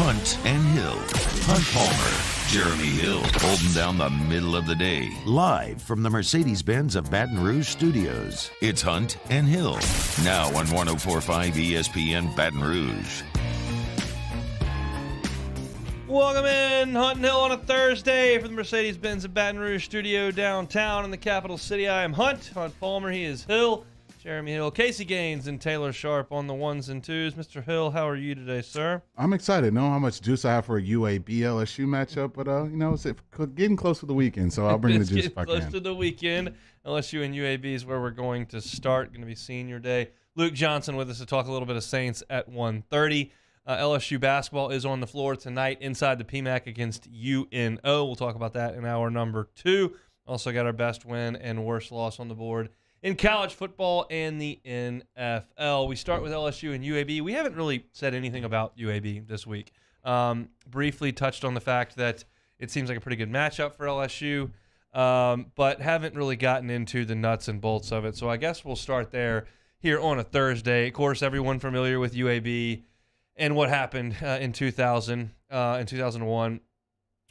Hunt and Hill. Hunt Palmer, Jeremy Hill, holding down the middle of the day. Live from the Mercedes-Benz of Baton Rouge studios. It's Hunt and Hill. Now on 104.5 ESPN Baton Rouge. Welcome in, Hunt and Hill on a Thursday from the Mercedes-Benz of Baton Rouge studio downtown in the capital city. I am Hunt Palmer. He is Hill. Jeremy Hill, Casey Gaines, and Taylor Sharp on the ones and twos. Mr. Hill, how are you today, sir? I'm excited. Know how much juice I have for a UAB LSU matchup, but it's getting close to the weekend, so I'll bring the juice if I can. Close to the weekend. LSU and UAB is where we're going to start. Going to be senior day. Luke Johnson with us to talk a little bit of Saints at 1:30. LSU basketball is on the floor tonight inside the PMAC against UNO. We'll talk about that in hour number 2. Also got our best win and worst loss on the board in college football and the NFL. We start with LSU and UAB. We haven't really said anything about UAB this week. Briefly touched on the fact that it seems like a pretty good matchup for LSU, but haven't really gotten into the nuts and bolts of it. So I guess we'll start there here on a Thursday. Of course, everyone familiar with UAB and what happened in 2001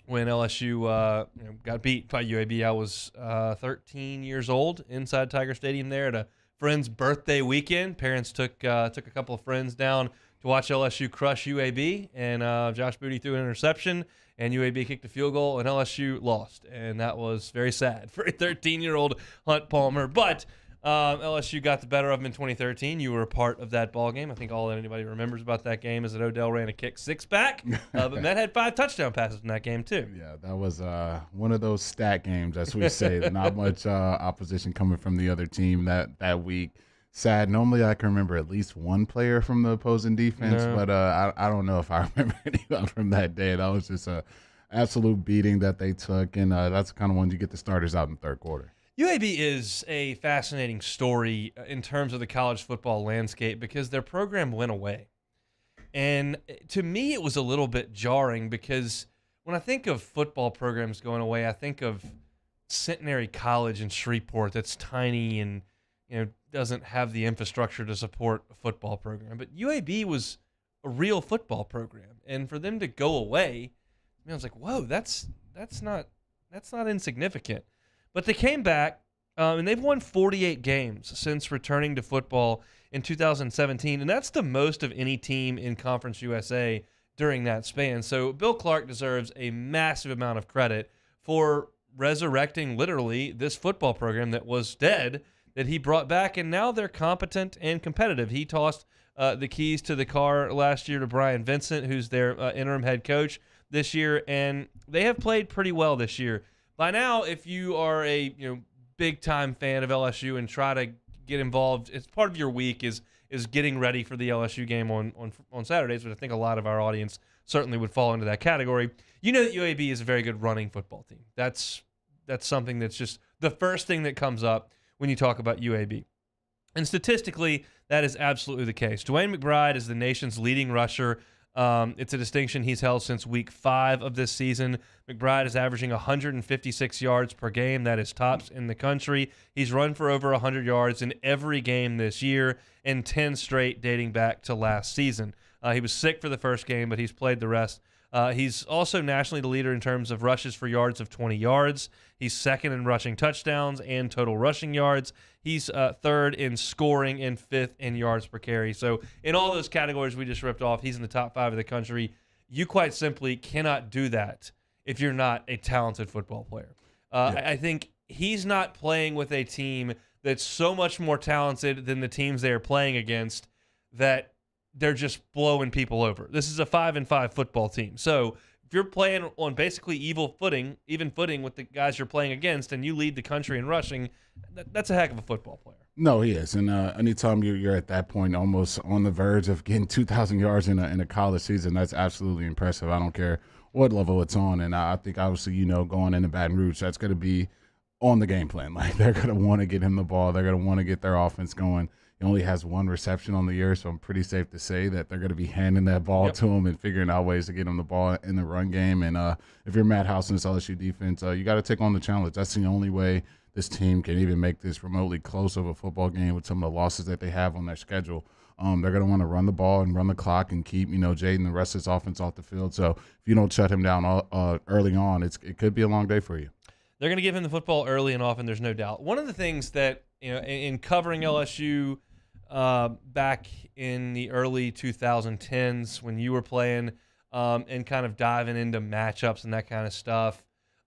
when LSU got beat by UAB. I was 13 years old inside Tiger Stadium there at a friend's birthday weekend. Parents took a couple of friends down to watch LSU crush UAB, and Josh Booty threw an interception, and UAB kicked a field goal, and LSU lost. And that was very sad for a 13-year-old Hunt Palmer. But LSU got the better of them in 2013. You were a part of that ball game. I think all that anybody remembers about that game is that Odell ran a kick six-pack, but Met had 5 touchdown passes in that game too. Yeah, that was one of those stat games, as we say. Not much opposition coming from the other team that week. Sad. Normally I can remember at least one player from the opposing defense, but I don't know if I remember anyone from that day. That was just a absolute beating that they took, and that's the kind of one you get the starters out in the third quarter. UAB is a fascinating story in terms of the college football landscape because their program went away. And to me, it was a little bit jarring because when I think of football programs going away, I think of Centenary College in Shreveport that's tiny and doesn't have the infrastructure to support a football program. But UAB was a real football program. And for them to go away, I was like, whoa, that's not insignificant. But they came back, and they've won 48 games since returning to football in 2017, and that's the most of any team in Conference USA during that span. So Bill Clark deserves a massive amount of credit for resurrecting, literally, this football program that was dead that he brought back, and now they're competent and competitive. He tossed the keys to the car last year to Brian Vincent, who's their interim head coach this year, and they have played pretty well this year. By now, if you are a big-time fan of LSU and try to get involved, it's part of your week is getting ready for the LSU game on Saturdays, which I think a lot of our audience certainly would fall into that category. You know that UAB is a very good running football team. That's something that's just the first thing that comes up when you talk about UAB. And statistically, that is absolutely the case. DeWayne McBride is the nation's leading rusher. It's a distinction he's held since week 5 of this season. McBride is averaging 156 yards per game. That is tops in the country. He's run for over 100 yards in every game this year and 10 straight dating back to last season. He was sick for the first game, but he's played the rest. He's also nationally the leader in terms of rushes for yards of 20 yards. He's second in rushing touchdowns and total rushing yards. He's third in scoring and 5th in yards per carry. So in all those categories we just ripped off, he's in the top 5 of the country. You quite simply cannot do that if you're not a talented football player. I think he's not playing with a team that's so much more talented than the teams they are playing against that they're just blowing people over. This is a 5-5 football team. So if you're playing on basically even footing with the guys you're playing against, and you lead the country in rushing, that's a heck of a football player. No, he is. And anytime you're at that point, almost on the verge of getting 2,000 yards in a college season, that's absolutely impressive. I don't care what level it's on. And I think obviously, going into Baton Rouge, that's going to be on the game plan. Like, they're going to want to get him the ball. They're going to want to get their offense going. He only has 1 reception on the year, so I'm pretty safe to say that they're going to be handing that ball to him and figuring out ways to get him the ball in the run game. And if you're Matt House in this LSU defense, you got to take on the challenge. That's the only way this team can even make this remotely close of a football game with some of the losses that they have on their schedule. They're going to want to run the ball and run the clock and keep, Jaden and the rest of his offense off the field. So if you don't shut him down early on, it could be a long day for you. They're going to give him the football early and often, there's no doubt. One of the things that, in covering LSU back in the early 2010s when you were playing and kind of diving into matchups and that kind of stuff,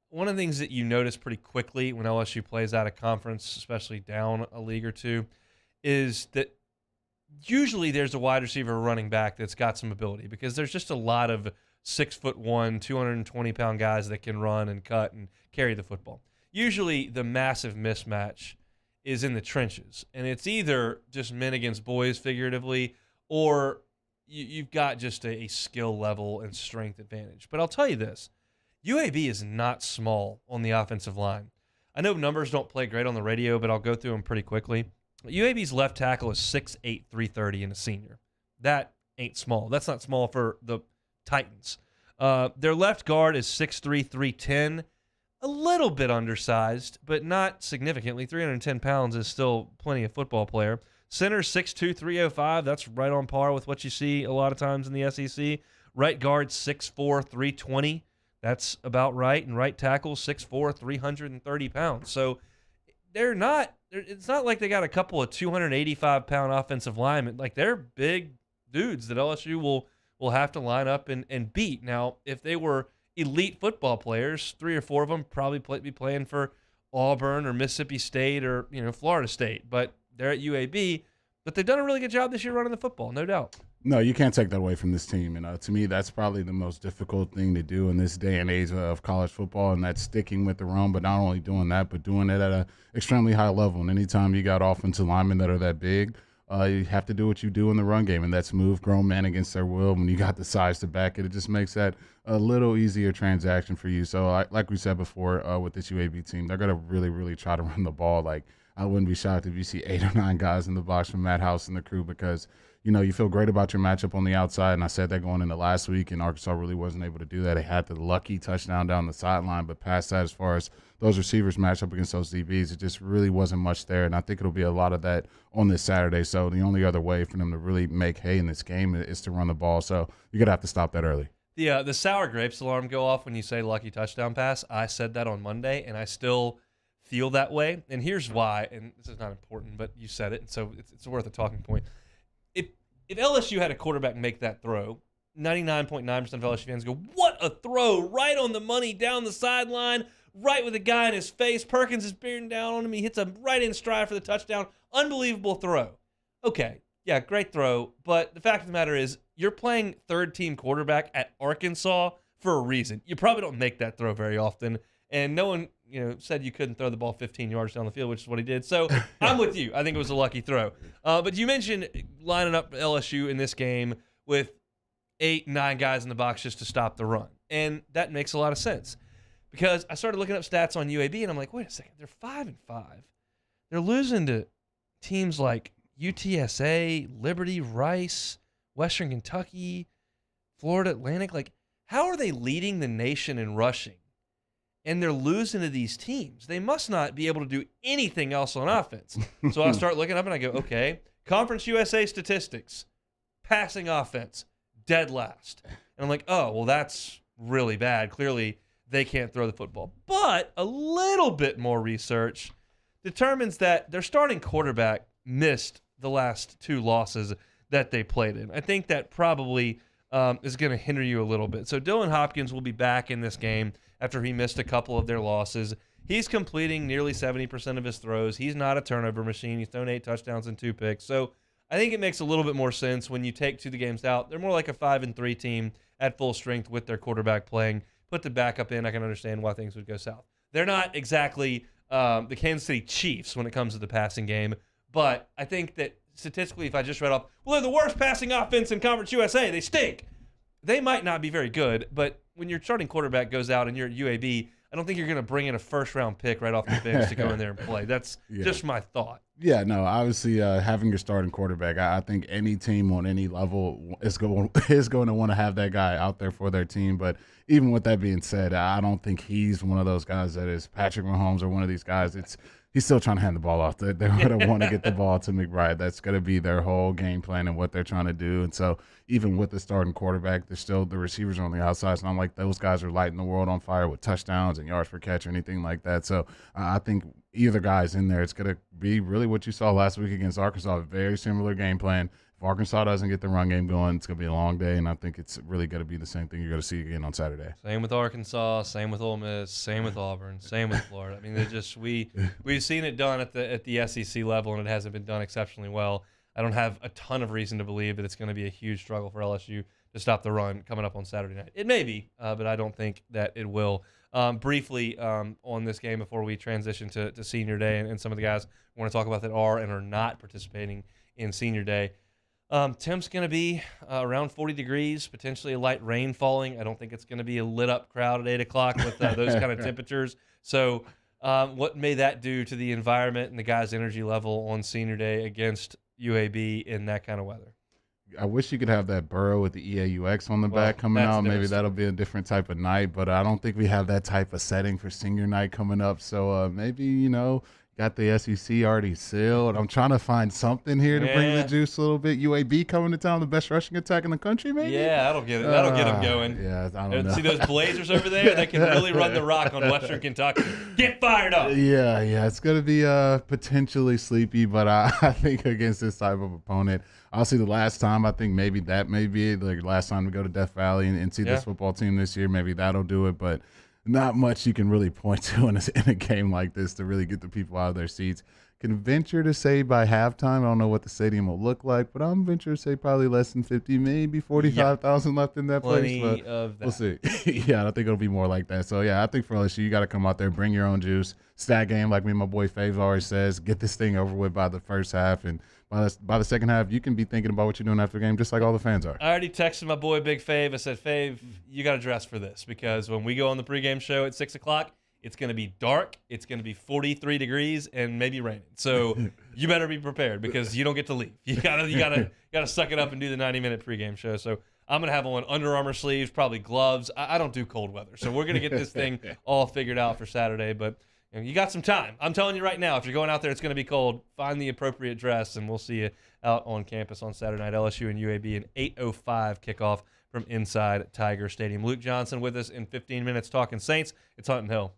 one of the things that you notice pretty quickly when LSU plays out of conference, especially down a league or two, is that usually there's a wide receiver or running back that's got some ability because there's just a lot of 6'1", 220-pound guys that can run and cut and carry the football. Usually the massive mismatch is in the trenches, and it's either just men against boys figuratively or you've got just a skill level and strength advantage. But I'll tell you this, UAB is not small on the offensive line. I know numbers don't play great on the radio, but I'll go through them pretty quickly. UAB's left tackle is 6'8", 330 and a senior. That ain't small. That's not small for the Titans. Their left guard is 6'3", 310. A little bit undersized, but not significantly. 310 pounds is still plenty of football player. Center 6'2", 305. That's right on par with what you see a lot of times in the SEC. Right guard 6'4", 320. That's about right. And right tackle 6'4", 330 pounds. So it's not like they got a couple of 285-pound offensive linemen. Like, they're big dudes that LSU will have to line up and beat. Now, if they were elite football players, 3 or 4 of them probably be playing for Auburn or Mississippi State or Florida State, but they're at UAB. But they've done a really good job this year running the football, no doubt. No, you can't take that away from this team. And to me, that's probably the most difficult thing to do in this day and age of college football, and that's sticking with the run, but not only doing that, but doing it at an extremely high level. And anytime you got offensive linemen that are that big, you have to do what you do in the run game, and that's move grown men against their will. When you got the size to back it, it just makes that a little easier transaction for you. So, like we said before, with this UAB team, they're going to really, really try to run the ball. Like, I wouldn't be shocked if you see 8 or 9 guys in the box from Matt House and the crew because, you feel great about your matchup on the outside. And I said that going into last week, and Arkansas really wasn't able to do that. They had the lucky touchdown down the sideline, but past that, as far as those receivers match up against those DBs, it just really wasn't much there. And I think it'll be a lot of that on this Saturday. So the only other way for them to really make hay in this game is to run the ball. So you're going to have to stop that early. The sour grapes alarm go off when you say lucky touchdown pass. I said that on Monday, and I still feel that way. And here's why, and this is not important, but you said it, and so it's worth a talking point. If LSU had a quarterback make that throw, 99.9% of LSU fans go, what a throw, right on the money, down the sideline, right with a guy in his face. Perkins is bearing down on him. He hits him right in stride for the touchdown. Unbelievable throw. Okay, yeah, great throw, but the fact of the matter is you're playing third-team quarterback at Arkansas for a reason. You probably don't make that throw very often, and no one said you couldn't throw the ball 15 yards down the field, which is what he did. So I'm with you. I think it was a lucky throw. But you mentioned lining up LSU in this game with 8, 9 guys in the box just to stop the run. And that makes a lot of sense because I started looking up stats on UAB, and I'm like, wait a second, they're 5-5. They're losing to teams like UTSA, Liberty, Rice, Western Kentucky, Florida Atlantic. Like, how are they leading the nation in rushing? And they're losing to these teams. They must not be able to do anything else on offense. So I start looking up and I go, okay, Conference USA statistics, passing offense, dead last. And I'm like, oh, well, that's really bad. Clearly, they can't throw the football. But a little bit more research determines that their starting quarterback missed the last 2 losses that they played in. I think that probably is going to hinder you a little bit. So Dylan Hopkins will be back in this game after he missed a couple of their losses. He's completing nearly 70% of his throws. He's not a turnover machine. He's thrown 8 touchdowns and 2 picks. So I think it makes a little bit more sense when you take 2 of the games out. They're more like a 5-3 team at full strength with their quarterback playing. Put the backup in, I can understand why things would go south. They're not exactly the Kansas City Chiefs when it comes to the passing game, but I think that statistically, if I just read off, well, they're the worst passing offense in Conference USA. They stink. They might not be very good, but when your starting quarterback goes out and you're at UAB, I don't think you're going to bring in a first-round pick right off the bench to go in there and play. That's just my thought. Yeah, no, obviously having your starting quarterback, I think any team on any level is going to want to have that guy out there for their team. But even with that being said, I don't think he's one of those guys that is Patrick Mahomes or one of these guys. It's he's still trying to hand the ball off. They're going to want to get the ball to McBride. That's going to be their whole game plan and what they're trying to do. And so even with the starting quarterback, there's still the receivers on the outside. It's not like those guys are lighting the world on fire with touchdowns and yards per catch or anything like that. So I think either guy's in there. It's going to be really what you saw last week against Arkansas, a very similar game plan. If Arkansas doesn't get the run game going, it's going to be a long day, and I think it's really going to be the same thing you're going to see again on Saturday. Same with Arkansas, same with Ole Miss, same with Auburn, same with Florida. I mean, they're just we've seen it done at the SEC level, and it hasn't been done exceptionally well. I don't have a ton of reason to believe that it's going to be a huge struggle for LSU to stop the run coming up on Saturday night. It may be, but I don't think that it will. Briefly on this game before we transition to Senior Day and some of the guys we want to talk about that are and are not participating in Senior Day. Temp's going to be around 40 degrees, potentially a light rain falling. I don't think it's going to be a lit-up crowd at 8 o'clock with those kind of temperatures. So what may that do to the environment and the guys' energy level on Senior Day against UAB in that kind of weather? I wish you could have that burrow with the EAUX on the back coming out. Maybe that'll be a different type of night, but I don't think we have that type of setting for senior night coming up. So maybe, got the SEC already sealed. I'm trying to find something here to bring the juice a little bit. UAB coming to town, the best rushing attack in the country, maybe? Yeah, that'll get them going. Yeah, I don't know. See those Blazers over there? They can really run the rock on Western Kentucky. Get fired up. Yeah, it's going to be potentially sleepy, but I think against this type of opponent, I'll see the last time. I think maybe that may be it. Like last time we go to Death Valley and see this football team this year, maybe that'll do it, but not much you can really point to in a game like this to really get the people out of their seats. Can venture to say by halftime, I don't know what the stadium will look like, but I'm venture to say probably less than 50, maybe 45,000 left in that Plenty place. of that. We'll see. Yeah, I don't think it'll be more like that. So, yeah, I think for LSU, you got to come out there, bring your own juice, stat game like me and my boy Faves always says, get this thing over with by the first half, and by the second half, you can be thinking about what you're doing after the game, just like all the fans are. I already texted my boy Big Fave. I said, Fave, you got to dress for this because when we go on the pregame show at 6 o'clock, it's going to be dark, it's going to be 43 degrees, and maybe raining. So you better be prepared because you don't get to leave. You gotta suck it up and do the 90-minute pregame show. So I'm going to have on Under Armour sleeves, probably gloves. I don't do cold weather. So we're going to get this thing all figured out for Saturday. But you got some time. I'm telling you right now, if you're going out there, it's going to be cold. Find the appropriate dress, and we'll see you out on campus on Saturday night. LSU and UAB, an 8:05 kickoff from inside Tiger Stadium. Luke Johnson with us in 15 minutes talking Saints. It's Hunt and Hill.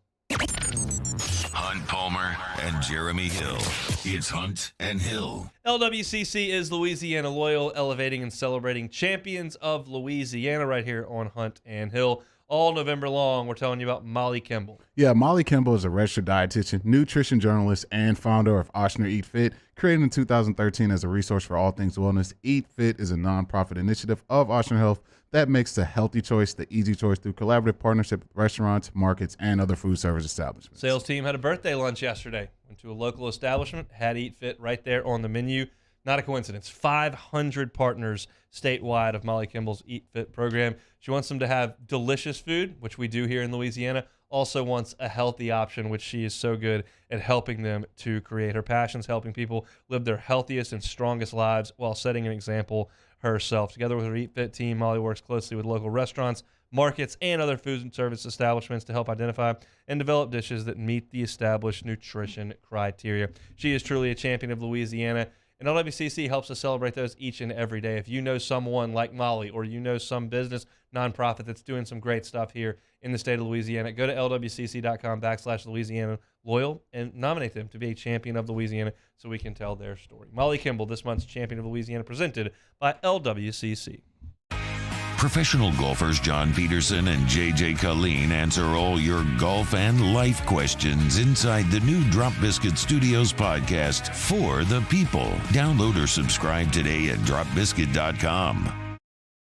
Hunt Palmer and Jeremy Hill. It's Hunt and Hill. LWCC is Louisiana Loyal, elevating and celebrating champions of Louisiana right here on Hunt and Hill. All November long, we're telling you about Molly Kimball. Yeah, Molly Kimball is a registered dietitian, nutrition journalist, and founder of Ochsner Eat Fit. Created in 2013 as a resource for all things wellness, Eat Fit is a nonprofit initiative of Ochsner Health that makes the healthy choice the easy choice through collaborative partnership with restaurants, markets, and other food service establishments. Sales team had a birthday lunch yesterday. Went to a local establishment, had Eat Fit right there on the menu. Not a coincidence. 500 partners statewide of Molly Kimball's Eat Fit program. She wants them to have delicious food, which we do here in Louisiana. Also wants a healthy option, which she is so good at helping them to create. Her passion's helping people live their healthiest and strongest lives while setting an example herself. Together with her Eat Fit team, Molly works closely with local restaurants, markets, and other food and service establishments to help identify and develop dishes that meet the established nutrition criteria. She is truly a champion of Louisiana, and LWCC helps us celebrate those each and every day. If you know someone like Molly or you know some business, nonprofit that's doing some great stuff here in the state of Louisiana, go to lwcc.com/Louisiana Loyal and nominate them to be a champion of Louisiana so we can tell their story. Molly Kimball, this month's champion of Louisiana, presented by LWCC. Professional golfers John Peterson and JJ Colleen answer all your golf and life questions inside the new Drop Biscuit Studios podcast for the people. Download or subscribe today at dropbiscuit.com.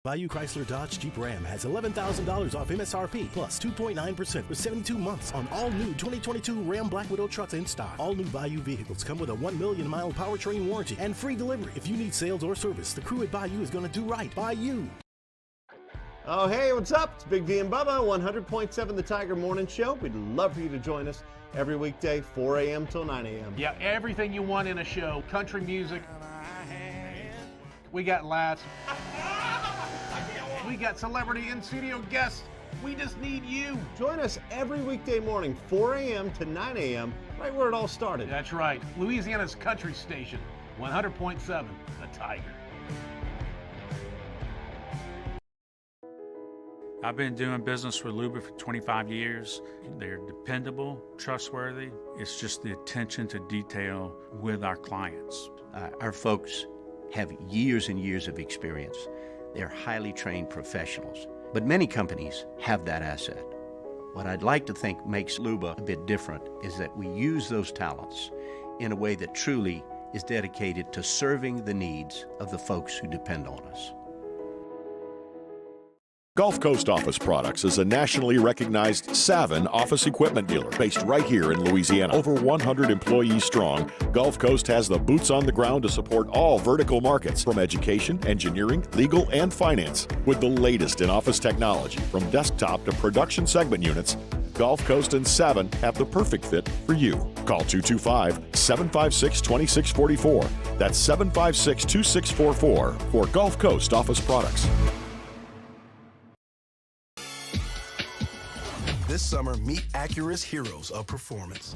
Bayou Chrysler Dodge Jeep Ram has $11,000 off MSRP plus 2.9% with 72 months on all new 2022 Ram Black Widow trucks in stock. All new Bayou vehicles come with a 1 million mile powertrain warranty and free delivery. If you need sales or service, the crew at Bayou is going to do right by you. Oh, hey, what's up? It's Big D and Bubba, 100.7 The Tiger Morning Show. We'd love for you to join us every weekday, 4 a.m. till 9 a.m. Yeah, everything you want in a show. Country music. We got laughs. We got celebrity in-studio guests. We just need you. Join us every weekday morning, 4 a.m. to 9 a.m. right where it all started. That's right. Louisiana's country station, 100.7, The Tiger. I've been doing business with Luba for 25 years. They're dependable, trustworthy. It's just the attention to detail with our clients. Our folks have years and years of experience. They're highly trained professionals, but many companies have that asset. What I'd like to think makes Luba a bit different is that we use those talents in a way that truly is dedicated to serving the needs of the folks who depend on us. Gulf Coast Office Products is a nationally recognized Savin office equipment dealer based right here in Louisiana. Over 100 employees strong, Gulf Coast has the boots on the ground to support all vertical markets, from education, engineering, legal, and finance. With the latest in office technology, from desktop to production segment units, Gulf Coast and Savin have the perfect fit for you. Call 225-756-2644. That's 756-2644 for Gulf Coast Office Products. This summer, meet Acura's heroes of performance.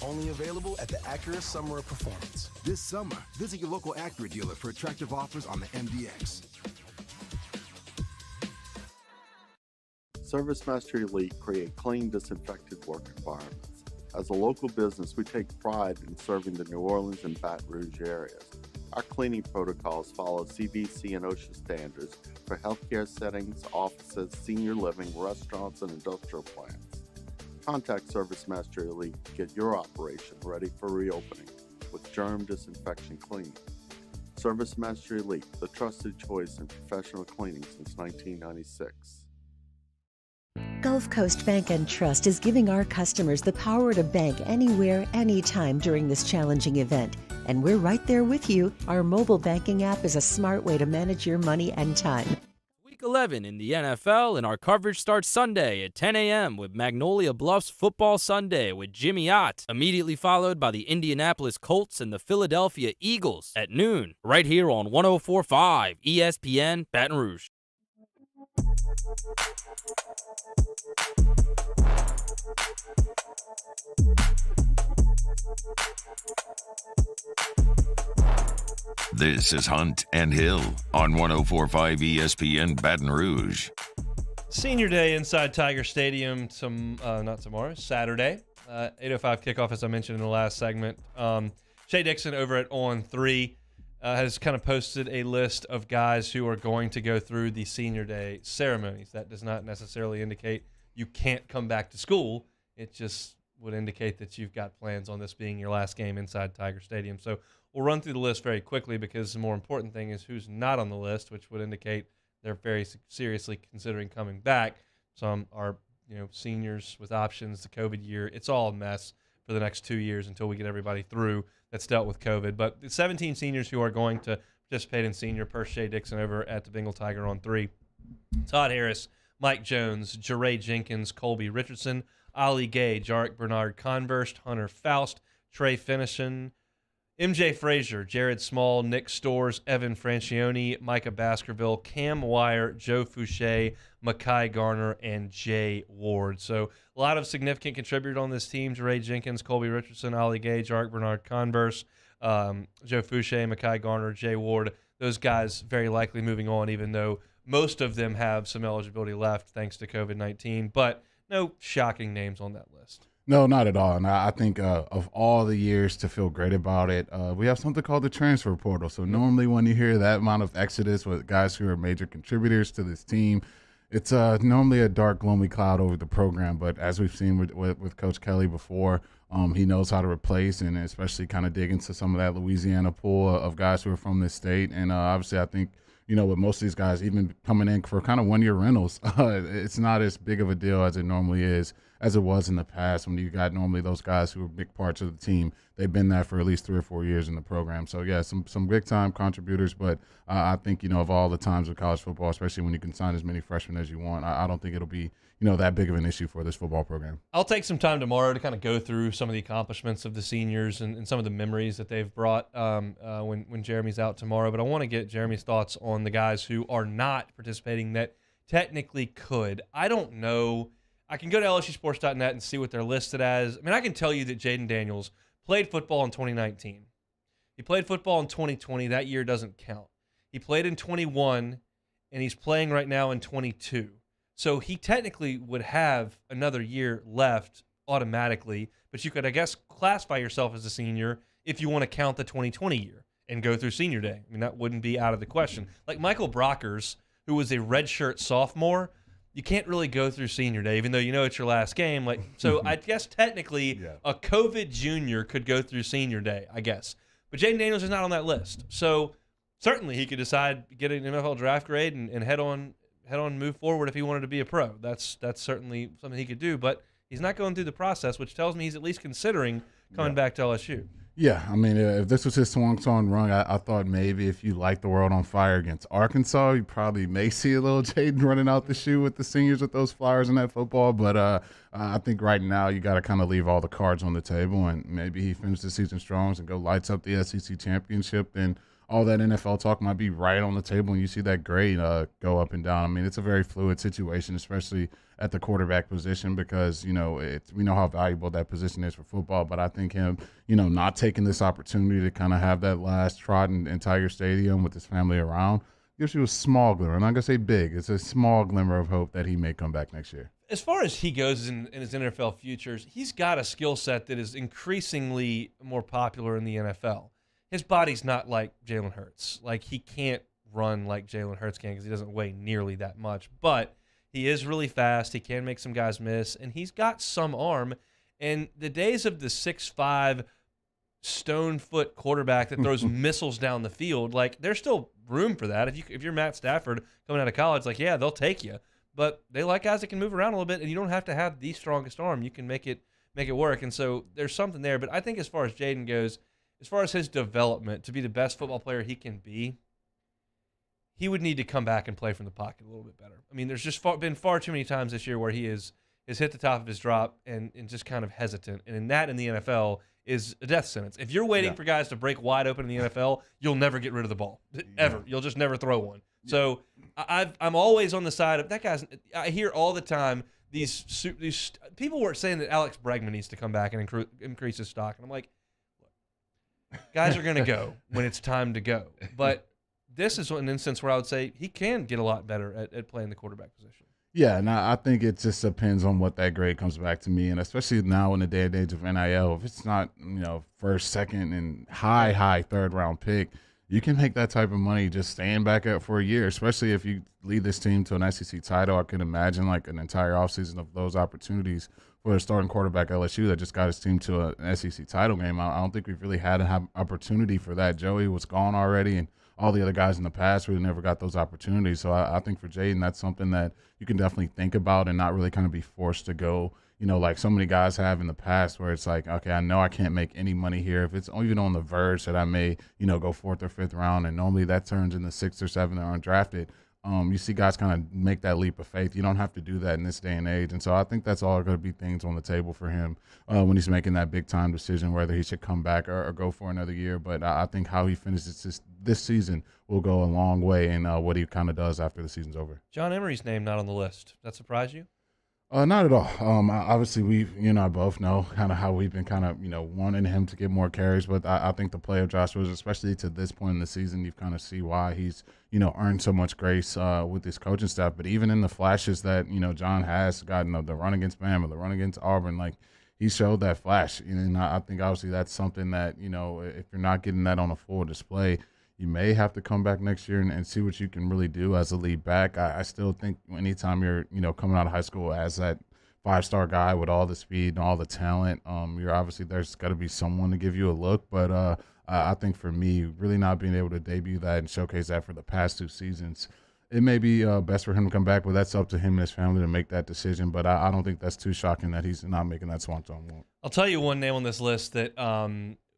Only available at the Acura Summer of Performance. This summer, visit your local Acura dealer for attractive offers on the MDX. Service Master Elite create clean, disinfected work environments. As a local business, we take pride in serving the New Orleans and Baton Rouge areas. Our cleaning protocols follow CDC and OSHA standards for healthcare settings, offices, senior living, restaurants, and industrial plants. Contact Service Master Elite to get your operation ready for reopening with germ disinfection cleaning. Service Master Elite, the trusted choice in professional cleaning since 1996. Gulf Coast Bank and Trust is giving our customers the power to bank anywhere, anytime during this challenging event. And we're right there with you. Our mobile banking app is a smart way to manage your money and time. Week 11 in the NFL, and our coverage starts Sunday at 10 a.m. with Magnolia Bluffs Football Sunday with Jimmy Ott, immediately followed by the Indianapolis Colts and the Philadelphia Eagles at noon, right here on 104.5 ESPN Baton Rouge. This is Hunt and Hill on 104.5 ESPN Baton Rouge. Senior Day inside Tiger Stadium, not tomorrow, Saturday. 8:05 kickoff, as I mentioned in the last segment. Shay Dixon over at On 3 has kind of posted a list of guys who are going to go through the Senior Day ceremonies. That does not necessarily indicate you can't come back to school. It just would indicate that you've got plans on this being your last game inside Tiger Stadium. So we'll run through the list very quickly, because the more important thing is who's not on the list, which would indicate they're very seriously considering coming back. Some are, seniors with options, the COVID year. It's all a mess for the next 2 years until we get everybody through that's dealt with COVID. But the 17 seniors who are going to participate in senior per Shay Dixon over at the Bengal Tiger on 3. Todd Harris, Mike Jones, Jeray Jenkins, Colby Richardson, Ali Gay, Jarek Bernard Converse, Hunter Faust, Trey Finishin, MJ Frazier, Jared Small, Nick Stores, Evan Francione, Micah Baskerville, Cam Wire, Joe Fouché, Makai Garner, and Jay Ward. So a lot of significant contributors on this team: Jeray Jenkins, Colby Richardson, Ali Gay, Jarek Bernard Converse, Joe Fouché, Makai Garner, Jay Ward. Those guys very likely moving on, even though most of them have some eligibility left thanks to COVID-19. But no shocking names on that list. No, not at all. And I think of all the years to feel great about it, we have something called the transfer portal. So normally when you hear that amount of exodus with guys who are major contributors to this team, it's normally a dark, gloomy cloud over the program. But as we've seen with Coach Kelly before, he knows how to replace, and especially kind of dig into some of that Louisiana pool of guys who are from this state. And obviously I think, with most of these guys even coming in for kind of one-year rentals, it's not as big of a deal as it normally is as it was in the past when you got normally those guys who are big parts of the team. They've been that for at least 3 or 4 years in the program. So, yeah, some big-time contributors. But I think, of all the times of college football, especially when you can sign as many freshmen as you want, I don't think it'll be, that big of an issue for this football program. I'll take some time tomorrow to kind of go through some of the accomplishments of the seniors and some of the memories that they've brought when Jeremy's out tomorrow. But I want to get Jeremy's thoughts on the guys who are not participating that technically could. I don't know. I can go to LSUsports.net and see what they're listed as. I mean, I can tell you that Jaden Daniels played football in 2019. He played football in 2020. That year doesn't count. He played in 21, and he's playing right now in 22. So he technically would have another year left automatically, but you could, I guess, classify yourself as a senior if you want to count the 2020 year and go through senior day. I mean, that wouldn't be out of the question. Like Michael Brockers, who was a redshirt sophomore, you can't really go through senior day, even though it's your last game. Like, so I guess technically a COVID junior could go through senior day, I guess. But Jaden Daniels is not on that list. So certainly he could decide, get an NFL draft grade and head on, move forward if he wanted to be a pro. That's certainly something he could do, but he's not going through the process, which tells me he's at least considering coming back to LSU. Yeah, I mean, if this was his swan song run, I thought maybe if you light the world on fire against Arkansas, you probably may see a little Jaden running out the shoe with the seniors with those Flyers in that football. But I think right now you got to kind of leave all the cards on the table, and maybe he finishes the season strong and go lights up the SEC championship, and all that NFL talk might be right on the table, and you see that grade go up and down. I mean, it's a very fluid situation, especially at the quarterback position, because, we know how valuable that position is for football. But I think him, not taking this opportunity to kind of have that last trot in Tiger Stadium with his family around gives you a small glimmer. I'm not going to say big. It's a small glimmer of hope that he may come back next year. As far as he goes in his NFL futures, he's got a skill set that is increasingly more popular in the NFL. His body's not like Jalen Hurts. Like, he can't run like Jalen Hurts can because he doesn't weigh nearly that much. But he is really fast. He can make some guys miss, and he's got some arm. And the days of the 6'5", stone-foot quarterback that throws missiles down the field, like, there's still room for that. If you're Matt Stafford coming out of college, like, yeah, they'll take you. But they like guys that can move around a little bit, and you don't have to have the strongest arm. You can make it work. And so there's something there. But I think as far as Jaden goes, as far as his development to be the best football player he can be, he would need to come back and play from the pocket a little bit better. I mean, there's just been far too many times this year where he has hit the top of his drop and just kind of hesitant. And in the NFL is a death sentence. If you're waiting for guys to break wide open in the NFL, you'll never get rid of the ball, ever. You'll just never throw one. So I'm always on the side of that guy's. I hear all the time these people were saying that Alex Bregman needs to come back and increase his stock. And I'm like, guys are going to go when it's time to go. But this is an instance where I would say he can get a lot better at playing the quarterback position. Yeah, and I think it just depends on what that grade comes back to me. And especially now in the day and age of NIL, if it's not, first, second, and high third-round pick, you can make that type of money just staying back up for a year, especially if you lead this team to an SEC title. I can imagine like an entire offseason of those opportunities for a starting quarterback LSU that just got his team to an SEC title game. I don't think we've really had an opportunity for that. Joey was gone already, and all the other guys in the past really never got those opportunities. So I think for Jaden, that's something that you can definitely think about and not really kind of be forced to go, like so many guys have in the past where it's like, okay, I know I can't make any money here. If it's even on the verge that I may, go 4th or 5th round, and normally that turns into 6th or 7th or undrafted. You see guys kind of make that leap of faith. You don't have to do that in this day and age. And so I think that's all going to be things on the table for him when he's making that big-time decision, whether he should come back or go for another year. But I think how he finishes this season will go a long way in what he kind of does after the season's over. John Emery's name not on the list. That surprise you? Not at all. Obviously, you and I both know kind of how we've been kind of, wanting him to get more carries. But I think the play of Josh Rosen, especially to this point in the season, you kind of see why he's, earned so much grace with his coaching staff. But even in the flashes that, John has gotten, the run against Bama, the run against Auburn, like he showed that flash. And I think obviously that's something that, if you're not getting that on a full display, you may have to come back next year and see what you can really do as a lead back. I still think anytime you're, coming out of high school as that 5-star guy with all the speed and all the talent, you're obviously there's got to be someone to give you a look. But I think for me, really not being able to debut that and showcase that for the past 2 seasons it may be best for him to come back, but that's up to him and his family to make that decision. But I don't think that's too shocking that he's not making that Swanton walk. I'll tell you one name on this list that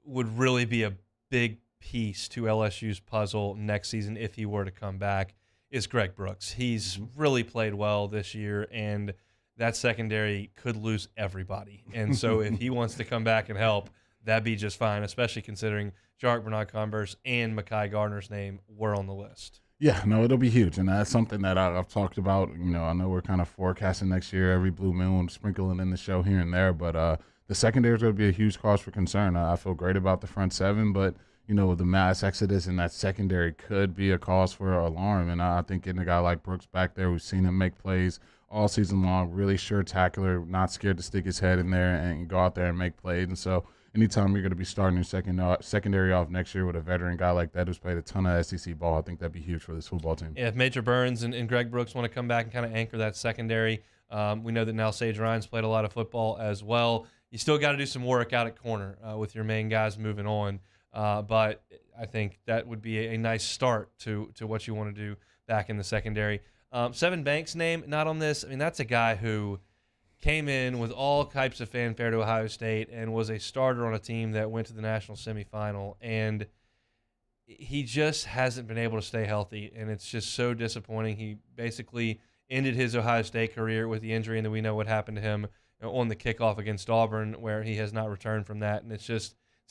would really be a big piece to LSU's puzzle next season if he were to come back is Greg Brooks. He's really played well this year, and that secondary could lose everybody. And so if he wants to come back and help, that'd be just fine, especially considering Jarek Bernard-Converse and Mekhi Gardner's name were on the list. Yeah, no, it'll be huge, and that's something that I've talked about. I know we're kind of forecasting next year, every blue moon, sprinkling in the show here and there, but the secondary is going to be a huge cause for concern. I feel great about the front seven, but the mass exodus in that secondary could be a cause for alarm, and I think getting a guy like Brooks back there, we've seen him make plays all season long, really sure tackler, not scared to stick his head in there and go out there and make plays, and so anytime you're going to be starting your secondary off next year with a veteran guy like that who's played a ton of SEC ball, I think that'd be huge for this football team. Yeah, if Major Burns and Greg Brooks want to come back and kind of anchor that secondary, we know that now Sage Ryan's played a lot of football as well. You still got to do some work out at corner with your main guys moving on, but I think that would be a nice start to what you want to do back in the secondary. Sevyn Banks' name, not on this. I mean, that's a guy who came in with all types of fanfare to Ohio State and was a starter on a team that went to the national semifinal, and he just hasn't been able to stay healthy, and it's just so disappointing. He basically ended his Ohio State career with the injury, and then we know what happened to him on the kickoff against Auburn, where he has not returned from that, and it's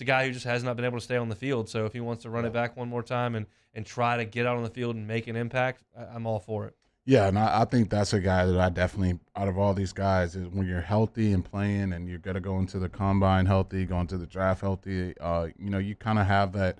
a guy who just has not been able to stay on the field. So if he wants to run it back one more time and try to get out on the field and make an impact, I'm all for it. Yeah, and I think that's a guy that I definitely, out of all these guys, is when you're healthy and playing and you're going to go into the combine healthy, go into the draft healthy, you kind of have that,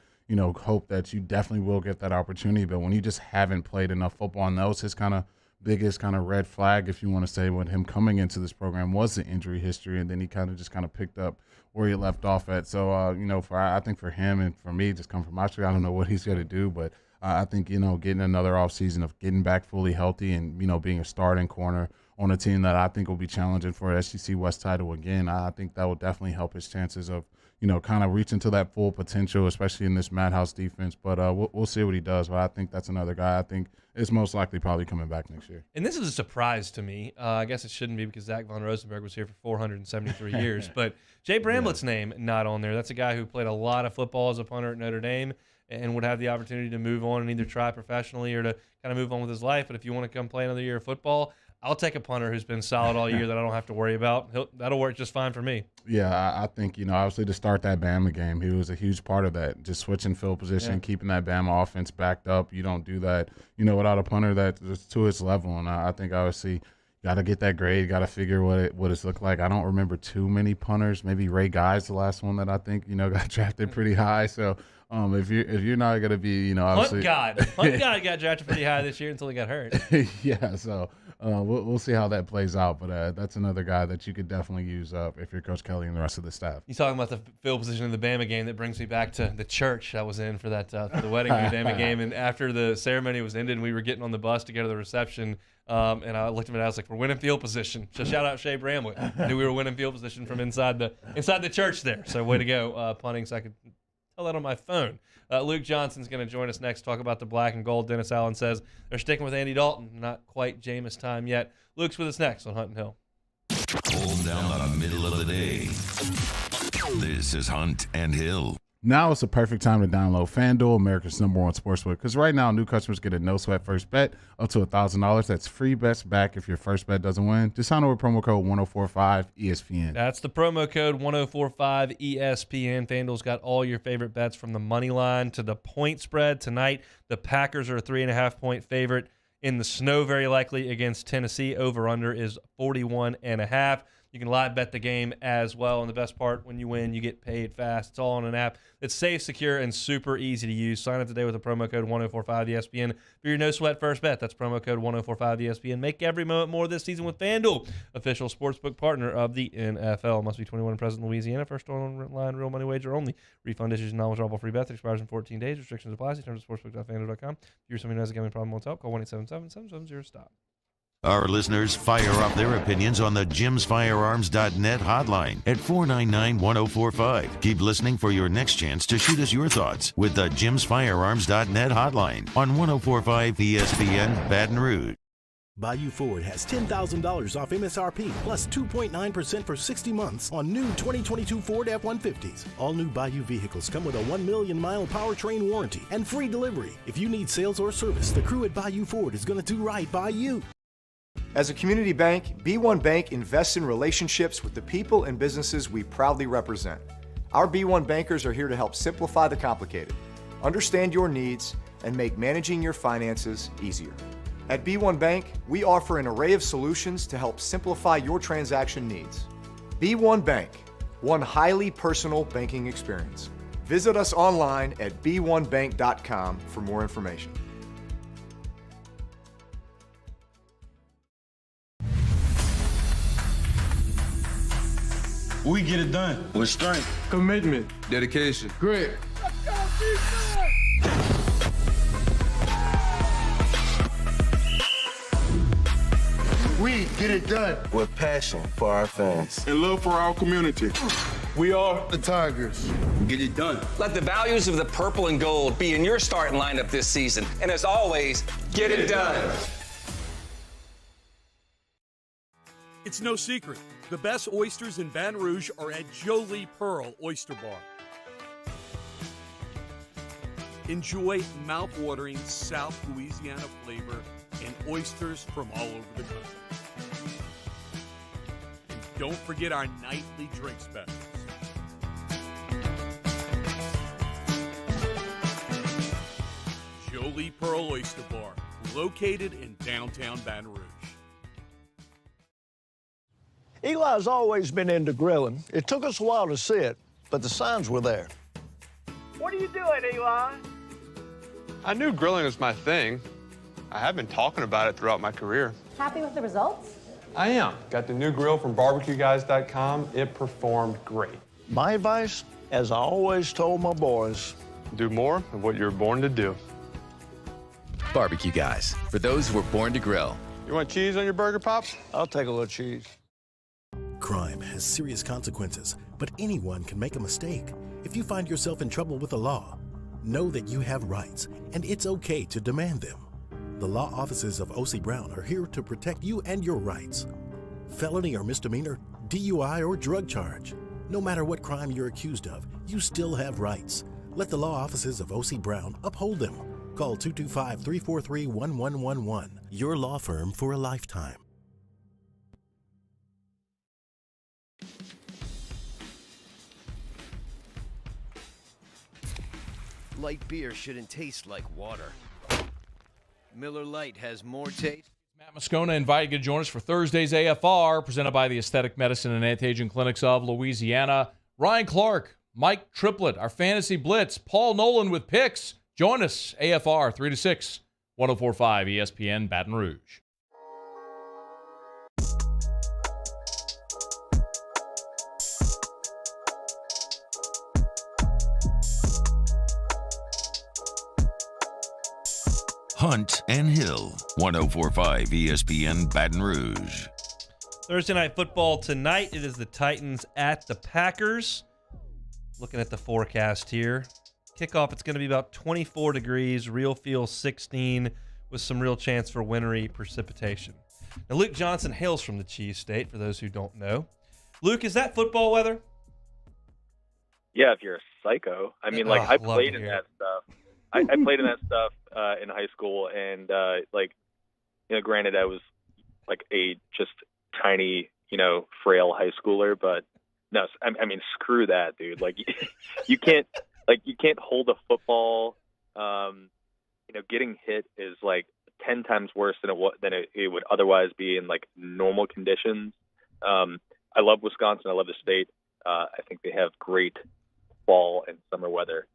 hope that you definitely will get that opportunity. But when you just haven't played enough football, and that was his kind of biggest kind of red flag, if you want to say, when him coming into this program was the injury history, and then he kind of picked up where he left off at. So, I think for him and for me, just come from my street, I don't know what he's going to do, but I think, getting another offseason of getting back fully healthy and, being a starting corner on a team that I think will be challenging for an SEC West title again, I think that will definitely help his chances of, kind of reaching to that full potential, especially in this Madhouse defense. But we'll see what he does. But I think that's another guy I think is most likely probably coming back next year. And this is a surprise to me. I guess it shouldn't be because Zach Von Rosenberg was here for 473 years. But Jay Bramblett's name not on there. That's a guy who played a lot of football as a punter at Notre Dame and would have the opportunity to move on and either try professionally or to kind of move on with his life. But if you want to come play another year of football, I'll take a punter who's been solid all year that I don't have to worry about. That'll work just fine for me. Yeah, I think, obviously to start that Bama game, he was a huge part of that. Just switching field position, keeping that Bama offense backed up. You don't do that, without a punter that's to his level. And I think obviously got to get that grade, got to figure what it's looked like. I don't remember too many punters. Maybe Ray Guy's the last one that I think, got drafted pretty high. So if you're not going to be, obviously. Hunt God got drafted pretty high this year until he got hurt. Yeah, so we'll see how that plays out. But that's another guy that you could definitely use if you're Coach Kelly and the rest of the staff. You talking about the field position in the Bama game, that brings me back to the church I was in for that for the wedding of the Bama game. And after the ceremony was ended and we were getting on the bus to go to the reception, and I looked at him and I was like, we're winning field position. So shout out Shea Bramlett. I knew we were winning field position from inside the church there. So way to go, punting, so I could tell that on my phone. Luke Johnson's going to join us next, talk about the black and gold. Dennis Allen says they're sticking with Andy Dalton. Not quite Jameis time yet. Luke's with us next on Hunt and Hill. Hold down the middle of the day. This is Hunt and Hill. Now is the perfect time to download FanDuel, America's #1 sportsbook, because right now new customers get a no-sweat first bet up to $1,000. That's free bets back if your first bet doesn't win. Just sign over promo code 1045ESPN. That's the promo code 1045ESPN. FanDuel's got all your favorite bets from the money line to the point spread. Tonight, the Packers are a 3.5-point favorite in the snow, very likely, against Tennessee. Over-under is 41.5. You can live bet the game as well. And the best part, when you win, you get paid fast. It's all on an app that's safe, secure, and super easy to use. Sign up today with the promo code 1045ESPN for your no-sweat first bet. That's promo code 1045ESPN. Make every moment more this season with FanDuel, official sportsbook partner of the NFL. Must be 21 and present in Louisiana. First online real money wager only. Refund issues and non-withdrawable free bets. Expires in 14 days. Restrictions apply. See terms at sportsbook.fanduel.com. If you're somebody who has a gambling problem, wants help, call 1-877-770-STOP. Our listeners fire off their opinions on the jimsfirearms.net hotline at 499-1045. Keep listening for your next chance to shoot us your thoughts with the jimsfirearms.net hotline on 1045 ESPN Baton Rouge. Bayou Ford has $10,000 off MSRP plus 2.9% for 60 months on new 2022 Ford F-150s. All new Bayou vehicles come with a 1 million mile powertrain warranty and free delivery. If you need sales or service, the crew at Bayou Ford is going to do right by you. As a community bank, B1 Bank invests in relationships with the people and businesses we proudly represent. Our B1 bankers are here to help simplify the complicated, understand your needs, and make managing your finances easier. At B1 Bank, we offer an array of solutions to help simplify your transaction needs. B1 Bank, one highly personal banking experience. Visit us online at b1bank.com for more information. We get it done with strength, commitment, dedication, grit. We get it done with passion for our fans and love for our community. We are the Tigers. Get it done. Let the values of the purple and gold be in your starting lineup this season. And as always, get it done. It's no secret. The best oysters in Baton Rouge are at Jolie Pearl Oyster Bar. Enjoy mouth-watering South Louisiana flavor and oysters from all over the country. And don't forget our nightly drink specials. Jolie Pearl Oyster Bar, located in downtown Baton Rouge. Eli's always been into grilling. It took us a while to see it, but the signs were there. What are you doing, Eli? I knew grilling was my thing. I have been talking about it throughout my career. Happy with the results? I am. Got the new grill from barbecueguys.com. It performed great. My advice, as I always told my boys, do more of what you were born to do. Barbecue Guys, for those who were born to grill. You want cheese on your burger, Pops? I'll take a little cheese. Crime has serious consequences, but anyone can make a mistake. If you find yourself in trouble with the law, know that you have rights, and it's okay to demand them. The law offices of O.C. Brown are here to protect you and your rights. Felony or misdemeanor, DUI or drug charge. No matter what crime you're accused of, you still have rights. Let the law offices of O.C. Brown uphold them. Call 225-343-1111. Your law firm for a lifetime. Light beer shouldn't taste like water. Miller Lite has more taste. Matt Moscona invited you to join us for Thursday's AFR, presented by the Aesthetic Medicine and Anti-Aging Clinics of Louisiana. Ryan Clark, Mike Triplett, our Fantasy Blitz, Paul Nolan with picks. Join us, AFR 3 to 6, 104.5 ESPN Baton Rouge. Hunt and Hill, 104.5 ESPN Baton Rouge. Thursday Night Football tonight. It is the Titans at the Packers. Looking at the forecast here. Kickoff, it's going to be about 24 degrees, real feel 16, with some real chance for wintry precipitation. Now, Luke Johnson hails from the Cheese State, for those who don't know. Luke, is that football weather? Yeah, if you're a psycho. I mean, I played in that stuff. I played in that stuff in high school, and granted, I was like a just tiny, frail high schooler, but no, I mean, screw that, dude. Like, you can't hold a football. Getting hit is like 10 times worse than it would otherwise be in like normal conditions. I love Wisconsin. I love the state. I think they have great fall and summer weather,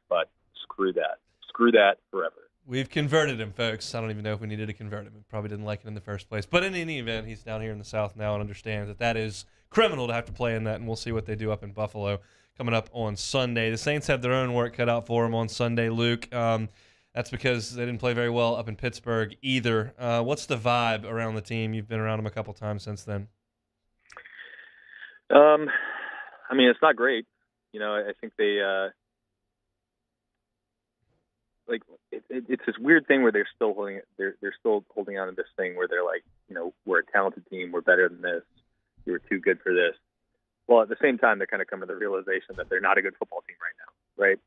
but screw that. Screw that forever. We've converted him, folks. I don't even know if we needed to convert him. We probably didn't like it in the first place. But in any event, he's down here in the South now and understands that is criminal to have to play in that, and we'll see what they do up in Buffalo coming up on Sunday. The Saints have their own work cut out for them on Sunday, Luke. that's because they didn't play very well up in Pittsburgh either. What's the vibe around the team? You've been around them a couple times since then. I mean, it's not great. I think they it's this weird thing where they're still holding on to this thing where they're like, we're a talented team, we're better than this, you were too good for this. Well, at the same time, they're kind of coming to the realization that they're not a good football team right now, right?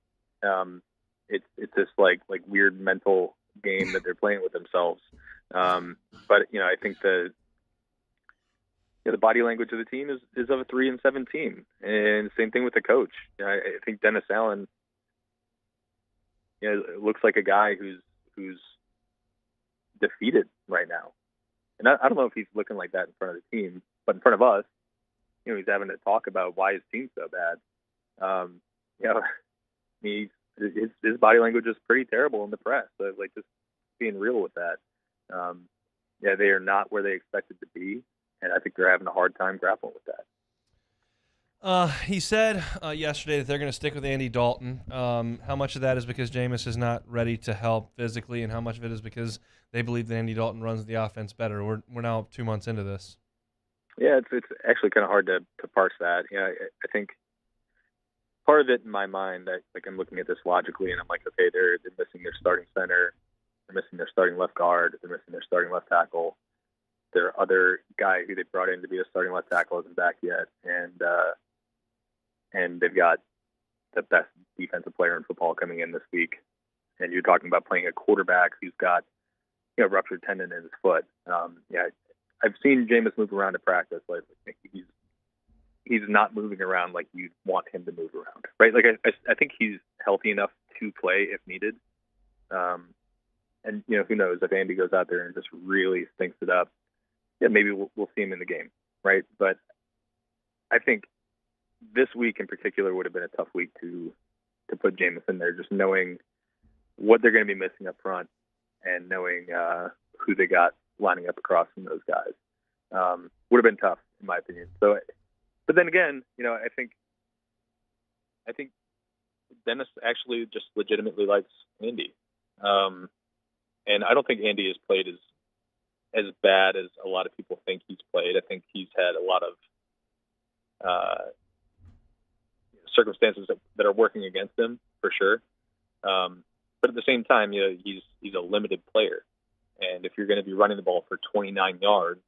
It's this like weird mental game that they're playing with themselves. But I think the body language of the team is of a 3-7 team, and same thing with the coach. I think Dennis Allen, looks like a guy who's defeated right now, and I don't know if he's looking like that in front of the team, but in front of us, he's having to talk about why his team's so bad. His body language is pretty terrible in the press. So, just being real with that. They are not where they expected to be, and I think they're having a hard time grappling with that. He said yesterday that they're going to stick with Andy Dalton. How much of that is because Jameis is not ready to help physically, and how much of it is because they believe that Andy Dalton runs the offense better? We're now 2 months into this. Yeah, it's actually kind of hard to parse that. I think part of it in my mind, I'm looking at this logically, and I'm like, okay, they're missing their starting center, they're missing their starting left guard, they're missing their starting left tackle. Their other guy who they brought in to be a starting left tackle isn't back yet, and they've got the best defensive player in football coming in this week. And you're talking about playing a quarterback who's got ruptured tendon in his foot. I've seen Jameis move around in practice. He's not moving around like you'd want him to move around, right? I think he's healthy enough to play if needed. And who knows, if Andy goes out there and just really stinks it up, maybe we'll see him in the game, right? But I think this week in particular would have been a tough week to put Jameis in there, just knowing what they're going to be missing up front and knowing who they got lining up across from those guys. Would have been tough, in my opinion. So, but then again, I think Dennis actually just legitimately likes Andy. And I don't think Andy has played as bad as a lot of people think he's played. I think he's had a lot of circumstances that are working against him, for sure. But at the same time, he's a limited player. And if you're going to be running the ball for 29 yards,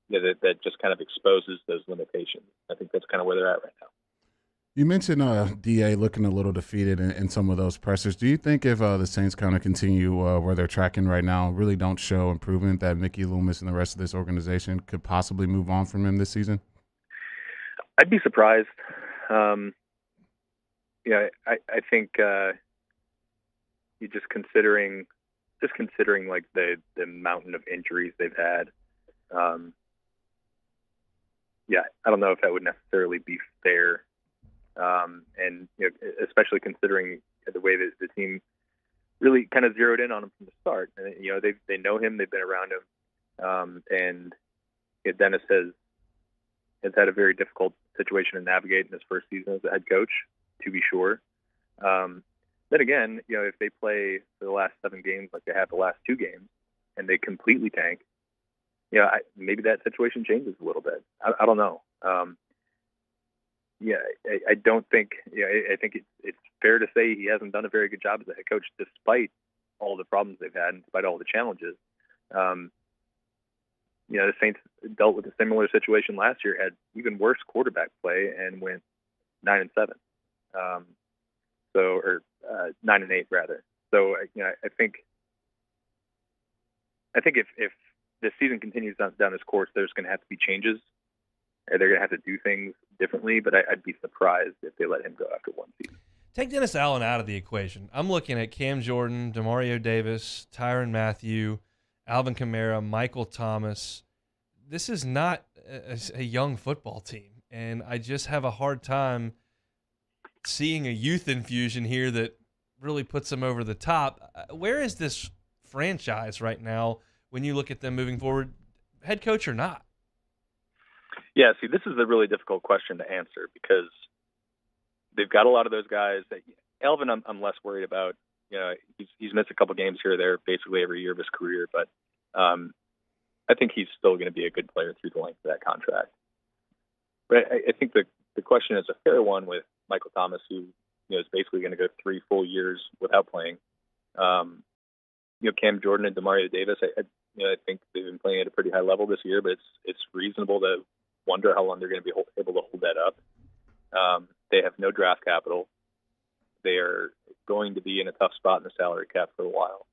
that just kind of exposes those limitations. I think that's kind of where they're at right now. You mentioned DA looking a little defeated in some of those pressers. Do you think if the Saints kind of continue where they're tracking right now, really don't show improvement, that Mickey Loomis and the rest of this organization could possibly move on from him this season? I'd be surprised. I think you just considering like the mountain of injuries they've had. I don't know if that would necessarily be fair. And especially considering the way that the team really kind of zeroed in on him from the start. And they know him, they've been around him, and Dennis has had a very difficult situation to navigate in his first season as a head coach, to be sure. Then again, if they play for the last 7 games like they have the last 2 games, and they completely tank, maybe that situation changes a little bit. I don't know. I don't think. I think it's fair to say he hasn't done a very good job as a head coach, despite all the problems they've had, and despite all the challenges. The Saints dealt with a similar situation last year, had even worse quarterback play, and went 9-7. 9-8 rather. So I think if this season continues down this course, there's going to have to be changes. They're going to have to do things differently, but I'd be surprised if they let him go after 1 season. Take Dennis Allen out of the equation. I'm looking at Cam Jordan, Demario Davis, Tyrann Mathieu, Alvin Kamara, Michael Thomas. This is not a young football team, and I just have a hard time seeing a youth infusion here that really puts them over the top. Where is this franchise right now when you look at them moving forward, head coach or not? Yeah, see, this is a really difficult question to answer because they've got a lot of those guys. Alvin, I'm less worried about he's missed a couple games here or there, basically every year of his career. But I think he's still going to be a good player through the length of that contract. But I think the question is a fair one with Michael Thomas, who is basically going to go 3 full years without playing. Cam Jordan and Demario Davis, I think they've been playing at a pretty high level this year, but it's reasonable to wonder how long they're going to be able to hold that up. They have no draft capital. They are going to be in a tough spot in the salary cap for a while.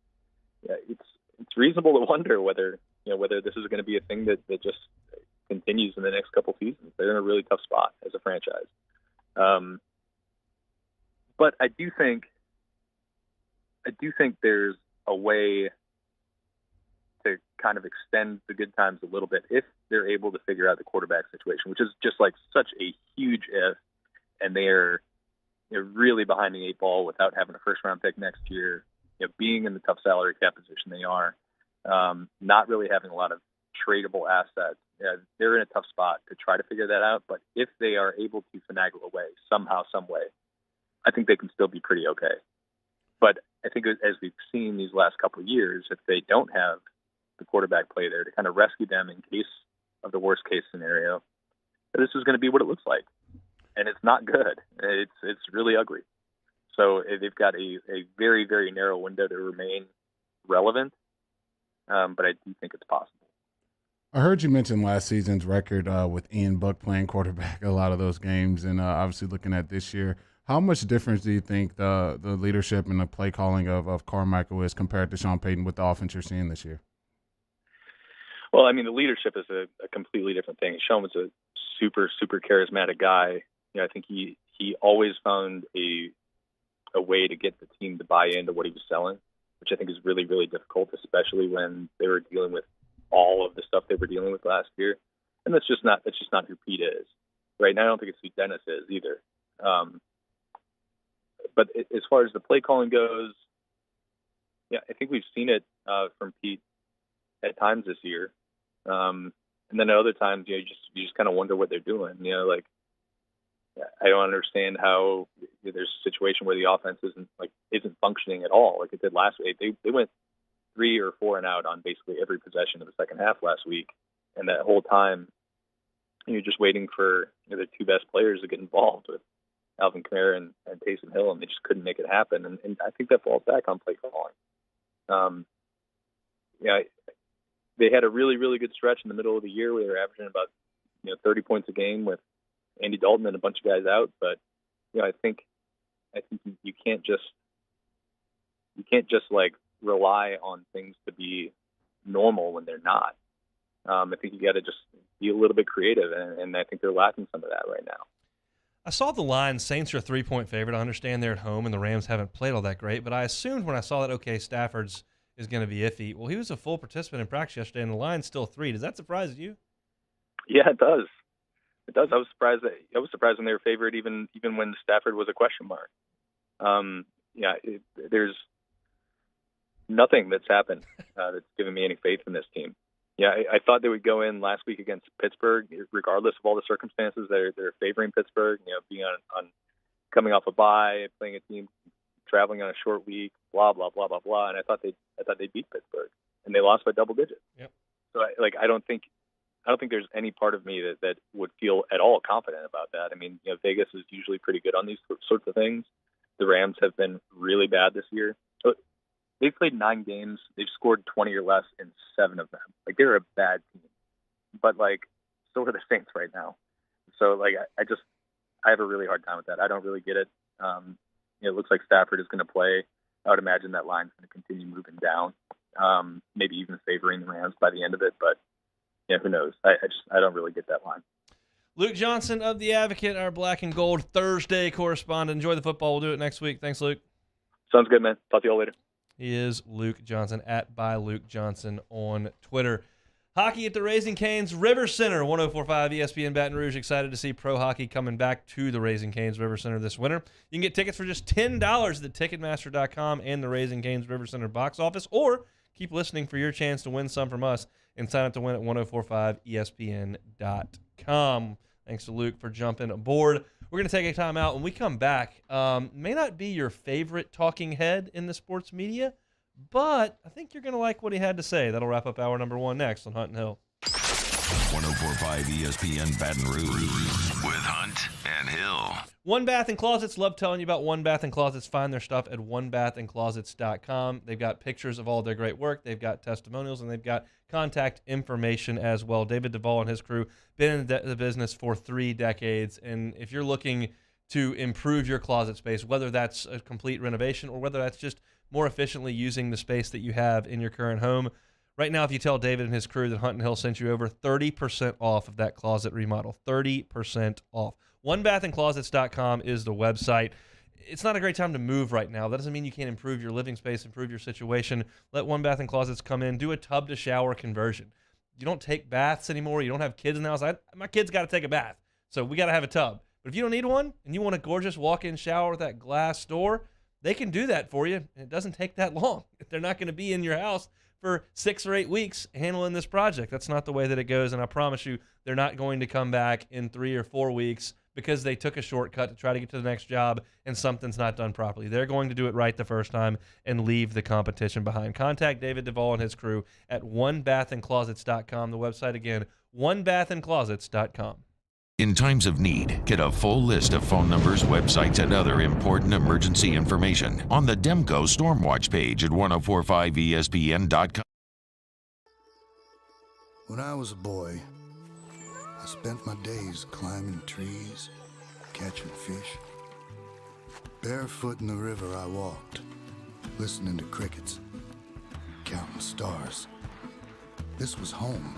Yeah, it's reasonable to wonder whether this is going to be a thing that just continues in the next couple seasons. They're in a really tough spot as a franchise. But I do think there's a way to kind of extend the good times a little bit if they're able to figure out the quarterback situation, which is just like such a huge if, and they're really behind the 8 ball without having a first-round pick next year, being in the tough salary cap position they are, not really having a lot of tradable assets. They're in a tough spot to try to figure that out, but if they are able to finagle away somehow, some way, I think they can still be pretty okay. But I think as we've seen these last couple of years, if they don't have the quarterback play there to kind of rescue them in case of the worst case scenario, this is going to be what it looks like. And it's not good. It's really ugly. So they've got a very, very narrow window to remain relevant, but I do think it's possible. I heard you mention last season's record with Ian Book playing quarterback a lot of those games, and obviously looking at this year. How much difference do you think the leadership and the play calling of Carmichael is compared to Sean Payton with the offense you're seeing this year? Well, I mean, the leadership is a completely different thing. Sean was a super, super charismatic guy. I think he always found a way to get the team to buy into what he was selling, which I think is really, really difficult, especially when they were dealing with all of the stuff they were dealing with last year. And that's just not who Pete is, right? And I don't think it's who Dennis is either. But as far as the play calling goes, I think we've seen it from Pete at times this year. And then at other times, you just kind of wonder what they're doing. I don't understand how there's a situation where the offense isn't functioning at all like it did last week. They went 3 or 4 and out on basically every possession of the second half last week, and that whole time you're just waiting for the 2 best players to get involved with Alvin Kamara and Taysom Hill, and they just couldn't make it happen. And I think that falls back on play calling. They had a really, really good stretch in the middle of the year where they were averaging about 30 points a game with Andy Dalton and a bunch of guys out. But I think you can't just like rely on things to be normal when they're not. I think you got to just be a little bit creative, and I think they're lacking some of that right now. I saw the line, Saints are a 3-point favorite. I understand they're at home and the Rams haven't played all that great, but I assumed when I saw that, okay, Stafford's is going to be iffy. Well, he was a full participant in practice yesterday, and the line's still 3. Does that surprise you? Yeah, it does. It does. I was surprised when they were favored, even when Stafford was a question mark. There's nothing that's happened that's given me any faith in this team. I thought they would go in last week against Pittsburgh, regardless of all the circumstances. They're favoring Pittsburgh, being on coming off a bye, playing a team traveling on a short week, blah blah blah blah blah. And I thought they beat Pittsburgh, and they lost by double digits. Yep. So I don't think there's any part of me that would feel at all confident about that. I mean, Vegas is usually pretty good on these sorts of things. The Rams have been really bad this year. So they've played 9 games. They've scored 20 or less in 7 of them. They're a bad team, but so are the Saints right now. So I have a really hard time with that. I don't really get it. It looks like Stafford is going to play. I would imagine that line's going to continue moving down, maybe even favoring the Rams by the end of it. But who knows? I don't really get that line. Luke Johnson of The Advocate, our Black and Gold Thursday correspondent. Enjoy the football. We'll do it next week. Thanks, Luke. Sounds good, man. Talk to you all later. He is Luke Johnson, @ByLukeJohnson on Twitter. Hockey at the Raising Cane's River Center, 104.5 ESPN Baton Rouge. Excited to see pro hockey coming back to the Raising Cane's River Center this winter. You can get tickets for just $10 at Ticketmaster.com and the Raising Cane's River Center box office, or keep listening for your chance to win some from us and sign up to win at 1045ESPN.com. Thanks to Luke for jumping aboard. We're going to take a time out. When we come back, may not be your favorite talking head in the sports media, but I think you're going to like what he had to say. That'll wrap up hour number 1 next on Hunt and Hill. 104.5 ESPN Baton Rouge with Hunt and Hill. One Bath and Closets. Love telling you about One Bath and Closets. Find their stuff at onebathandclosets.com. They've got pictures of all their great work. They've got testimonials, and they've got contact information as well. David Duvall and his crew been in the business for 3 decades, and if you're looking to improve your closet space, whether that's a complete renovation or whether that's just more efficiently using the space that you have in your current home, right now, if you tell David and his crew that Hunt and Hill sent you over, 30% off of that closet remodel. 30% off. OneBathAndClosets.com is the website. It's not a great time to move right now. That doesn't mean you can't improve your living space, improve your situation. Let One Bath and Closets come in. Do a tub to shower conversion. You don't take baths anymore. You don't have kids in the house. My kids got to take a bath, so we got to have a tub. But if you don't need one and you want a gorgeous walk-in shower with that glass door, they can do that for you, and it doesn't take that long. They're not going to be in your house for 6 or 8 weeks handling this project. That's not the way that it goes, and I promise you they're not going to come back in 3 or 4 weeks because they took a shortcut to try to get to the next job and something's not done properly. They're going to do it right the first time and leave the competition behind. Contact David Duvall and his crew at onebathandclosets.com. The website again, onebathandclosets.com. In times of need, get a full list of phone numbers, websites, and other important emergency information on the Demco Stormwatch page at 1045ESPN.com. When I was a boy, I spent my days climbing trees, catching fish. Barefoot in the river I walked, listening to crickets, counting stars. This was home.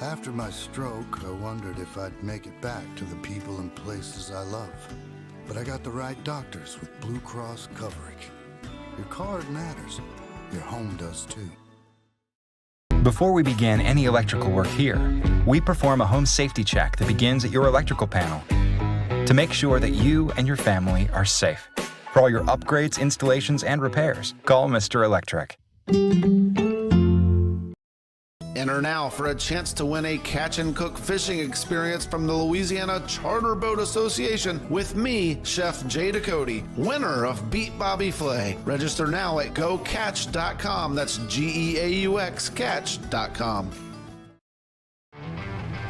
After my stroke, I wondered if I'd make it back to the people and places I love. But I got the right doctors with Blue Cross coverage. Your card matters. Your home does too. Before we begin any electrical work here, we perform a home safety check that begins at your electrical panel to make sure that you and your family are safe. For all your upgrades, installations, and repairs, call Mr. Electric. Enter now for a chance to win a catch and cook fishing experience from the Louisiana Charter Boat Association with me, Chef Jay Ducote, winner of Beat Bobby Flay. Register now at GoCatch.com. That's GEAUX catch.com.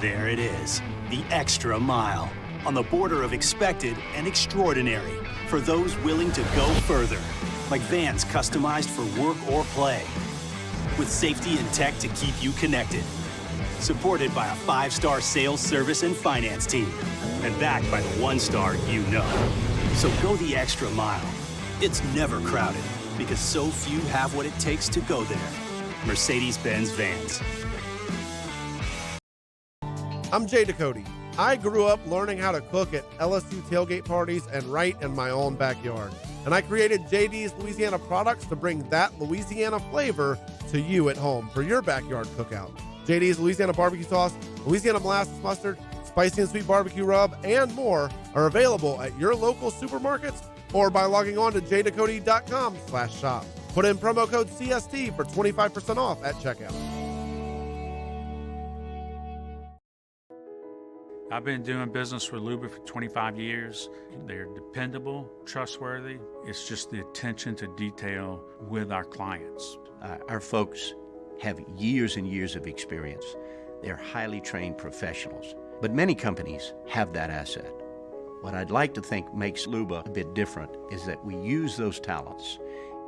There it is, the extra mile, on the border of expected and extraordinary for those willing to go further, like vans customized for work or play, with safety and tech to keep you connected. Supported by a 5-star sales, service, and finance team. And backed by the 1-star you know. So go the extra mile. It's never crowded because so few have what it takes to go there. Mercedes-Benz Vans. I'm Jay Ducote. I grew up learning how to cook at LSU tailgate parties and right in my own backyard. And I created JD's Louisiana products to bring that Louisiana flavor to you at home for your backyard cookout. JD's Louisiana barbecue sauce, Louisiana molasses mustard, spicy and sweet barbecue rub, and more are available at your local supermarkets or by logging on to jducote.com/shop. Put in promo code CST for 25% off at checkout. I've been doing business with Luba for 25 years. They're dependable, trustworthy. It's just the attention to detail with our clients. Our folks have years and years of experience. They're highly trained professionals, but many companies have that asset. What I'd like to think makes Luba a bit different is that we use those talents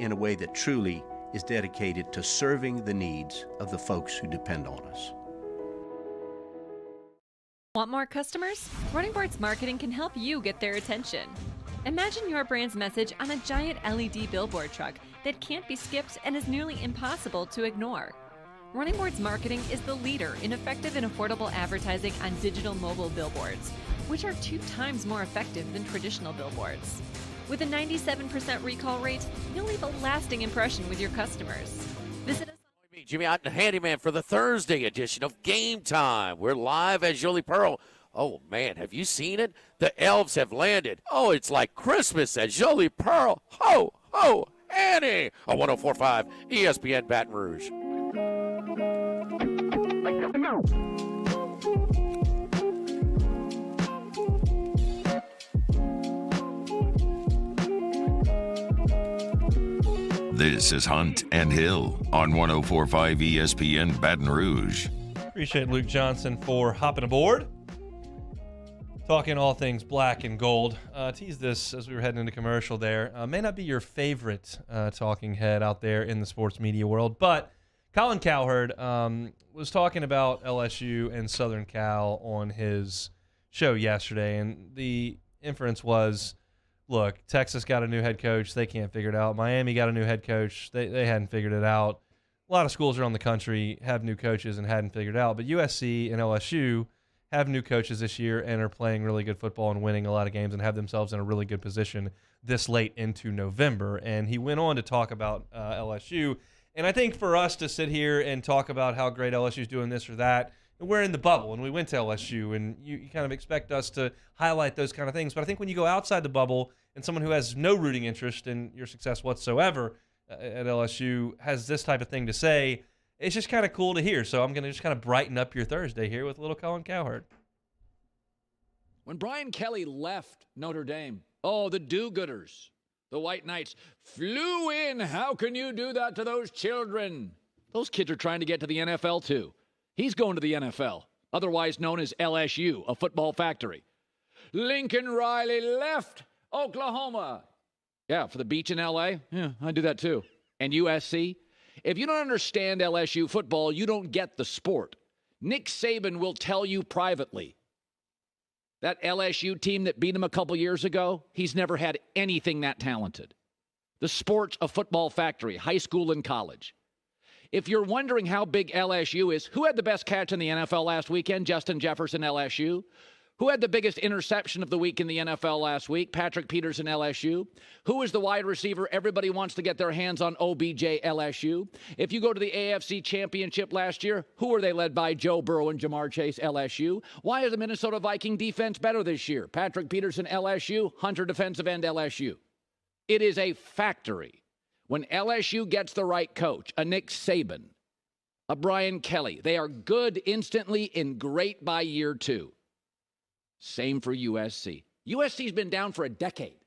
in a way that truly is dedicated to serving the needs of the folks who depend on us. Want more customers? Running Boards Marketing can help you get their attention. Imagine your brand's message on a giant LED billboard truck that can't be skipped and is nearly impossible to ignore. Running Boards Marketing is the leader in effective and affordable advertising on digital mobile billboards, which are 2 times more effective than traditional billboards. With a 97% recall rate, you'll leave a lasting impression with your customers. Visit us. Jimmy Ott, the handyman for the Thursday edition of Game Time. We're live at Jolie Pearl. Oh, man, have you seen it? The elves have landed. Oh, it's like Christmas at Jolie Pearl. Ho, ho, Annie. On 104.5 ESPN Baton Rouge. This is Hunt and Hill on 104.5 ESPN Baton Rouge. Appreciate Luke Johnson for hopping aboard. Talking all things black and gold. Tease this as we were heading into commercial there. May not be your favorite talking head out there in the sports media world, but Colin Cowherd was talking about LSU and Southern Cal on his show yesterday, and the inference was, look, Texas got a new head coach. They can't figure it out. Miami got a new head coach. They hadn't figured it out. A lot of schools around the country have new coaches and hadn't figured it out, but USC and LSU have new coaches this year and are playing really good football and winning a lot of games and have themselves in a really good position this late into November. And he went on to talk about LSU. And I think for us to sit here and talk about how great LSU is doing this or that, we're in the bubble and we went to LSU, and you kind of expect us to highlight those kind of things. But I think when you go outside the bubble and someone who has no rooting interest in your success whatsoever at LSU has this type of thing to say, it's just kind of cool to hear. So I'm going to just kind of brighten up your Thursday here with little Colin Cowherd. When Brian Kelly left Notre Dame, the do-gooders, the White Knights, flew in. How can you do that to those children? Those kids are trying to get to the NFL too. He's going to the NFL, otherwise known as LSU, a football factory. Lincoln Riley left Oklahoma. Yeah, for the beach in L.A.? Yeah, I do that too. And USC? If you don't understand LSU football, you don't get the sport. Nick Saban will tell you privately. That LSU team that beat him a couple years ago, he's never had anything that talented. The sport's a football factory, high school and college. If you're wondering how big LSU is, who had the best catch in the NFL last weekend? Justin Jefferson, LSU. Who had the biggest interception of the week in the NFL last week? Patrick Peterson, LSU. Who is the wide receiver everybody wants to get their hands on? OBJ, LSU. If you go to the AFC Championship last year, who were they led by? Joe Burrow and Jamar Chase, LSU. Why is the Minnesota Viking defense better this year? Patrick Peterson, LSU. Hunter, defensive end, LSU. It is a factory. When LSU gets the right coach, a Nick Saban, a Brian Kelly, they are good instantly and great by year two. Same for USC. USC's been down for a decade.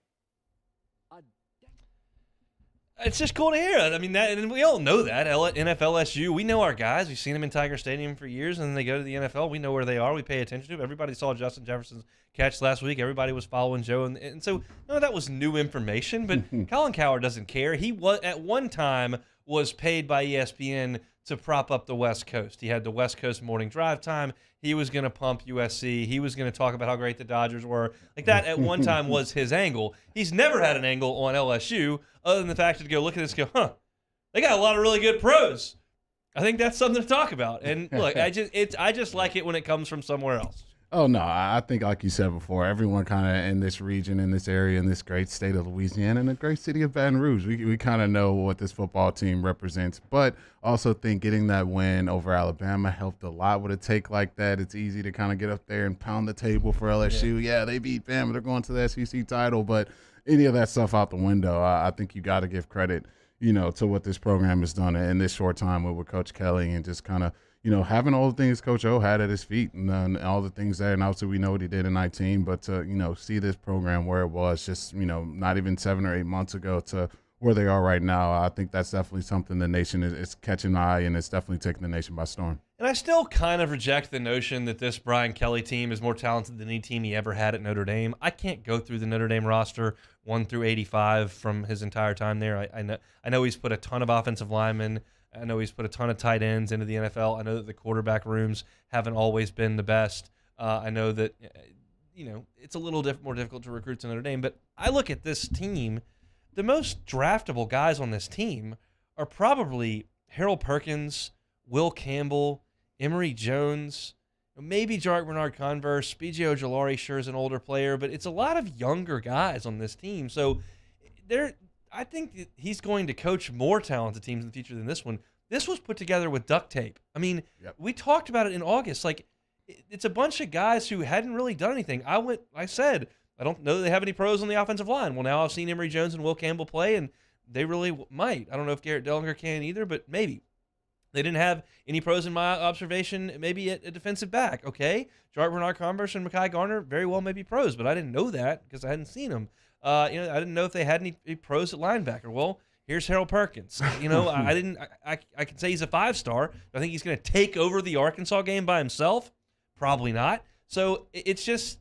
It's just cool to hear. I mean, and we all know that. NFLSU, we know our guys. We've seen them in Tiger Stadium for years, and then they go to the NFL. We know where they are. We pay attention to them. Everybody saw Justin Jefferson's catch last week. Everybody was following Joe. And so none of that was new information, but Colin Cowherd doesn't care. He was at one time was paid by ESPN to prop up the West Coast. He had the West Coast morning drive time. He was going to pump USC. He was going to talk about how great the Dodgers were. Like that at one time was his angle. He's never had an angle on LSU other than the fact to go look at this and go, they got a lot of really good pros. I think that's something to talk about. And look, I just like it when it comes from somewhere else. Oh, no, I think like you said before, everyone kind of in this region, in this area, in this great state of Louisiana, and the great city of Baton Rouge, we kind of know what this football team represents, but also think getting that win over Alabama helped a lot with a take like that. It's easy to kind of get up there and pound the table for LSU. Yeah, they beat Bama. They're going to the SEC title, but any of that stuff out the window, I think you got to give credit, to what this program has done in this short time with Coach Kelly and just kind of, having all the things Coach O had at his feet and all the things there. And obviously we know what he did in 19, but to, see this program where it was just, not even 7 or 8 months ago to where they are right now, I think that's definitely something the nation is catching an eye, and it's definitely taking the nation by storm. And I still kind of reject the notion that this Brian Kelly team is more talented than any team he ever had at Notre Dame. I can't go through the Notre Dame roster 1 through 85 from his entire time there. I know he's put a ton of offensive linemen. I know he's put a ton of tight ends into the NFL. I know that the quarterback rooms haven't always been the best. I know that, it's a little more difficult to recruit to Notre Dame. But I look at this team, the most draftable guys on this team are probably Harold Perkins, Will Campbell, Emory Jones, maybe Jarek Bernard-Converse. B.J. Ojolari sure is an older player, but it's a lot of younger guys on this team. So I think that he's going to coach more talented teams in the future than this one. This was put together with duct tape. I mean, We talked about it in August. Like, it's a bunch of guys who hadn't really done anything. I said, I don't know that they have any pros on the offensive line. Well, now I've seen Emory Jones and Will Campbell play, and they really might. I don't know if Garrett Dellinger can either, but maybe. They didn't have any pros in my observation, maybe at a defensive back. Okay, Jarek Bernard-Converse and Mekhi Garner very well may be pros, but I didn't know that because I hadn't seen them. I didn't know if they had any pros at linebacker. Well, Here's Harold Perkins. You know, I can say he's a 5-star. I think he's going to take over the Arkansas game by himself. Probably not. So it's just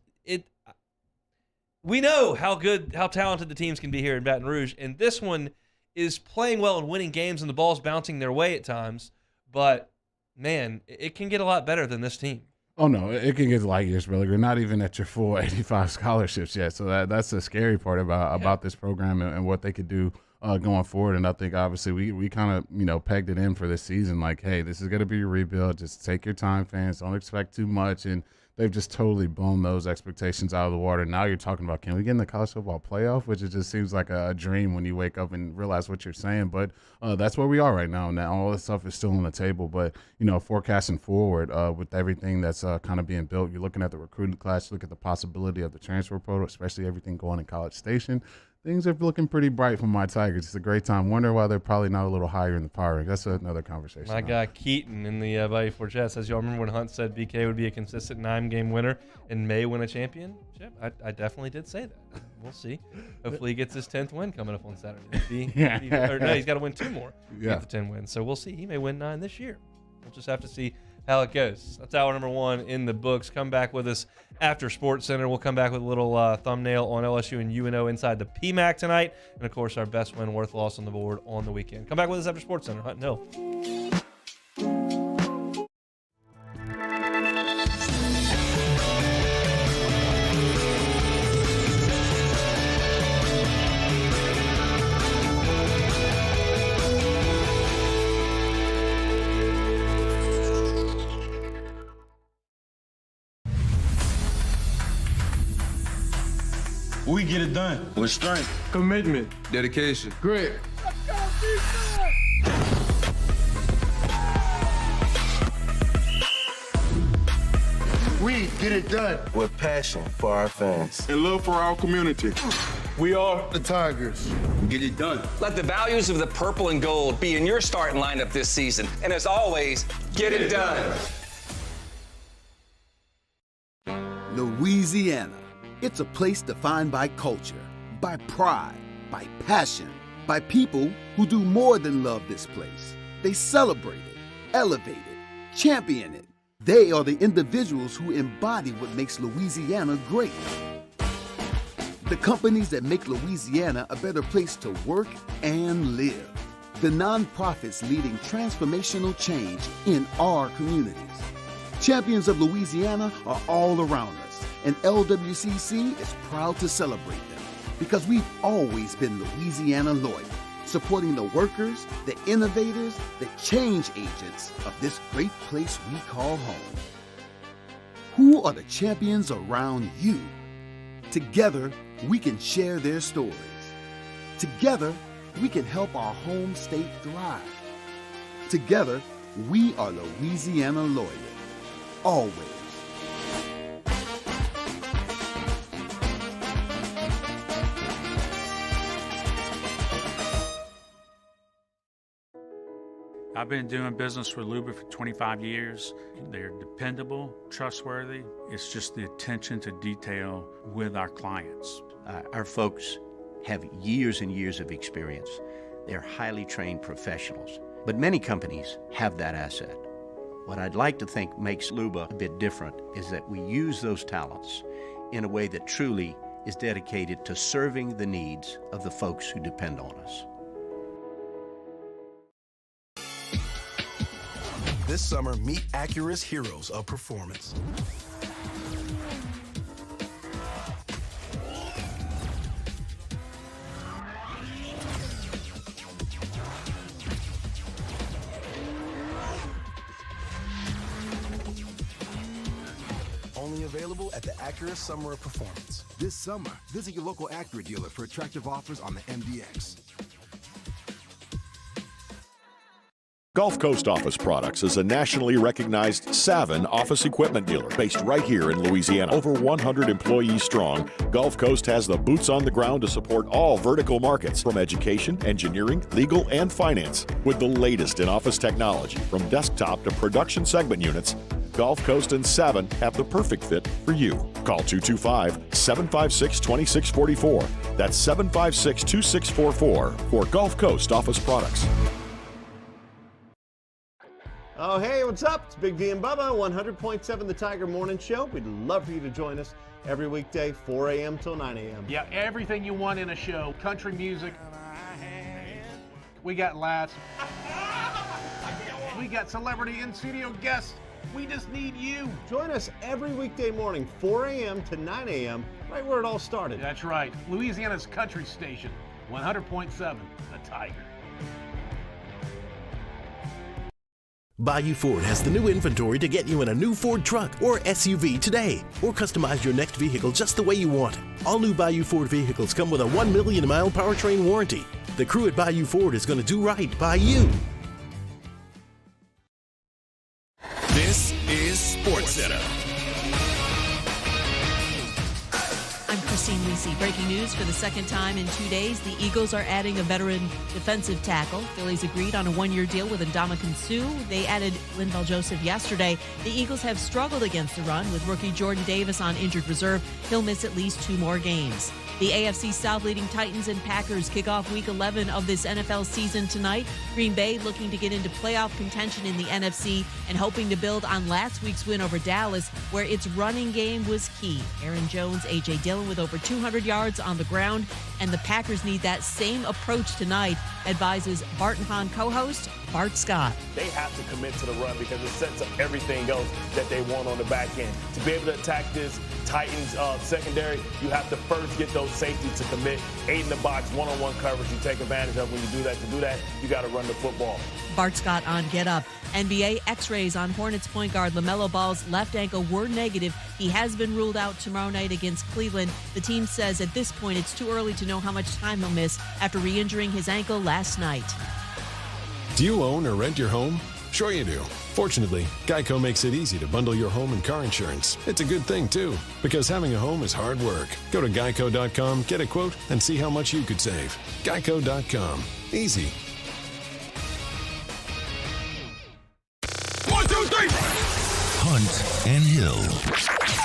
we know how talented the teams can be here in Baton Rouge, and this one is playing well and winning games, and the ball's bouncing their way at times. But man, it can get a lot better than this team. Oh, no, it can get light years, Billy. You're not even at your full 85 scholarships yet. So that's the scary part about this program and what they could do going forward. And I think, obviously, we kind of, pegged it in for this season. Like, hey, this is going to be a rebuild. Just take your time, fans. Don't expect too much. And they've just totally blown those expectations out of the water. Now you're talking about, can we get in the college football playoff? Which it just seems like a dream when you wake up and realize what you're saying. But that's where we are right now. Now all this stuff is still on the table. But, forecasting forward with everything that's kind of being built, you're looking at the recruiting class, look at the possibility of the transfer portal, especially everything going in College Station. Things are looking pretty bright for my Tigers. It's a great time. Wonder why they're probably not a little higher in the power rank. That's another conversation. My guy Keaton in the Bayou Fort chat says, y'all remember when Hunt said BK would be a consistent 9-game winner and may win a championship? I definitely did say that. We'll see. Hopefully he gets his 10th win coming up on Saturday. He's got to win 2 more to get the 10 wins. So we'll see. He may win 9 this year. We'll just have to see how it goes. That's hour number 1 in the books. Come back with us after Sports Center. We'll come back with a little thumbnail on LSU and UNO inside the PMAC tonight. And, of course, our best win, worth loss on the board on the weekend. Come back with us after Sports Center. Hunt and Hill. We get it done with strength, commitment, dedication, grit. We get it done with passion for our fans and love for our community. We are the Tigers. Get it done. Let the values of the purple and gold be in your starting lineup this season. And as always, get it done. Louisiana. It's a place defined by culture, by pride, by passion, by people who do more than love this place. They celebrate it, elevate it, champion it. They are the individuals who embody what makes Louisiana great. The companies that make Louisiana a better place to work and live. The nonprofits leading transformational change in our communities. Champions of Louisiana are all around us. And LWCC is proud to celebrate them because we've always been Louisiana loyal, supporting the workers, the innovators, the change agents of this great place we call home. Who are the champions around you? Together, we can share their stories. Together, we can help our home state thrive. Together, we are Louisiana loyal, always. I've been doing business with Luba for 25 years. They're dependable, trustworthy. It's just the attention to detail with our clients. Our folks have years and years of experience. They're highly trained professionals, but many companies have that asset. What I'd like to think makes Luba a bit different is that we use those talents in a way that truly is dedicated to serving the needs of the folks who depend on us. This summer, meet Acura's heroes of performance. Only available at the Acura Summer of Performance. This summer, visit your local Acura dealer for attractive offers on the MDX. Gulf Coast Office Products is a nationally recognized Savin office equipment dealer based right here in Louisiana. Over 100 employees strong, Gulf Coast has the boots on the ground to support all vertical markets from education, engineering, legal, and finance. With the latest in office technology, from desktop to production segment units, Gulf Coast and Savin have the perfect fit for you. Call 225-756-2644. That's 756-2644 for Gulf Coast Office Products. Oh, hey, what's up? It's Big V and Bubba, 100.7 The Tiger Morning Show. We'd love for you to join us every weekday, 4 a.m. till 9 a.m. Yeah, everything you want in a show. Country music. We got laughs. We got celebrity in-studio guests. We just need you. Join us every weekday morning, 4 a.m. to 9 a.m., right where it all started. That's right. Louisiana's country station, 100.7 The Tiger. Bayou Ford has the new inventory to get you in a new Ford truck or SUV today, or customize your next vehicle just the way you want it. All new Bayou Ford vehicles come with a 1 million mile powertrain warranty. The crew at Bayou Ford is going to do right by you. This is SportsCenter. I'm Christine Lisi. Breaking news for the second time in 2 days. The Eagles are adding a veteran defensive tackle. Phillies agreed on a one-year deal with Ndamukong Suh. They added Linval Joseph yesterday. The Eagles have struggled against the run with rookie Jordan Davis on injured reserve. He'll miss at least 2 more games. The AFC South leading Titans and Packers kick off Week 11 of this NFL season tonight. Green Bay looking to get into playoff contention in the NFC and hoping to build on last week's win over Dallas, where its running game was key. Aaron Jones, A.J. Dillon with over 200 yards on the ground, and the Packers need that same approach tonight, advises Bart and Hahn co-host Bart Scott. They have to commit to the run because it sets up everything else that they want on the back end. To be able to attack this Titans secondary, you have to first get those safeties to commit. 8 in the box, one-on-one coverage you take advantage of when you do that. To do that, you got to run the football. Bart Scott on Get Up. NBA X-rays on Hornets point guard LaMelo Ball's left ankle were negative. He has been ruled out tomorrow night against Cleveland. The team says at this point it's too early to know how much time he'll miss after re-injuring his ankle last night. Do you own or rent your home? Sure you do. Fortunately, Geico makes it easy to bundle your home and car insurance. It's a good thing, too, because having a home is hard work. Go to geico.com, get a quote, and see how much you could save. Geico.com. Easy. 1, 2, 3. Hunt and Hill.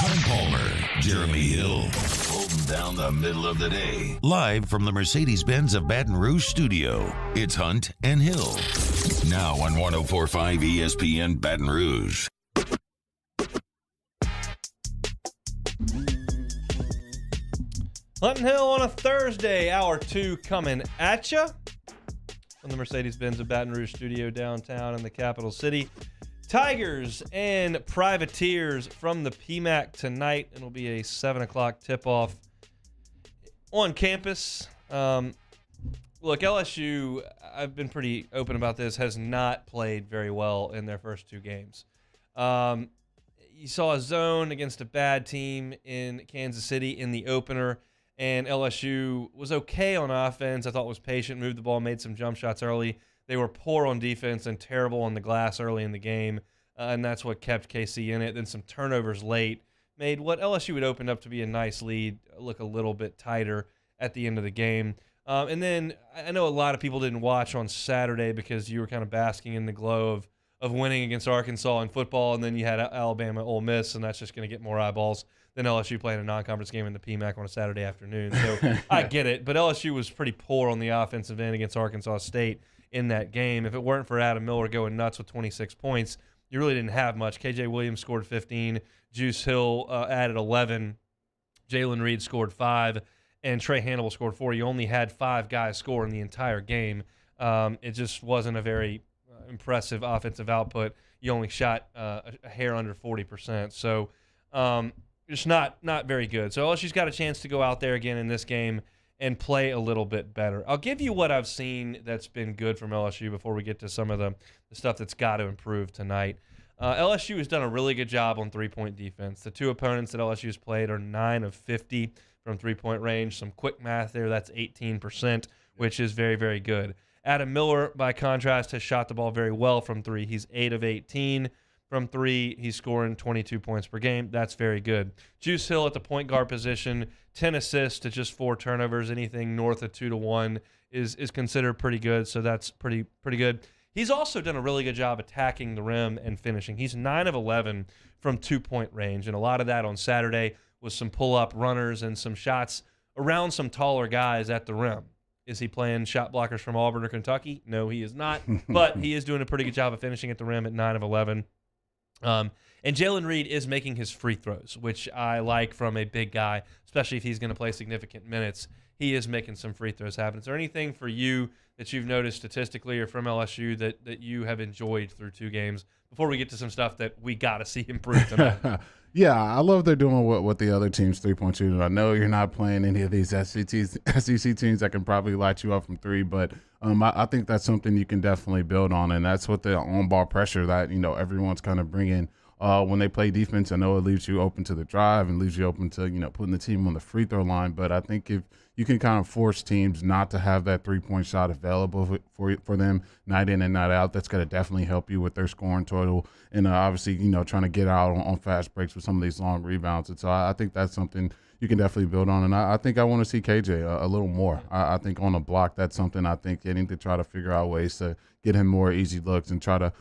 Tom Palmer, Jeremy Hill, holding down the middle of the day. Live from the Mercedes-Benz of Baton Rouge studio, it's Hunt and Hill. Now on 104.5 ESPN Baton Rouge. Hunt and Hill on a Thursday, hour 2 coming at you from the Mercedes-Benz of Baton Rouge studio downtown in the capital city. Tigers and Privateers from the PMAC tonight. It'll be a 7 o'clock tip-off on campus. Look, LSU, I've been pretty open about this, has not played very well in their first 2 games. You saw a zone against a bad team in Kansas City in the opener, and LSU was okay on offense. I thought was patient, moved the ball, made some jump shots early. They were poor on defense and terrible on the glass early in the game, and that's what kept KC in it. Then some turnovers late made what LSU had opened up to be a nice lead look a little bit tighter at the end of the game. And then I know a lot of people didn't watch on Saturday because you were kind of basking in the glow of winning against Arkansas in football, and then you had Alabama, Ole Miss, and that's just going to get more eyeballs than LSU playing a non-conference game in the PMAC on a Saturday afternoon. So I get it, but LSU was pretty poor on the offensive end against Arkansas State in that game. If it weren't for Adam Miller going nuts with 26 points, you really didn't have much. KJ Williams scored 15. Juice Hill added 11. Jalen Reed scored 5. And Trey Hannibal scored 4. You only had 5 guys score in the entire game. It just wasn't a very impressive offensive output. You only shot a hair under 40%. So just not very good. So LSU's got a chance to go out there again in this game and play a little bit better. I'll give you what I've seen that's been good from LSU before we get to some of the stuff that's got to improve tonight. LSU has done a really good job on three-point defense. The 2 opponents that LSU has played are 9 of 50 from three-point range. Some quick math there, that's 18%, which is very, very good. Adam Miller, by contrast, has shot the ball very well from 3. He's 8 of 18 from 3. He's scoring 22 points per game. That's very good. Juice Hill at the point guard position, 10 assists to just 4 turnovers. Anything north of 2 to 1 is considered pretty good, so that's pretty good. He's also done a really good job attacking the rim and finishing. He's 9 of 11 from 2-point range, and a lot of that on Saturday was some pull-up runners and some shots around some taller guys at the rim. Is he playing shot blockers from Auburn or Kentucky? No, he is not, but he is doing a pretty good job of finishing at the rim at 9 of 11. And Jalen Reed is making his free throws, which I like from a big guy, especially if he's going to play significant minutes. He is making some free throws happen. Is there anything for you that you've noticed statistically or from LSU that you have enjoyed through 2 games before we get to some stuff that we got to see improve tonight? Yeah, I love they're doing what the other teams 3-point shooting. I know you're not playing any of these SEC teams that can probably light you up from 3, but I think that's something you can definitely build on, and that's what the on-ball pressure that everyone's kind of bringing when they play defense. I know it leaves you open to the drive and leaves you open to putting the team on the free throw line, but I think if you can kind of force teams not to have that 3-point shot available for them night in and night out, that's going to definitely help you with their scoring total and obviously trying to get out on fast breaks with some of these long rebounds. And so I think that's something you can definitely build on. And I think I want to see KJ a little more. I think on the block, that's something I think getting to try to figure out ways to get him more easy looks and try to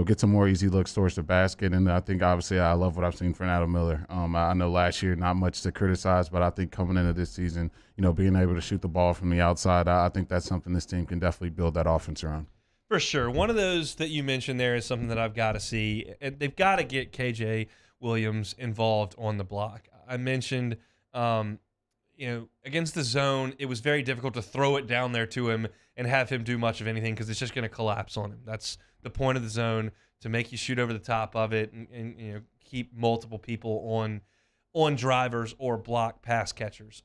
get some more easy looks towards the basket. And I think, obviously, I love what I've seen from Adam Miller. I know last year, not much to criticize, but I think coming into this season, being able to shoot the ball from the outside, I think that's something this team can definitely build that offense around. For sure. One of those that you mentioned there is something that I've got to see. They've got to get KJ Williams involved on the block. I mentioned, against the zone, it was very difficult to throw it down there to him and have him do much of anything because it's just going to collapse on him. That's the point of the zone, to make you shoot over the top of it and keep multiple people on drivers or block pass catchers.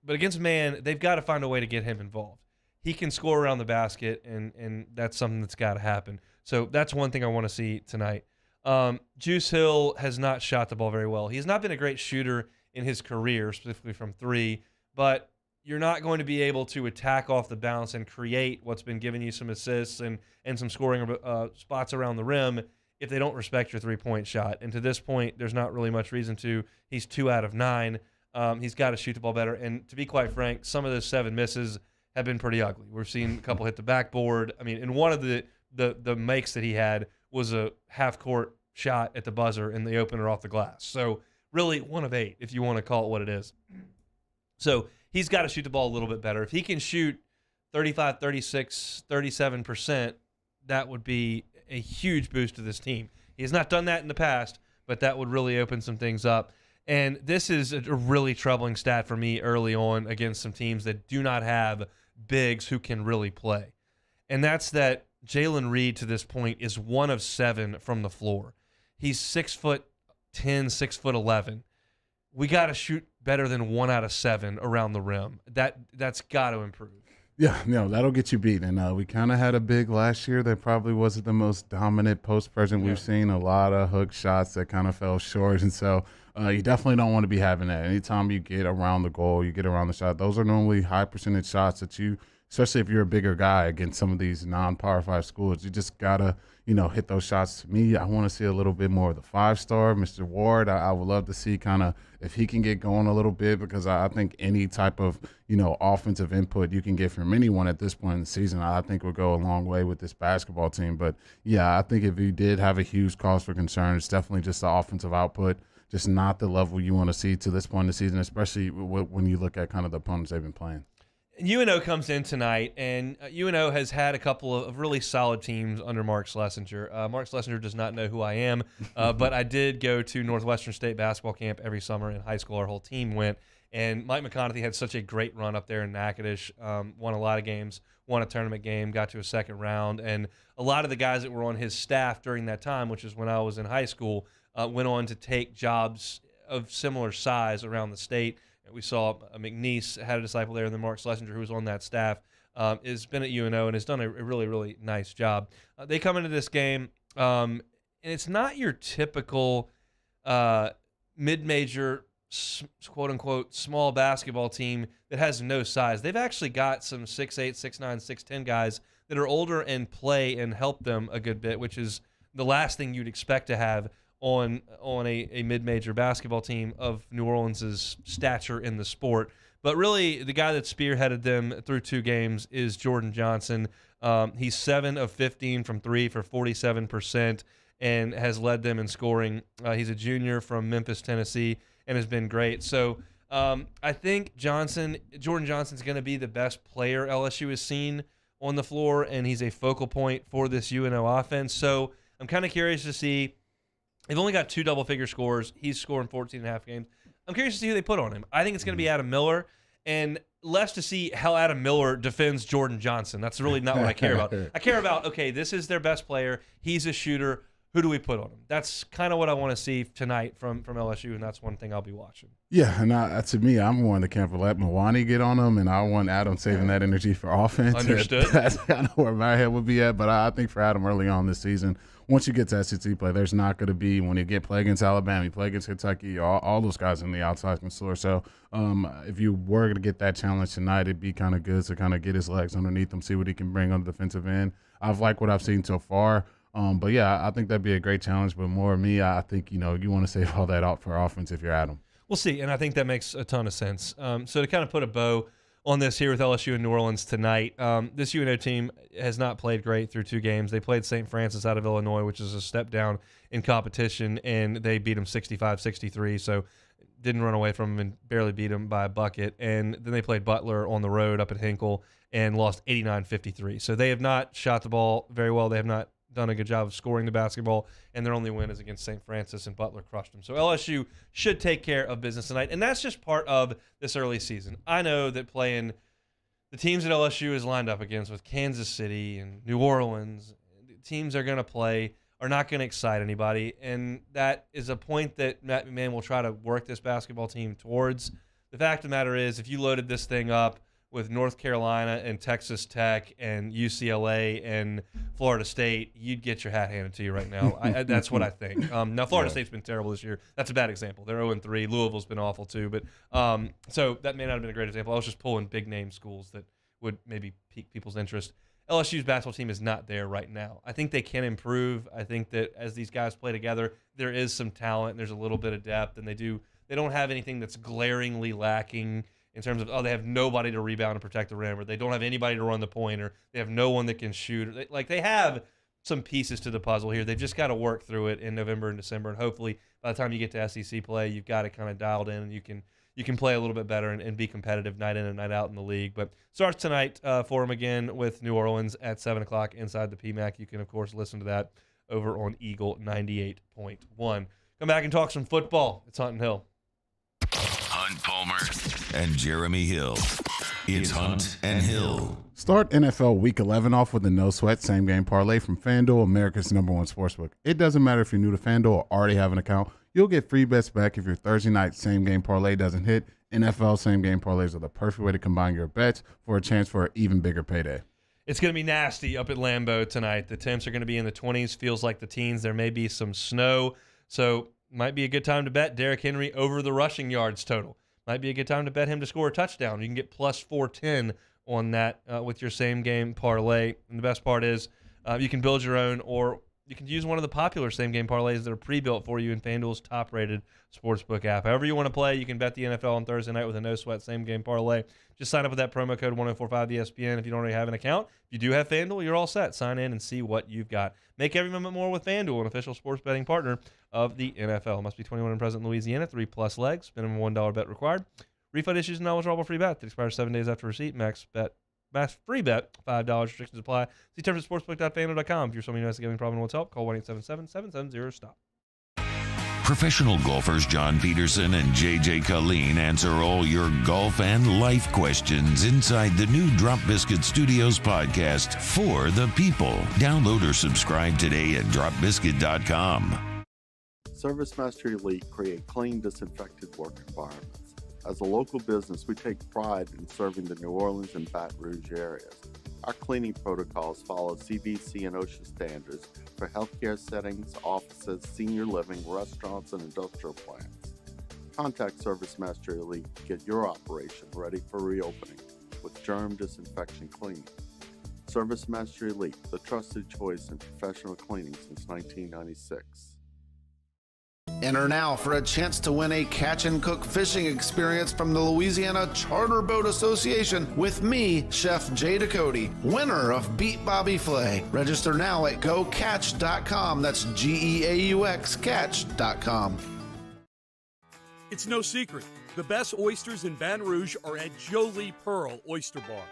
But against man, they've got to find a way to get him involved. He can score around the basket, and that's something that's got to happen. So that's one thing I want to see tonight. Juice Hill has not shot the ball very well. He's not been a great shooter in his career, specifically from 3, but you're not going to be able to attack off the bounce and create what's been giving you some assists and some scoring spots around the rim if they don't respect your 3-point shot. And to this point, there's not really much reason to. He's 2 out of 9. He's got to shoot the ball better. And to be quite frank, some of those 7 misses have been pretty ugly. We've seen a couple hit the backboard. I mean, and one of the makes that he had was a half-court shot at the buzzer in the opener off the glass. So really 1 of 8, if you want to call it what it is. So he's got to shoot the ball a little bit better. If he can shoot 35, 36, 37%, that would be a huge boost to this team. He has not done that in the past, but that would really open some things up. And this is a really troubling stat for me early on against some teams that do not have bigs who can really play. And that's that Jalen Reed to this point is 1 of 7 from the floor. He's 6'10", 6'11". We got to shoot better than 1 out of 7 around the rim. That's got to improve. Yeah, that'll get you beat. And we kind of had a big last year that probably wasn't the most dominant post present. We've seen a lot of hook shots that kind of fell short. And so you definitely don't want to be having that. Anytime you get around the goal, you get around the shot, those are normally high percentage shots that you, especially if you're a bigger guy against some of these non-Power 5 schools, you just got to, hit those shots. To me, I want to see a little bit more of the 5-star, Mr. Ward. I would love to see kind of if he can get going a little bit, because I think any type of, offensive input you can get from anyone at this point in the season, I think will go a long way with this basketball team. But, yeah, I think if he did have a huge cause for concern, it's definitely just the offensive output, just not the level you want to see to this point in the season, especially when you look at kind of the opponents they've been playing. UNO comes in tonight, and UNO has had a couple of really solid teams under Mark Schlesinger. Mark Schlesinger does not know who I am, but I did go to Northwestern State basketball camp every summer in high school. Our whole team went, and Mike McConaughey had such a great run up there in Natchitoches, won a lot of games, won a tournament game, got to a second round, and a lot of the guys that were on his staff during that time, which is when I was in high school, went on to take jobs of similar size around the state. We saw McNeese had a disciple there, and then Mark Schlesinger, who was on that staff, has been at UNO and has done a really, really nice job. They come into this game, and it's not your typical mid-major, quote-unquote, small basketball team that has no size. They've actually got some 6'8", 6'9", 6'10 guys that are older and play and help them a good bit, which is the last thing you'd expect to have on a mid-major basketball team of New Orleans' stature in the sport. But really, the guy that spearheaded them through 2 games is Jordan Johnson. He's 7 of 15 from 3 for 47% and has led them in scoring. He's a junior from Memphis, Tennessee, and has been great. So I think Jordan Johnson's going to be the best player LSU has seen on the floor, and he's a focal point for this UNO offense. So I'm kind of curious to see. They've only got 2 double-figure scores. He's scoring 14.5 games. I'm curious to see who they put on him. I think it's going to be Adam Miller, and less to see how Adam Miller defends Jordan Johnson. That's really not what I care about. I care about, okay, this is their best player. He's a shooter. Who do we put on him? That's kind of what I want to see tonight from LSU, and that's one thing I'll be watching. Yeah, and to me, I'm more in the camp of let Mwani get on him, and I want Adam saving that energy for offense. Understood. That's kind of where my head would be at, but I think for Adam early on this season, once you get to SEC play, there's not going to be, when you play against Alabama, you play against Kentucky, all those guys in the outside can score. So if you were going to get that challenge tonight, it'd be kind of good to kind of get his legs underneath him, see what he can bring on the defensive end. I've liked what I've seen so far. But, yeah, I think that'd be a great challenge. But more me, I think, you want to save all that out for offense if you're Adam. We'll see, and I think that makes a ton of sense. So to kind of put a bow on this here with LSU and New Orleans tonight, this UNO team has not played great through 2 games. They played St. Francis out of Illinois, which is a step down in competition, and they beat them 65-63, so didn't run away from them and barely beat them by a bucket. And then they played Butler on the road up at Hinkle and lost 89-53. So they have not shot the ball very well. They have not done a good job of scoring the basketball, and their only win is against St. Francis, and Butler crushed them. So LSU should take care of business tonight, and that's just part of this early season. I know that playing the teams that LSU is lined up against with Kansas City and New Orleans, the teams they're going to play are not going to excite anybody, and that is a point that Matt McMahon will try to work this basketball team towards. The fact of the matter is, if you loaded this thing up with North Carolina and Texas Tech and UCLA and Florida State, you'd get your hat handed to you right now. That's what I think. Now, Florida State's been terrible this year. That's a bad example. They're 0-3. Louisville's been awful too. But so that may not have been a great example. I was just pulling big-name schools that would maybe pique people's interest. LSU's basketball team is not there right now. I think they can improve. I think that as these guys play together, there is some talent. There's a little bit of depth, and they don't have anything that's glaringly lacking in terms of, they have nobody to rebound and protect the rim, or they don't have anybody to run the point, or they have no one that can shoot. They have some pieces to the puzzle here. They've just got to work through it in November and December, and hopefully by the time you get to SEC play, you've got it kind of dialed in, and you can play a little bit better and be competitive night in and night out in the league. But starts tonight for them again with New Orleans at 7 o'clock inside the PMAC. You can, of course, listen to that over on Eagle 98.1. Come back and talk some football. It's Hunt and Hill. Hunt Palmer and Jeremy Hill. It's Hunt and Hill. Start NFL Week 11 off with a no-sweat same-game parlay from FanDuel, America's #1 sportsbook. It doesn't matter if you're new to FanDuel or already have an account. You'll get free bets back if your Thursday night same-game parlay doesn't hit. NFL same-game parlays are the perfect way to combine your bets for a chance for an even bigger payday. It's going to be nasty up at Lambeau tonight. The temps are going to be in the 20s. Feels like the teens. There may be some snow, so might be a good time to bet Derrick Henry over the rushing yards total. Might be a good time to bet him to score a touchdown. You can get plus 410 on that with your same-game parlay. And the best part is you can build your own, or you can use one of the popular same-game parlays that are pre-built for you in FanDuel's top-rated sportsbook app. However you want to play, you can bet the NFL on Thursday night with a no-sweat same-game parlay. Just sign up with that promo code 1045ESPN if you don't already have an account. If you do have FanDuel, you're all set. Sign in and see what you've got. Make every moment more with FanDuel, an official sports betting partner of the NFL. Must be 21 and present in Louisiana, 3+ legs, minimum $1 bet required. Refund issues and eligible free bet that expires 7 days after receipt. Max free bet, $5. Restrictions apply. See terms at sportsbook.fanduel.com. If you're someone who has a gambling problem and wants help, call 1-877-770-STOP. Professional golfers John Peterson and JJ Colleen answer all your golf and life questions inside the new Drop Biscuit Studios podcast for the people. Download or subscribe today at dropbiscuit.com. Service Master Elite create clean, disinfected work environments. As a local business, we take pride in serving the New Orleans and Baton Rouge areas. Our cleaning protocols follow CDC and OSHA standards for healthcare settings, offices, senior living, restaurants, and industrial plants. Contact Service Master Elite to get your operation ready for reopening with germ disinfection cleaning. Service Master Elite, the trusted choice in professional cleaning since 1996. Enter now for a chance to win a catch and cook fishing experience from the Louisiana Charter Boat Association with me, Chef Jay Ducote, winner of Beat Bobby Flay. Register now at gocatch.com. That's GEAUX catch.com. It's no secret. The best oysters in Baton Rouge are at Jolie Pearl Oyster Bar.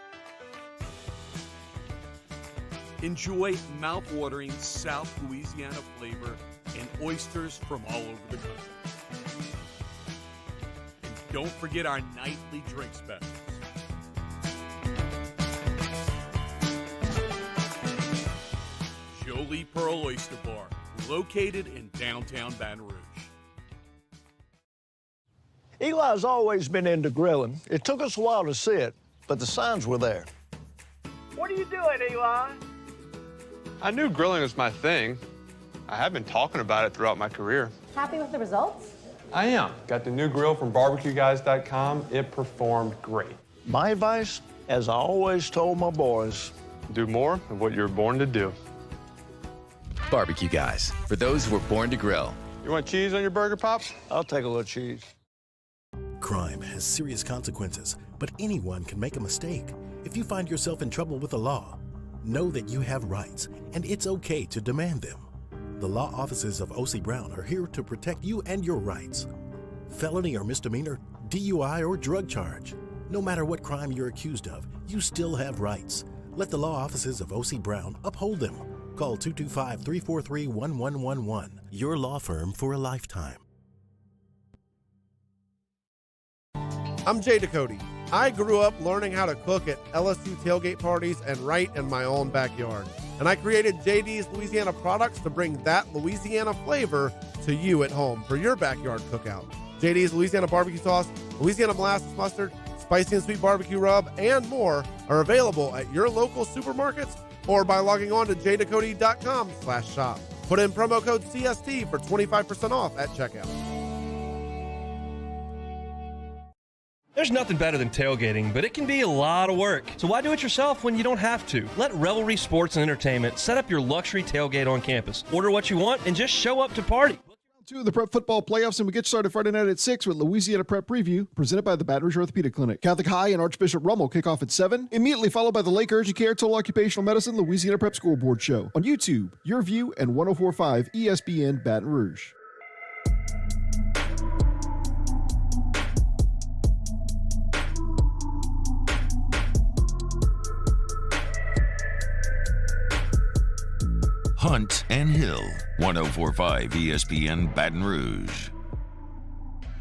Enjoy mouth-watering South Louisiana flavor and oysters from all over the country. And don't forget our nightly drink specials. Jolie Pearl Oyster Bar, located in downtown Baton Rouge. Eli's always been into grilling. It took us a while to see it, but the signs were there. What are you doing, Eli? I knew grilling was my thing. I have been talking about it throughout my career. Happy with the results? I am. Got the new grill from barbecueguys.com. It performed great. My advice, as I always told my boys, do more of what you were born to do. Barbecue Guys, for those who were born to grill. You want cheese on your burger, Pops? I'll take a little cheese. Crime has serious consequences, but anyone can make a mistake. If you find yourself in trouble with the law, know that you have rights, and it's okay to demand them. The law offices of O.C. Brown are here to protect you and your rights. Felony or misdemeanor, DUI or drug charge. No matter what crime you're accused of, you still have rights. Let the law offices of O.C. Brown uphold them. Call 225-343-1111. Your law firm for a lifetime. I'm Jay Ducote. I grew up learning how to cook at LSU tailgate parties and right in my own backyard. And I created JD's Louisiana products to bring that Louisiana flavor to you at home for your backyard cookout. JD's Louisiana barbecue sauce, Louisiana molasses mustard, spicy and sweet barbecue rub, and more are available at your local supermarkets or by logging on to jducote.com/shop. Put in promo code CST for 25% off at checkout. There's nothing better than tailgating, but it can be a lot of work. So why do it yourself when you don't have to? Let Revelry Sports and Entertainment set up your luxury tailgate on campus. Order what you want and just show up to party. To the Prep Football Playoffs, and we get started Friday night at 6 with Louisiana Prep Preview, presented by the Baton Rouge Orthopedic Clinic. Catholic High and Archbishop Rummel kick off at 7, immediately followed by the Lake Urgent Care Total Occupational Medicine Louisiana Prep School Board Show on YouTube, Your View, and 104.5 ESPN Baton Rouge. Hunt and Hill, 104.5 ESPN Baton Rouge.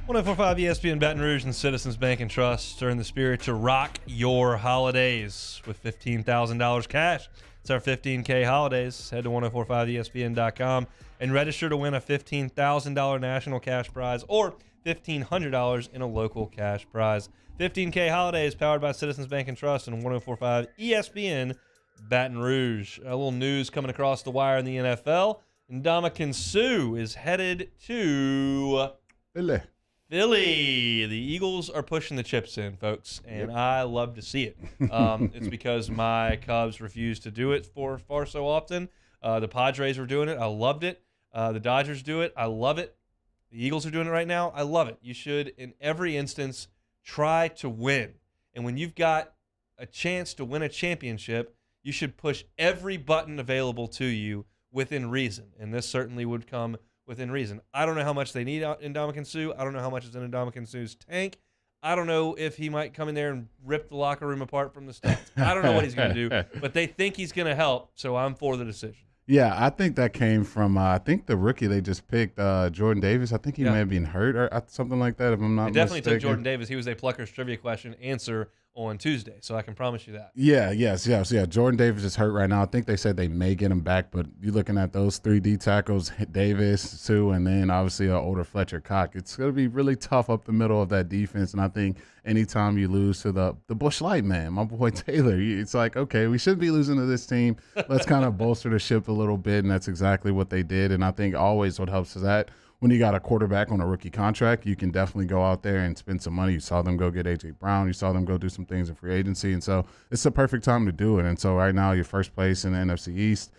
104.5 ESPN Baton Rouge and Citizens Bank and Trust are in the spirit to rock your holidays with $15,000 cash. It's our 15K holidays. Head to 104.5ESPN.com and register to win a $15,000 national cash prize or $1,500 in a local cash prize. 15K holidays powered by Citizens Bank and Trust and 104.5 ESPN Baton Rouge. A little news coming across the wire in the NFL. Ndamukong Suh is headed to Philly. The Eagles are pushing the chips in, folks, and I love to see it. It's because my Cubs refuse to do it for far so often. The Padres were doing it. I loved it. The Dodgers do it. I love it. The Eagles are doing it right now. I love it. You should, in every instance, try to win. And when you've got a chance to win a championship, you should push every button available to you within reason, and this certainly would come within reason. I don't know how much they need in Ndamukong Suh. I don't know how much is in Ndamukong Suh's tank. I don't know if he might come in there and rip the locker room apart from the stands. I don't know what he's going to do, but they think he's going to help, so I'm for the decision. Yeah, I think that came from, I think the rookie they just picked, Jordan Davis. I think he may have been hurt or something like that, if I'm not mistaken. They definitely took Jordan Davis. He was a Pluckers trivia question answer on Tuesday, so I can promise you that. Yeah, yes. Jordan Davis is hurt right now. I think they said they may get him back, but you're looking at those 3 D tackles, Davis, Suh, and then obviously an older Fletcher Cox. It's going to be really tough up the middle of that defense, and I think anytime you lose to the Busch Light man, my boy Taylor, it's like, okay, we shouldn't be losing to this team. Let's kind of bolster the ship a little bit, and that's exactly what they did. And I think always what helps is that when you got a quarterback on a rookie contract, you can definitely go out there and spend some money. You saw them go get A.J. Brown. You saw them go do some things in free agency. And so it's the perfect time to do it. And so right now you're first place in the NFC East.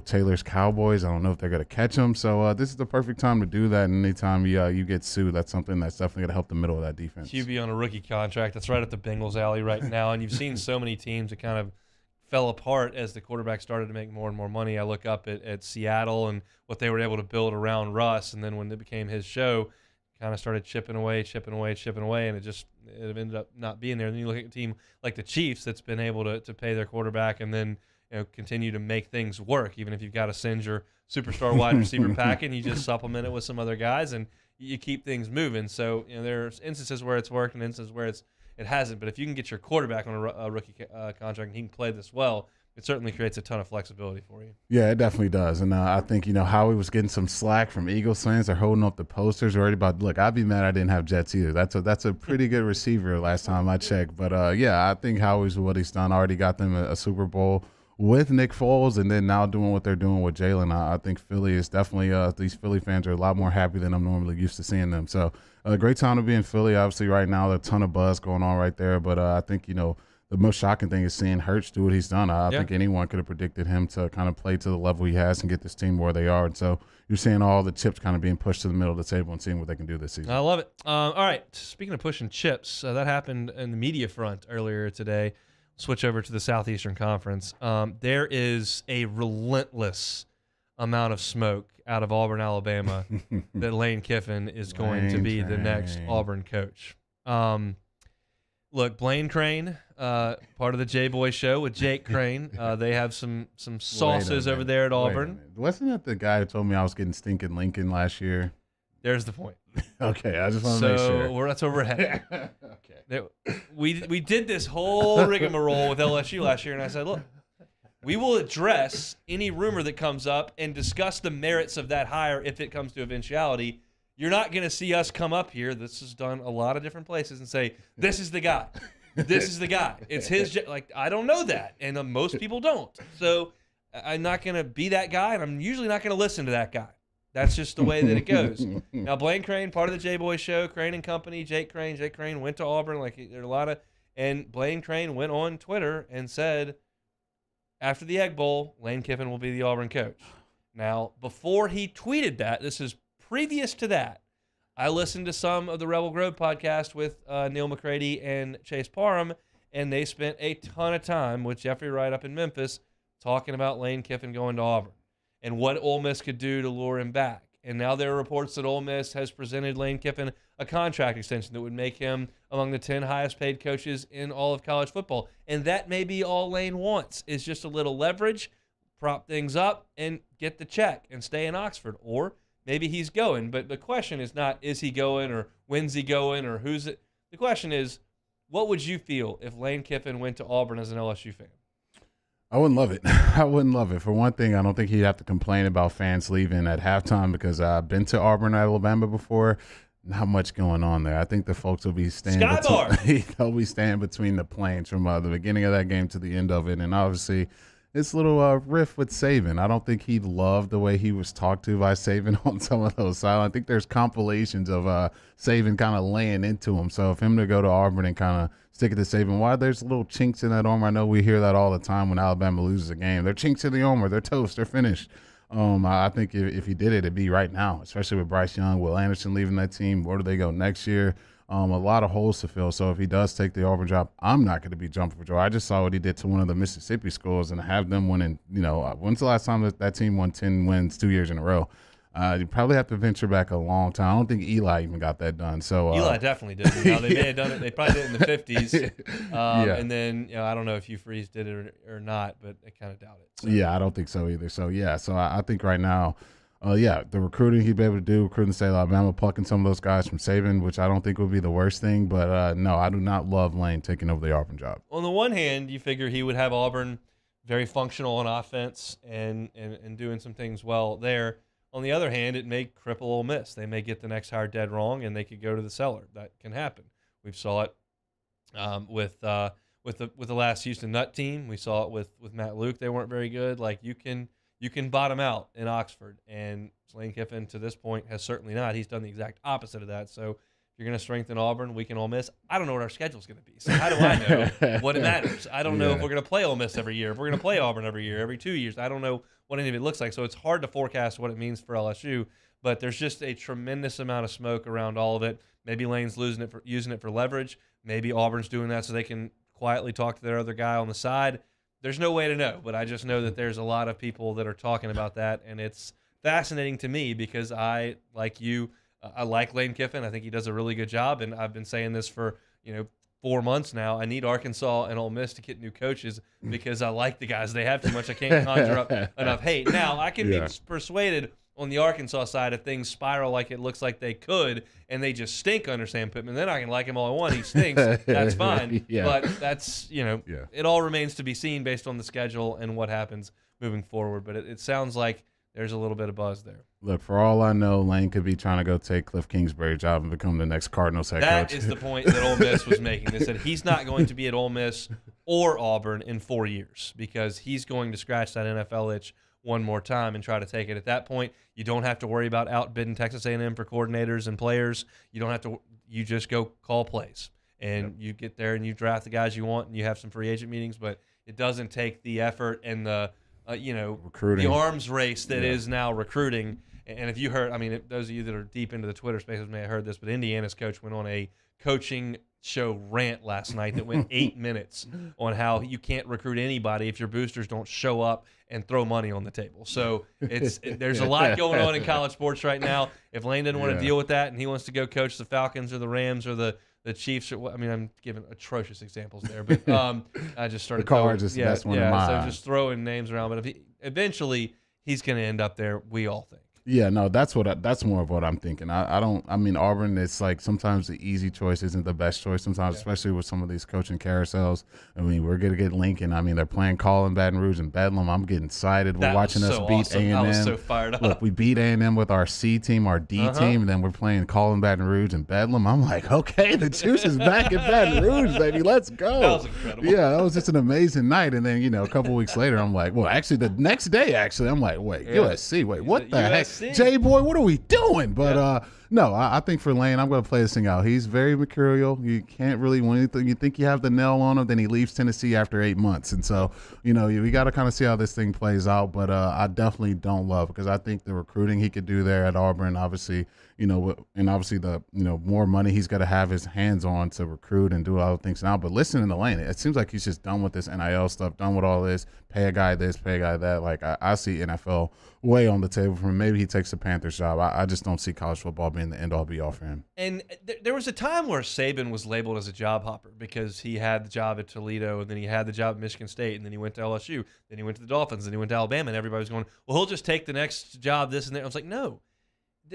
Taylor's Cowboys. I don't know if they're going to catch him. So this is the perfect time to do that. And anytime you get sued, that's something that's definitely going to help the middle of that defense. QB on a rookie contract. That's right up the Bengals' alley right now. And you've seen so many teams that kind of fell apart as the quarterback started to make more and more money. I look up at Seattle and what they were able to build around Russ. And then when it became his show, kind of started chipping away, and it ended up not being there. And then you look at a team like the Chiefs that's been able to pay their quarterback and then continue to make things work. Even if you've got to send your superstar wide receiver packing, you just supplement it with some other guys and you keep things moving. So there's instances where it's worked and instances where it hasn't. But if you can get your quarterback on a rookie contract and he can play this well, it certainly creates a ton of flexibility for you. Yeah, it definitely does. And I think, Howie was getting some slack from Eagles fans. They're holding up the posters already about, look, I'd be mad I didn't have Jets either. That's a pretty good receiver last time I checked. But, I think Howie's what he's done. Already got them a Super Bowl with Nick Foles and then now doing what they're doing with Jalen. I think Philly is definitely these Philly fans are a lot more happy than I'm normally used to seeing them. So a great time to be in Philly. Obviously right now, there's a ton of buzz going on right there. But I think, the most shocking thing is seeing Hurts do what he's done. I think anyone could have predicted him to kind of play to the level he has and get this team where they are. And so you're seeing all the chips kind of being pushed to the middle of the table and seeing what they can do this season. I love it. All right, speaking of pushing chips, that happened in the media front earlier today. Switch over to the Southeastern Conference. There is a relentless amount of smoke out of Auburn, Alabama, that Lane Kiffin is going to be the next Auburn coach. Look, Blaine Crane, part of the J-Boy Show with Jake Crane. They have some sauces over there at Auburn. Wasn't that the guy who told me I was getting stinking Lincoln last year? There's the point. Okay, I just want to make sure. So that's where we're headed. Okay. We did this whole rigmarole with LSU last year, and I said, look, we will address any rumor that comes up and discuss the merits of that hire if it comes to eventuality. You're not going to see us come up here. This is done a lot of different places and say, this is the guy. This is the guy. It's his. I don't know that, and most people don't. So I'm not going to be that guy, and I'm usually not going to listen to that guy. That's just the way that it goes. Now, Blaine Crane, part of the J-Boy Show, Crane and Company, Jake Crane went to Auburn. There are a lot of, and Blaine Crane went on Twitter and said, after the Egg Bowl, Lane Kiffin will be the Auburn coach. Now, before he tweeted that, this is previous to that, I listened to some of the Rebel Grove podcast with Neil McCready and Chase Parham, and they spent a ton of time with Jeffrey Wright up in Memphis talking about Lane Kiffin going to Auburn and what Ole Miss could do to lure him back. And now there are reports that Ole Miss has presented Lane Kiffin a contract extension that would make him among the 10 highest paid coaches in all of college football. And that may be all Lane wants, is just a little leverage, prop things up, and get the check and stay in Oxford. Or maybe he's going. But the question is not, is he going, or when's he going, or who's it? The question is, what would you feel if Lane Kiffin went to Auburn as an LSU fan? I wouldn't love it. I wouldn't love it. For one thing, I don't think he'd have to complain about fans leaving at halftime because I've been to Auburn, Alabama before. Not much going on there. I think the folks will be staying they'll be staying between the planes from the beginning of that game to the end of it. And obviously, this little riff with Saban. I don't think he loved the way he was talked to by Saban on some of those sides. I think there's compilations of Saban kind of laying into him. So for him to go to Auburn and kind of stick it to Saban, why there's little chinks in that armor. I know we hear that all the time when Alabama loses a game. They're chinks in the armor. They're toast. They're finished. I think if he did it, it'd be right now, especially with Bryce Young, Will Anderson leaving that team. Where do they go next year? A lot of holes to fill. So if he does take the Auburn job, I'm not going to be jumping for joy. I just saw what he did to one of the Mississippi schools and have them winning. When's the last time that team won 10 wins 2 years in a row? You probably have to venture back a long time. I don't think Eli even got that done. So Eli definitely did. Now, they may have done it. They probably did it in the 50s. And then I don't know if Hugh Freeze did it or not, but I kind of doubt it. So. Yeah, I don't think so either. So so I think right now, the recruiting he'd be able to do, recruiting the state of Alabama, plucking some of those guys from Saban, which I don't think would be the worst thing. But no, I do not love Lane taking over the Auburn job. On the one hand, you figure he would have Auburn very functional on offense and doing some things well there. On the other hand, it may cripple Ole Miss. They may get the next hire dead wrong, and they could go to the cellar. That can happen. We saw it with the last Houston Nutt team. We saw it with Matt Luke. They weren't very good. Like you can bottom out in Oxford, and Lane Kiffin to this point has certainly not. He's done the exact opposite of that. So if you're going to strengthen Auburn, weaken Ole Miss. I don't know what our schedule's going to be. So how do I know what it matters? I don't know if we're going to play Ole Miss every year, if we're going to play Auburn every year, every 2 years. I don't know what any of it looks like. So it's hard to forecast what it means for LSU. But there's just a tremendous amount of smoke around all of it. Maybe Lane's using it for leverage. Maybe Auburn's doing that so they can quietly talk to their other guy on the side. There's no way to know, but I just know that there's a lot of people that are talking about that, and it's fascinating to me because I, like you, I like Lane Kiffin. I think he does a really good job, and I've been saying this for 4 months now. I need Arkansas and Ole Miss to get new coaches because I like the guys they have too much. I can't conjure up enough hate. Now, I can be persuaded on the Arkansas side if things spiral like it looks like they could and they just stink under Sam Pittman. Then I can like him all I want. He stinks. That's fine. But that's, it all remains to be seen based on the schedule and what happens moving forward. But it sounds like there's a little bit of buzz there. Look, for all I know, Lane could be trying to go take Cliff Kingsbury's job and become the next Cardinals head coach. That is the point that Ole Miss was making. They said he's not going to be at Ole Miss or Auburn in 4 years because he's going to scratch that NFL itch one more time and try to take it. At that point, you don't have to worry about outbidding Texas A&M for coordinators and players. You don't have to. You just go call plays, and you get there and you draft the guys you want, and you have some free agent meetings. But it doesn't take the effort and the recruiting, the arms race that is now recruiting. And if you heard, I mean, those of you that are deep into the Twitter spaces may have heard this, but Indiana's coach went on a coaching show rant last night that went 8 minutes on how you can't recruit anybody if your boosters don't show up and throw money on the table. So there's a lot going on in college sports right now. If Lane doesn't want to deal with that and he wants to go coach the Falcons or the Rams or the Chiefs, or I mean, I'm giving atrocious examples there, but I just started. The Cards is that's one of mine. So just throwing names around, but eventually he's going to end up there, we all think. Yeah, no, that's more of what I'm thinking. I mean, Auburn, it's like sometimes the easy choice isn't the best choice sometimes, especially with some of these coaching carousels. I mean, we're going to get Lincoln. I mean, they're playing Colin, Baton Rouge, and Bedlam. I'm getting excited. We're watching us beat A&M. I was so fired up. Look, we beat A&M with our C team, our D team, and then we're playing Colin, Baton Rouge, and Bedlam. I'm like, okay, the juice is back in Baton Rouge, baby. Let's go. That was incredible. Yeah, that was just an amazing night. And then, a couple weeks later, I'm like, well, actually, the next day, I'm like, wait, USC, wait, what the heck? J-Boy, what are we doing? But no, I think for Lane, I'm going to play this thing out. He's very mercurial. You can't really, when you think you have the nail on him, then he leaves Tennessee after 8 months. And so, we got to kind of see how this thing plays out. But I definitely don't love it because I think the recruiting he could do there at Auburn, obviously, and obviously the, more money he's got to have his hands on to recruit and do other things now. But listening to Lane, it seems like he's just done with this NIL stuff, done with all this, pay a guy this, pay a guy that. Like, I see NFL way on the table for him. Maybe he takes the Panthers job. I just don't see college football being the end-all be-all for him. And there was a time where Saban was labeled as a job hopper because he had the job at Toledo, and then he had the job at Michigan State, and then he went to LSU, then he went to the Dolphins, then he went to Alabama, and everybody was going, well, he'll just take the next job, this and that. I was like, no.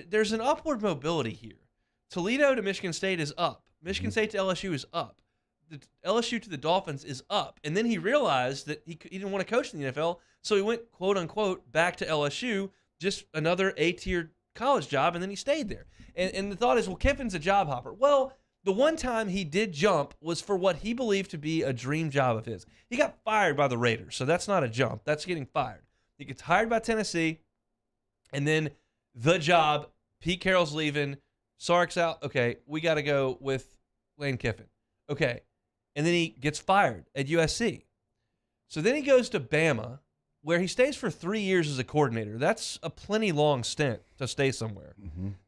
There's an upward mobility here. Toledo to Michigan State is up. Michigan State to LSU is up. The LSU to the Dolphins is up. And then he realized that he didn't want to coach in the NFL, so he went, quote unquote, back to LSU, just another A-tier college job, and then he stayed there. And the thought is, well, Kiffin's a job hopper. Well, the one time he did jump was for what he believed to be a dream job of his. He got fired by the Raiders, so that's not a jump. That's getting fired. He gets hired by Tennessee, and then the job, Pete Carroll's leaving, Sark's out. Okay, we got to go with Lane Kiffin. Okay, and then he gets fired at USC. So then he goes to Bama, where he stays for 3 years as a coordinator. That's a plenty long stint to stay somewhere.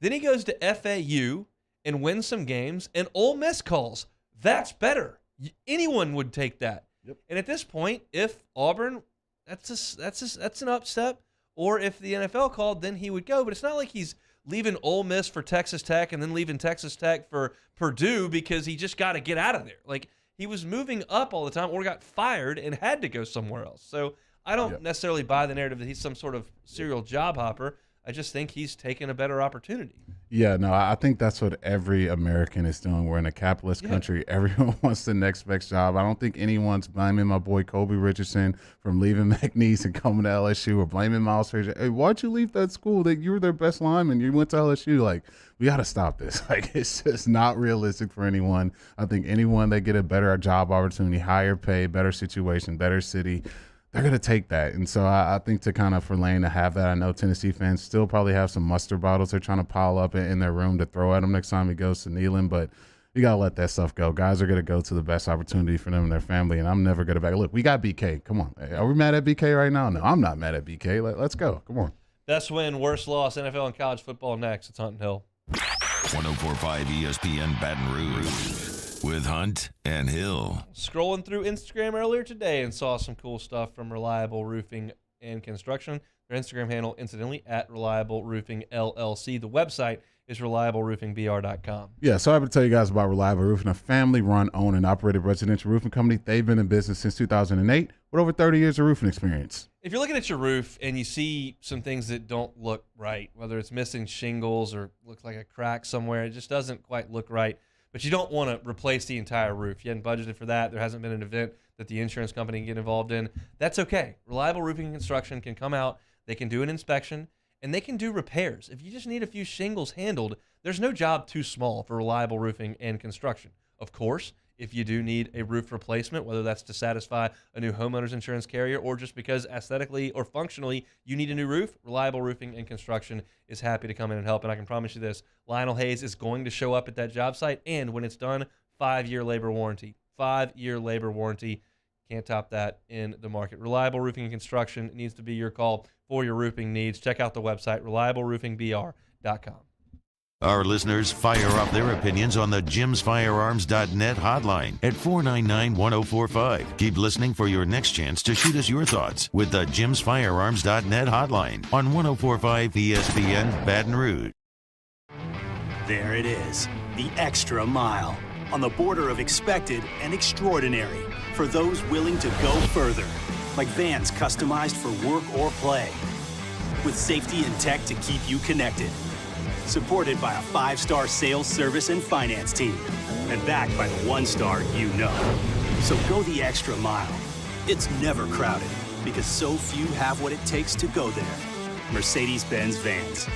Then he goes to FAU and wins some games, and Ole Miss calls. That's better. Anyone would take that. And at this point, if Auburn, that's an upstep. Or if the NFL called, then he would go. But it's not like he's leaving Ole Miss for Texas Tech and then leaving Texas Tech for Purdue because he just got to get out of there. Like, he was moving up all the time or got fired and had to go somewhere else. So I don't necessarily buy the narrative that he's some sort of serial job hopper. I just think he's taken a better opportunity. Yeah, no, I think that's what every American is doing. We're in a capitalist country. Everyone wants the next best job. I don't think anyone's blaming my boy Kobe Richardson from leaving McNeese and coming to LSU or blaming Miles Frazier. Hey, why'd you leave that school? That you were their best lineman. You went to LSU. Like, we got to stop this. Like, it's just not realistic for anyone. I think anyone that get a better job opportunity, higher pay, better situation, better city, they're going to take that. And so I think for Lane to have that, I know Tennessee fans still probably have some mustard bottles they're trying to pile up in their room to throw at him next time he goes to Neyland, but you got to let that stuff go. Guys are going to go to the best opportunity for them and their family, and I'm never going to back. Look, we got BK. Come on. Are we mad at BK right now? No, I'm not mad at BK. Let's go. Come on. Best win, worst loss, NFL and college football next. It's Hunt and Hill. 104.5 ESPN Baton Rouge with Hunt and Hill. Scrolling through Instagram earlier today and saw some cool stuff from Reliable Roofing and Construction. Their Instagram handle, incidentally, at Reliable Roofing LLC. The website is reliableroofingbr.com. Yeah, so I have to tell you guys about Reliable Roofing, a family-run, owned, and operated residential roofing company. They've been in business since 2008 with over 30 years of roofing experience. If you're looking at your roof and you see some things that don't look right, whether it's missing shingles or looks like a crack somewhere, it just doesn't quite look right, but you don't want to replace the entire roof. You hadn't budgeted for that. There hasn't been an event that the insurance company can get involved in. That's okay. Reliable Roofing and Construction can come out. They can do an inspection, and they can do repairs. If you just need a few shingles handled, there's no job too small for Reliable Roofing and Construction. Of course, if you do need a roof replacement, whether that's to satisfy a new homeowner's insurance carrier or just because aesthetically or functionally you need a new roof, Reliable Roofing and Construction is happy to come in and help. And I can promise you this, Lionel Hayes is going to show up at that job site, and when it's done, 5-year labor warranty. 5-year labor warranty. Can't top that in the market. Reliable Roofing and Construction needs to be your call for your roofing needs. Check out the website, reliableroofingbr.com. Our listeners fire off their opinions on the jimsfirearms.net hotline at 499-1045. Keep listening for your next chance to shoot us your thoughts with the jimsfirearms.net hotline on 104.5 ESPN Baton Rouge. There it is, the extra mile, on the border of expected and extraordinary for those willing to go further, like vans customized for work or play, with safety and tech to keep you connected. Supported by a 5-star sales, service, and finance team. And backed by the 1-star you know. So go the extra mile. It's never crowded because so few have what it takes to go there. Mercedes-Benz Vans.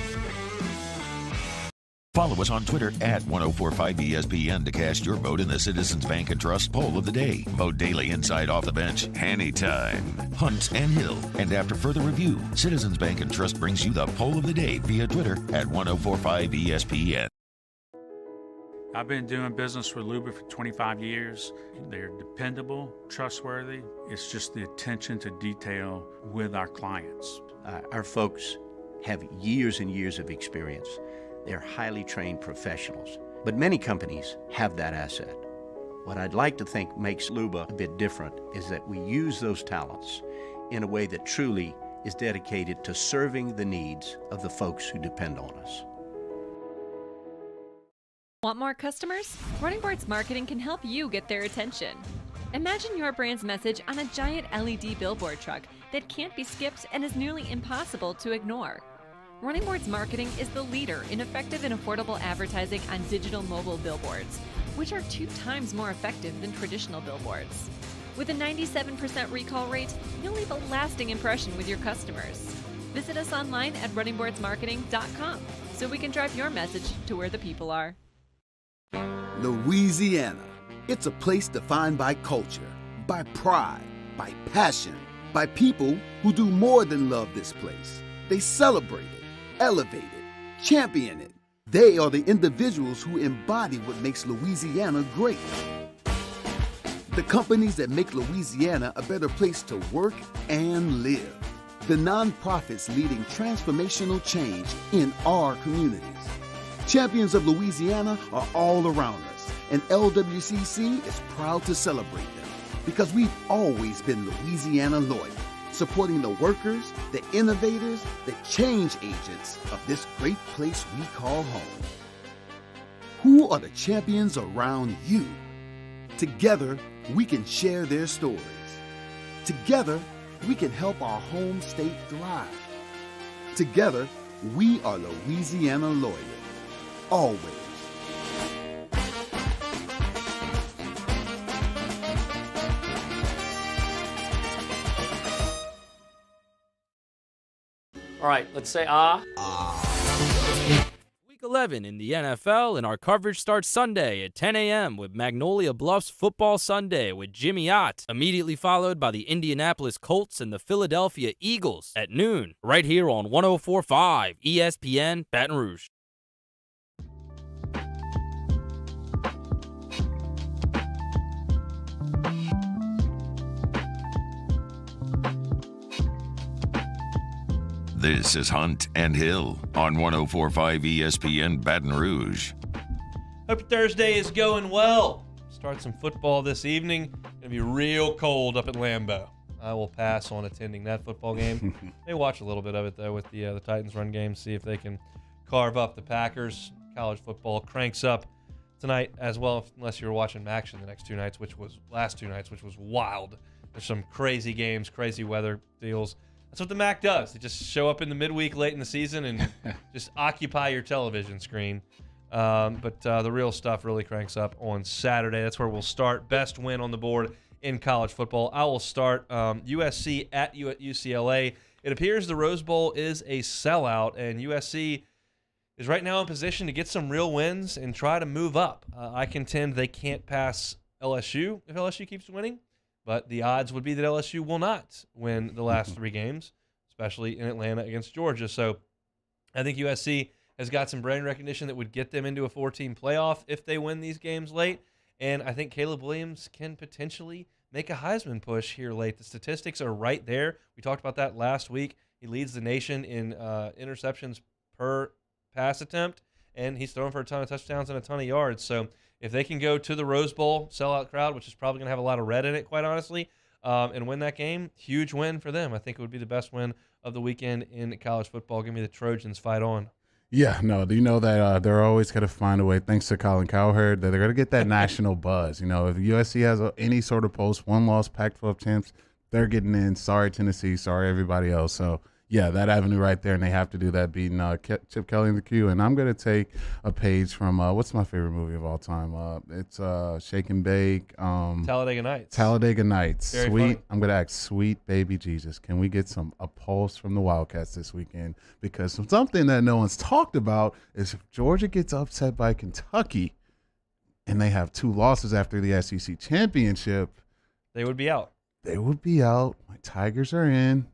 Follow us on Twitter at 1045ESPN to cast your vote in the Citizens Bank and Trust Poll of the Day. Vote daily inside Off the Bench, anytime. Hunt and Hill. And after further review, Citizens Bank and Trust brings you the Poll of the Day via Twitter at 1045ESPN. I've been doing business with Luba for 25 years. They're dependable, trustworthy. It's just the attention to detail with our clients. Our folks have years and years of experience. They're highly trained professionals, but many companies have that asset. What I'd like to think makes Luba a bit different is that we use those talents in a way that truly is dedicated to serving the needs of the folks who depend on us. Want more customers? Running Boards Marketing can help you get their attention. Imagine your brand's message on a giant LED billboard truck that can't be skipped and is nearly impossible to ignore. Running Boards Marketing is the leader in effective and affordable advertising on digital mobile billboards, which are 2 times more effective than traditional billboards. With a 97% recall rate, you'll leave a lasting impression with your customers. Visit us online at runningboardsmarketing.com so we can drive your message to where the people are. Louisiana. It's a place defined by culture, by pride, by passion, by people who do more than love this place. They celebrate it, elevate it, champion it. They are the individuals who embody what makes Louisiana great. The companies that make Louisiana a better place to work and live. The nonprofits leading transformational change in our communities. Champions of Louisiana are all around us, and LWCC is proud to celebrate them because we've always been Louisiana loyal, supporting the workers, the innovators, the change agents of this great place we call home. Who are the champions around you? Together, we can share their stories. Together, we can help our home state thrive. Together, we are Louisiana loyal. Always. All right, let's say ah. Week 11. 11 in the NFL, and our coverage starts Sunday at 10 a.m. with Magnolia Bluffs Football Sunday with Jimmy Ott, immediately followed by the Indianapolis Colts and the Philadelphia Eagles at noon, right here on 104.5 ESPN Baton Rouge. This is Hunt and Hill on 104.5 ESPN Baton Rouge. Hope Thursday is going well. Start some football this evening. Gonna be real cold up at Lambeau. I will pass on attending that football game. May watch a little bit of it though with the Titans run game. See if they can carve up the Packers. College football cranks up tonight as well, unless you were watching action the last 2 nights, which was wild. There's some crazy games, crazy weather deals. That's what the MAC does. They just show up in the midweek late in the season and just occupy your television screen. But the real stuff really cranks up on Saturday. That's where we'll start. Best win on the board in college football. I will start USC at UCLA. It appears the Rose Bowl is a sellout, and USC is right now in position to get some real wins and try to move up. I contend they can't pass LSU if LSU keeps winning. But the odds would be that LSU will not win the last 3 games, especially in Atlanta against Georgia. So I think USC has got some brand recognition that would get them into a 4-team playoff if they win these games late. And I think Caleb Williams can potentially make a Heisman push here late. The statistics are right there. We talked about that last week. He leads the nation in interceptions per pass attempt, and he's throwing for a ton of touchdowns and a ton of yards. So if they can go to the Rose Bowl, sellout crowd, which is probably going to have a lot of red in it, quite honestly, and win that game, huge win for them. I think it would be the best win of the weekend in college football. Give me the Trojans. Fight on. Yeah, no, do you know that they're always going to find a way, thanks to Colin Cowherd, that they're going to get that national buzz. You know, if USC has any sort of post-1-loss Pac-12 champs, they're getting in. Sorry, Tennessee. Sorry, everybody else. So, yeah, that avenue right there, and they have to do that, beating Chip Kelly in the queue. And I'm going to take a page from what's my favorite movie of all time? It's Shake and Bake. Talladega Nights. Talladega Nights. Very Sweet. funny. I'm going to ask, sweet baby Jesus, can we get a pulse from the Wildcats this weekend? Because something that no one's talked about is if Georgia gets upset by Kentucky and they have 2 losses after the SEC championship, they would be out. My Tigers are in.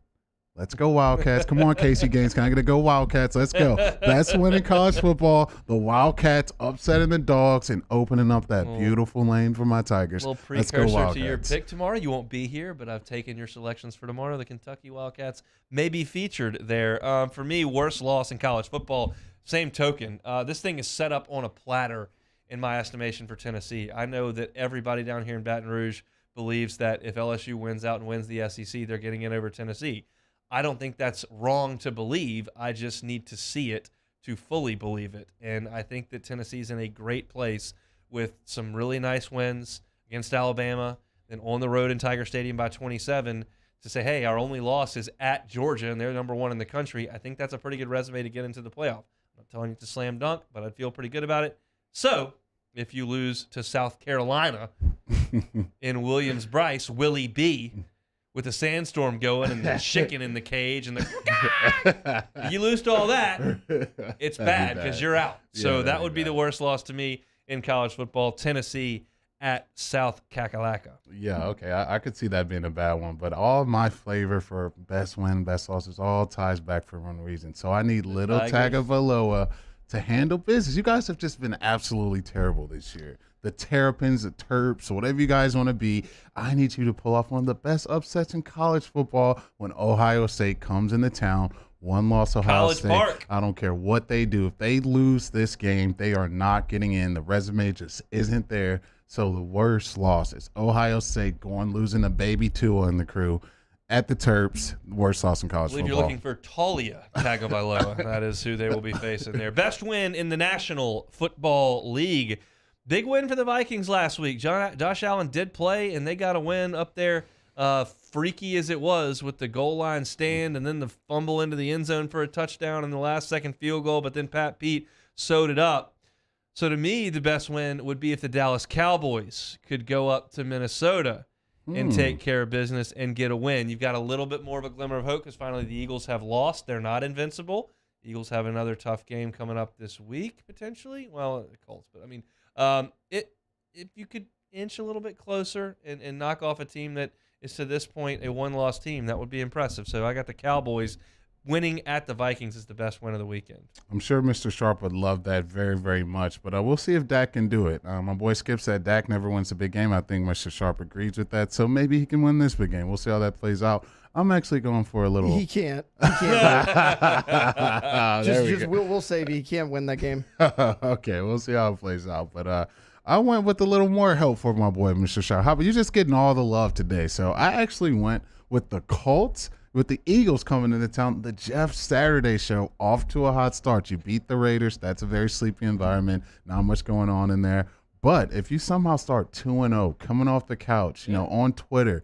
Let's go Wildcats. Come on, Casey Gaines. Can I get a go Wildcats? Let's go. Best win in college football. The Wildcats upsetting the Dogs and opening up that beautiful lane for my Tigers. A little Let's go precursor Wildcats. to your pick tomorrow. You won't be here, but I've taken your selections for tomorrow. The Kentucky Wildcats may be featured there. For me, worst loss in college football, same token. This thing is set up on a platter in my estimation for Tennessee. I know that everybody down here in Baton Rouge believes that if LSU wins out and wins the SEC, they're getting in over Tennessee. I don't think that's wrong to believe. I just need to see it to fully believe it. And I think that Tennessee's in a great place with some really nice wins against Alabama, then on the road in Tiger Stadium by 27 to say, hey, our only loss is at Georgia, and they're number 1 in the country. I think that's a pretty good resume to get into the playoff. I'm not telling you it's a slam dunk, but I'd feel pretty good about it. So if you lose to South Carolina in Williams-Brice, Willie B., with the sandstorm going and the chicken in the cage and you lose to all that, it's bad because you're out. So that would be the worst loss to me in college football. Tennessee at South Kakalaka. Yeah, okay. I could see that being a bad one, but all my flavor for best win, best losses all ties back for one reason. So I need little Tagovailoa to handle business. You guys have just been absolutely terrible this year. The Terrapins, the Terps, whatever you guys want to be, I need you to pull off one of the best upsets in college football when Ohio State comes into town. 1 loss Ohio State. Park. I don't care what they do. If they lose this game, they are not getting in. The resume just isn't there. So the worst loss is Ohio State losing a baby Tua and the crew at the Terps. Worst loss in college I believe football. you're looking for Talia Tagovailoa. That is who they will be facing there. Best win in the National Football League. Big win for the Vikings last week. Josh Allen did play, and they got a win up there, freaky as it was, with the goal line stand and then the fumble into the end zone for a touchdown and the last-second field goal, but then Pat Pete sewed it up. So to me, the best win would be if the Dallas Cowboys could go up to Minnesota and take care of business and get a win. You've got a little bit more of a glimmer of hope because finally the Eagles have lost. They're not invincible. Eagles have another tough game coming up this week, potentially. Well, the Colts, but I mean, if you could inch a little bit closer and knock off a team that is to this point a one-loss team, that would be impressive. So I got the Cowboys. Winning at the Vikings is the best win of the weekend. I'm sure Mr. Sharp would love that very, very much, but we'll see if Dak can do it. My boy Skip said Dak never wins a big game. I think Mr. Sharp agrees with that, so maybe he can win this big game. We'll see how that plays out. I'm actually going for a little. He can't. We'll save you. He can't win that game. Okay, we'll see how it plays out. But I went with a little more help for my boy, Mr. Sharp. How about you just getting all the love today? So I actually went with the Colts. With the Eagles coming into town, the Jeff Saturday show off to a hot start. You beat the Raiders. That's a very sleepy environment. Not much going on in there. But if you somehow start 2-0, coming off the couch, on Twitter,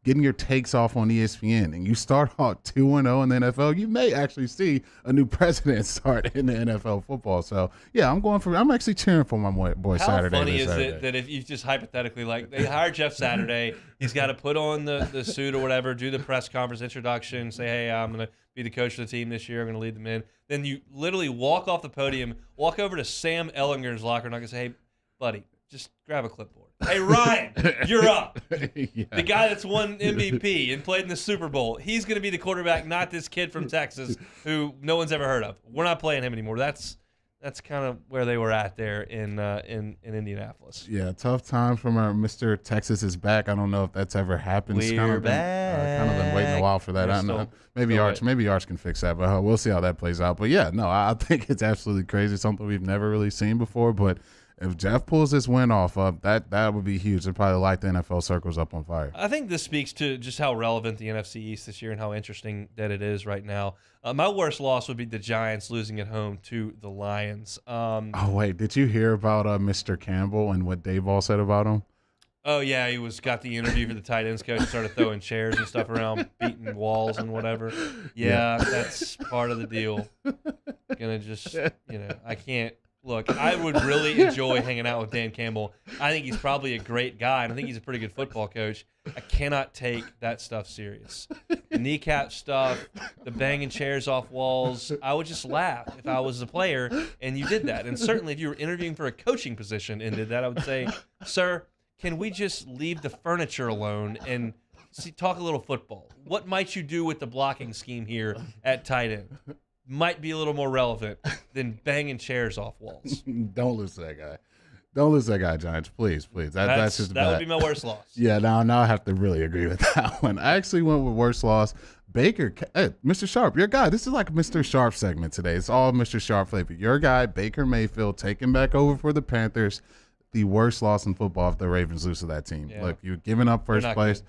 getting your takes off on ESPN, and you start out 2-0 in the NFL, you may actually see a new president start in the NFL football. So, yeah, I'm actually cheering for my boy Saturday. How funny is it that if you just hypothetically, like, they hire Jeff Saturday, he's got to put on the suit or whatever, do the press conference introduction, say, hey, I'm going to be the coach of the team this year, I'm going to lead them in. Then you literally walk off the podium, walk over to Sam Ellinger's locker, and I'm going to say, hey, buddy, just grab a clipboard. Hey, Ryan, you're up. Yeah. The guy that's won MVP and played in the Super Bowl, he's going to be the quarterback, not this kid from Texas who no one's ever heard of. We're not playing him anymore. That's kind of where they were at there in Indianapolis. Yeah, tough time from our Mr. Texas is back. I don't know if that's ever happened. We're back. Kind of been waiting a while for that. I don't know. Maybe Arch can fix that, but we'll see how that plays out. But yeah, no, I think it's absolutely crazy. Something we've never really seen before, but if Jeff pulls this win off, that would be huge. It'd probably light the NFL circles up on fire. I think this speaks to just how relevant the NFC East this year and how interesting that it is right now. My worst loss would be the Giants losing at home to the Lions. Oh, wait. Did you hear about Mr. Campbell and what Dave Ball said about him? Oh, yeah. He got the interview for the tight ends coach and started throwing chairs and stuff around, beating walls and whatever. Yeah, that's part of the deal. Gonna just, I can't. Look, I would really enjoy hanging out with Dan Campbell. I think he's probably a great guy, and I think he's a pretty good football coach. I cannot take that stuff serious. The kneecap stuff, the banging chairs off walls, I would just laugh if I was a player and you did that. And certainly if you were interviewing for a coaching position and did that, I would say, sir, can we just leave the furniture alone and talk a little football? What might you do with the blocking scheme here at tight end? Might be a little more relevant than banging chairs off walls. Don't lose that guy. Don't lose that guy, Giants. Please. That's just that bad. would be my worst loss. Yeah, now I have to really agree with that one. I actually went with worst loss. Baker, hey, Mr. Sharp, your guy. This is like a Mr. Sharp segment today. It's all Mr. Sharp flavor. Your guy, Baker Mayfield, taking back over for the Panthers. The worst loss in football if the Ravens lose to that team. Yeah. Look, you're giving up first place.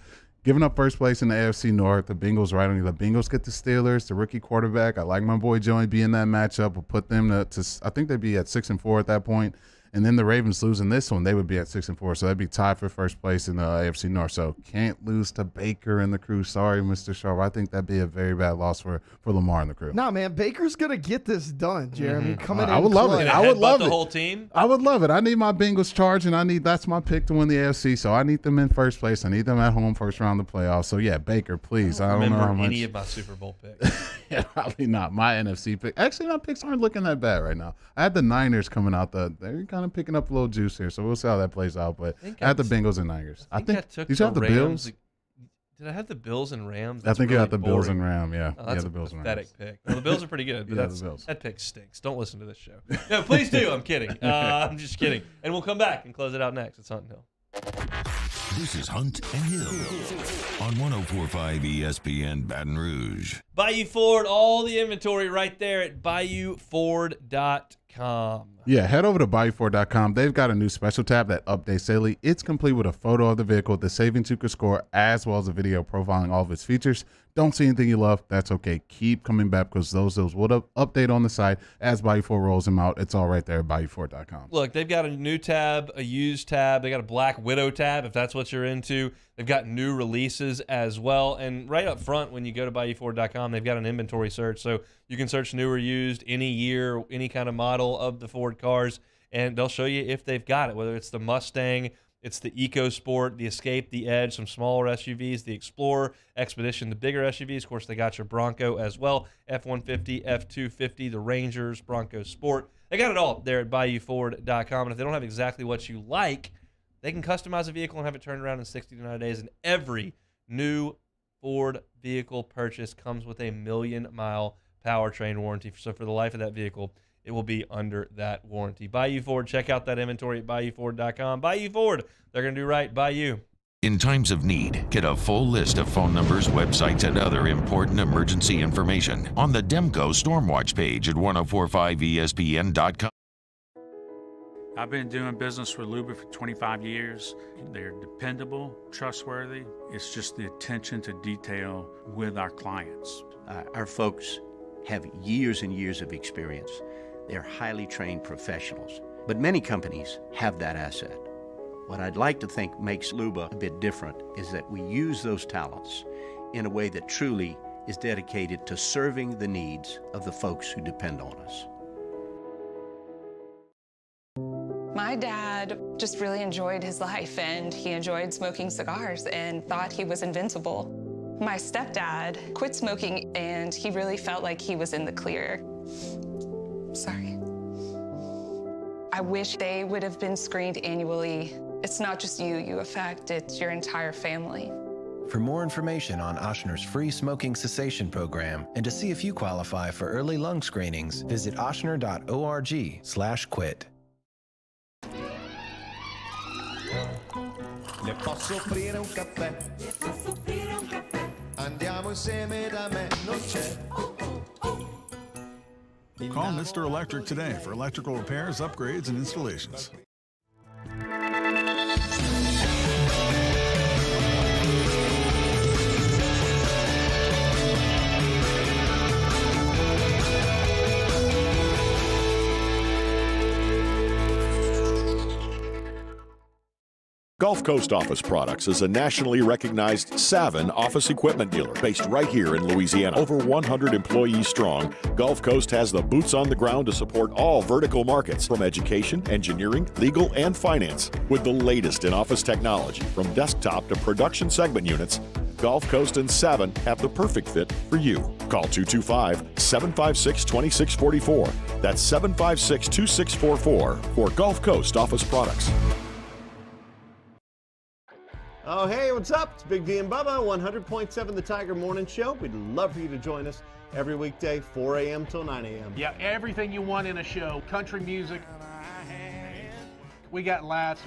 Giving up first place in the AFC North. The Bengals right on you. The Bengals get the Steelers, the rookie quarterback. I like my boy Joey being that matchup. We'll put them to I think they'd be at 6-4 at that point. And then the Ravens losing this one, they would be at 6-4. So that'd be tied for first place in the AFC North. So can't lose to Baker and the crew. Sorry, Mr. Sharp. I think that'd be a very bad loss for Lamar and the crew. Nah, man, Baker's gonna get this done, Jeremy. Coming in, I would love it. I would love it. The whole team. I would love it. I need my Bengals charge, and that's my pick to win the AFC. So I need them in first place. I need them at home first round of the playoffs. So yeah, Baker, please. I don't know how much. Any of my Super Bowl picks. Yeah, probably not. My NFC pick. Actually, my picks aren't looking that bad right now. I had the Niners coming out. They're kind of picking up a little juice here, so we'll see how that plays out. But I had the Bengals and Niners. I think did you have the Bills? Did I have the Bills and Rams? I think really you had the boring. Bills and Rams. Yeah, that's the Bills a pathetic pick. Well, the Bills are pretty good, but the Bills. That pick stinks. Don't listen to this show. No, please do. I'm kidding. I'm just kidding. And we'll come back and close it out next. It's Hunt and Hill. This is Hunt and Hill on 104.5 ESPN Baton Rouge. Bayou Ford, all the inventory right there at BayouFord.com. Yeah, head over to BayouFord.com. They've got a new special tab that updates daily. It's complete with a photo of the vehicle, the savings you could score, as well as a video profiling all of its features. Don't see anything you love? That's okay. Keep coming back because those will update on the site as Bayou Ford rolls them out. It's all right there at BayouFord.com. Look, they've got a new tab, a used tab. They got a Black Widow tab if that's what you're into. They've got new releases as well. And right up front, when you go to BayouFord.com, they've got an inventory search. So you can search new or used, any year, any kind of model of the Ford cars, and they'll show you if they've got it, whether it's the Mustang, It's the EcoSport, the Escape, the Edge, some smaller SUVs, the Explorer, Expedition, the bigger SUVs. Of course, they got your Bronco as well, F-150, F-250, the Rangers, Bronco Sport. They got it all there at BayouFord.com. And if they don't have exactly what you like, they can customize a vehicle and have it turned around in 60 to 90 days. And every new Ford vehicle purchase comes with a 1,000,000-mile powertrain warranty. So for the life of that vehicle, it will be under that warranty. Bayou Ford, check out that inventory at BayouFord.com. Bayou Ford, they're going to do right by you. In times of need, get a full list of phone numbers, websites, and other important emergency information on the Demco Stormwatch page at 1045ESPN.com. I've been doing business with Luba for 25 years. They're dependable, trustworthy. It's just the attention to detail with our clients. Our folks have years and years of experience. They're highly trained professionals, but many companies have that asset. What I'd like to think makes Luba a bit different is that we use those talents in a way that truly is dedicated to serving the needs of the folks who depend on us. My dad just really enjoyed his life, and he enjoyed smoking cigars and thought he was invincible. My stepdad quit smoking, and he really felt like he was in the clear. Sorry. I wish they would have been screened annually. It's not just you affect, it's your entire family. For more information on Ochsner's free smoking cessation program and to see if you qualify for early lung screenings, visit ochsner.org/quit. Le posso offrire un caffè? Andiamo insieme da me, non c'è. Call Mr. Electric today for electrical repairs, upgrades, and installations. Gulf Coast Office Products is a nationally recognized Savin office equipment dealer based right here in Louisiana. Over 100 employees strong, Gulf Coast has the boots on the ground to support all vertical markets, from education, engineering, legal, and finance. With the latest in office technology, from desktop to production segment units, Gulf Coast and Savin have the perfect fit for you. Call 225-756-2644. That's 756-2644 for Gulf Coast Office Products. Oh, hey, what's up? It's Big D and Bubba, 100.7 The Tiger Morning Show. We'd love for you to join us every weekday, 4 a.m. till 9 a.m. Yeah, everything you want in a show. Country music. We got laughs.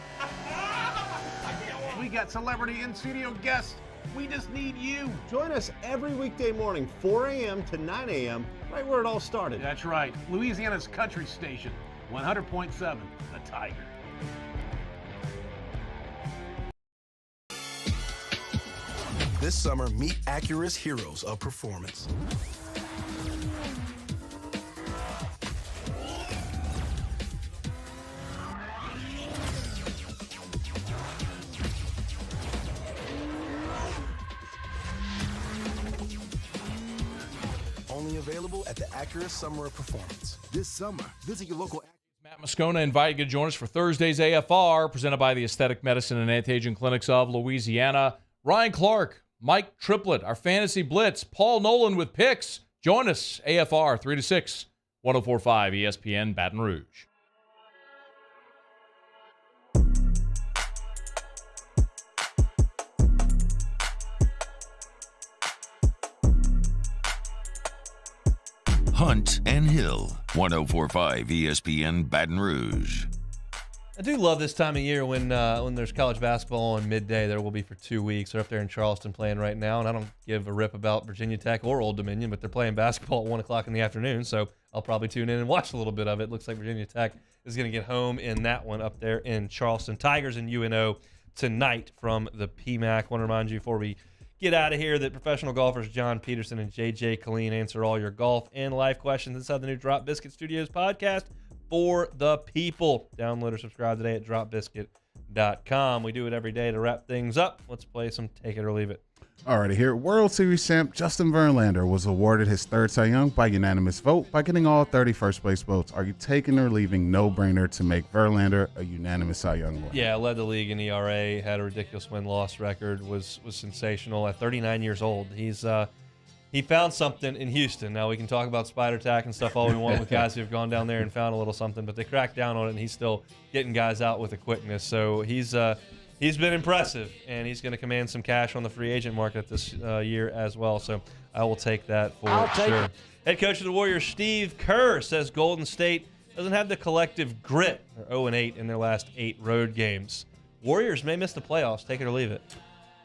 We got celebrity in-studio guests. We just need you. Join us every weekday morning, 4 a.m. to 9 a.m., right where it all started. That's right. Louisiana's country station, 100.7 The Tiger. This summer, meet Acura's heroes of performance. Only available at the Acura Summer of Performance. This summer, visit your local Matt Moscona invited you to join us for Thursday's AFR, presented by the Aesthetic Medicine and Anti-Aging Clinics of Louisiana. Ryan Clark, Mike Triplett, our Fantasy Blitz, Paul Nolan with picks. Join us, AFR 3 to 6, 104.5 ESPN Baton Rouge. Hunt and Hill, 104.5 ESPN Baton Rouge. I do love this time of year when there's college basketball on midday. There will be for 2 weeks. They're up there in Charleston playing right now, and I don't give a rip about Virginia Tech or Old Dominion, but they're playing basketball at 1 o'clock in the afternoon, so I'll probably tune in and watch a little bit of it. Looks like Virginia Tech is going to get home in that one up there in Charleston. Tigers and UNO tonight from the PMAC. Want to remind you before we get out of here that professional golfers John Peterson and JJ Colleen answer all your golf and life questions inside the new Drop Biscuit Studios podcast for the people. Download or subscribe today at dropbiscuit.com. We do it every day to wrap things up. Let's play some Take It or Leave It. Alrighty, here, World Series champ Justin Verlander was awarded his third Cy Young by unanimous vote by getting all 30 first-place votes. Are you taking or leaving? No-brainer to make Verlander a unanimous Cy Young winner. Yeah, led the league in ERA, had a ridiculous win-loss record, was sensational at 39 years old. He found something in Houston. Now, we can talk about spider tack and stuff all we want with guys who have gone down there and found a little something, but they cracked down on it, and he's still getting guys out with a quickness. So he's been impressive, and he's going to command some cash on the free agent market this year as well. So I will take that for sure. Head coach of the Warriors, Steve Kerr, says Golden State doesn't have the collective grit. They're 0-8 in their last 8 road games. Warriors may miss the playoffs. Take it or leave it.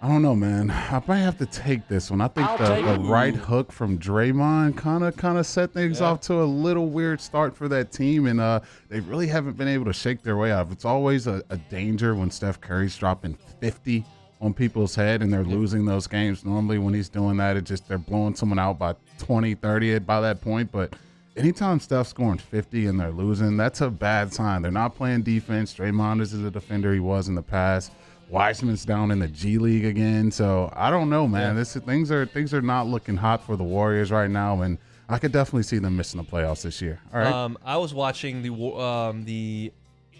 I don't know, man. I might have to take this one. I think the right hook from Draymond kind of set things off to a little weird start for that team, and they really haven't been able to shake their way out. It's always a danger when Steph Curry's dropping 50 on people's head and they're losing those games. Normally when he's doing that, they're blowing someone out by 20, 30 by that point. But anytime Steph's scoring 50 and they're losing, that's a bad sign. They're not playing defense. Draymond is the defender he was in the past. Wiseman's down in the G League again, so I don't know, man. Things are not looking hot for the Warriors right now, and I could definitely see them missing the playoffs this year. All right. I was watching the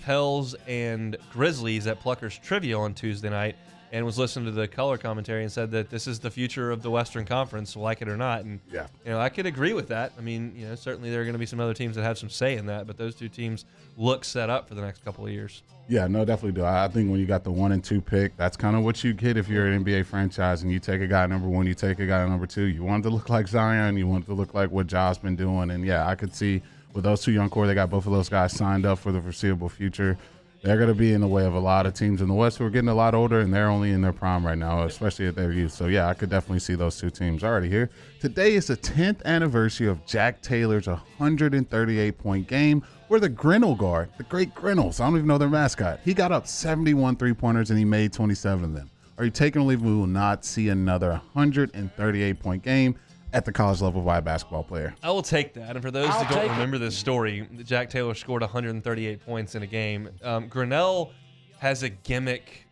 Pels and Grizzlies at Plucker's Trivia on Tuesday night, and was listening to the color commentary and said that this is the future of the Western Conference, like it or not. And I could agree with that. I mean, certainly there are going to be some other teams that have some say in that, but those two teams look set up for the next couple of years. Yeah, no, definitely do. I think when you got the 1 and 2 pick, that's kind of what you get if you're an NBA franchise and you take a guy number 1, you take a guy number 2. You want it to look like Zion, you want it to look like what Ja's been doing. And yeah, I could see with those two young core, they got both of those guys signed up for the foreseeable future. They're going to be in the way of a lot of teams in the West who are getting a lot older, and they're only in their prime right now, especially at their youth. So, yeah, I could definitely see those two teams already here. Today is the 10th anniversary of Jack Taylor's 138-point game where the Grinnell guard, the great Grinnells, I don't even know their mascot, he got up 71 three-pointers and he made 27 of them. Are you taking or leaving? We will not see another 138-point game at the college level by a basketball player. I will take that. And for those who don't remember this story, Jack Taylor scored 138 points in a game. Grinnell has a gimmick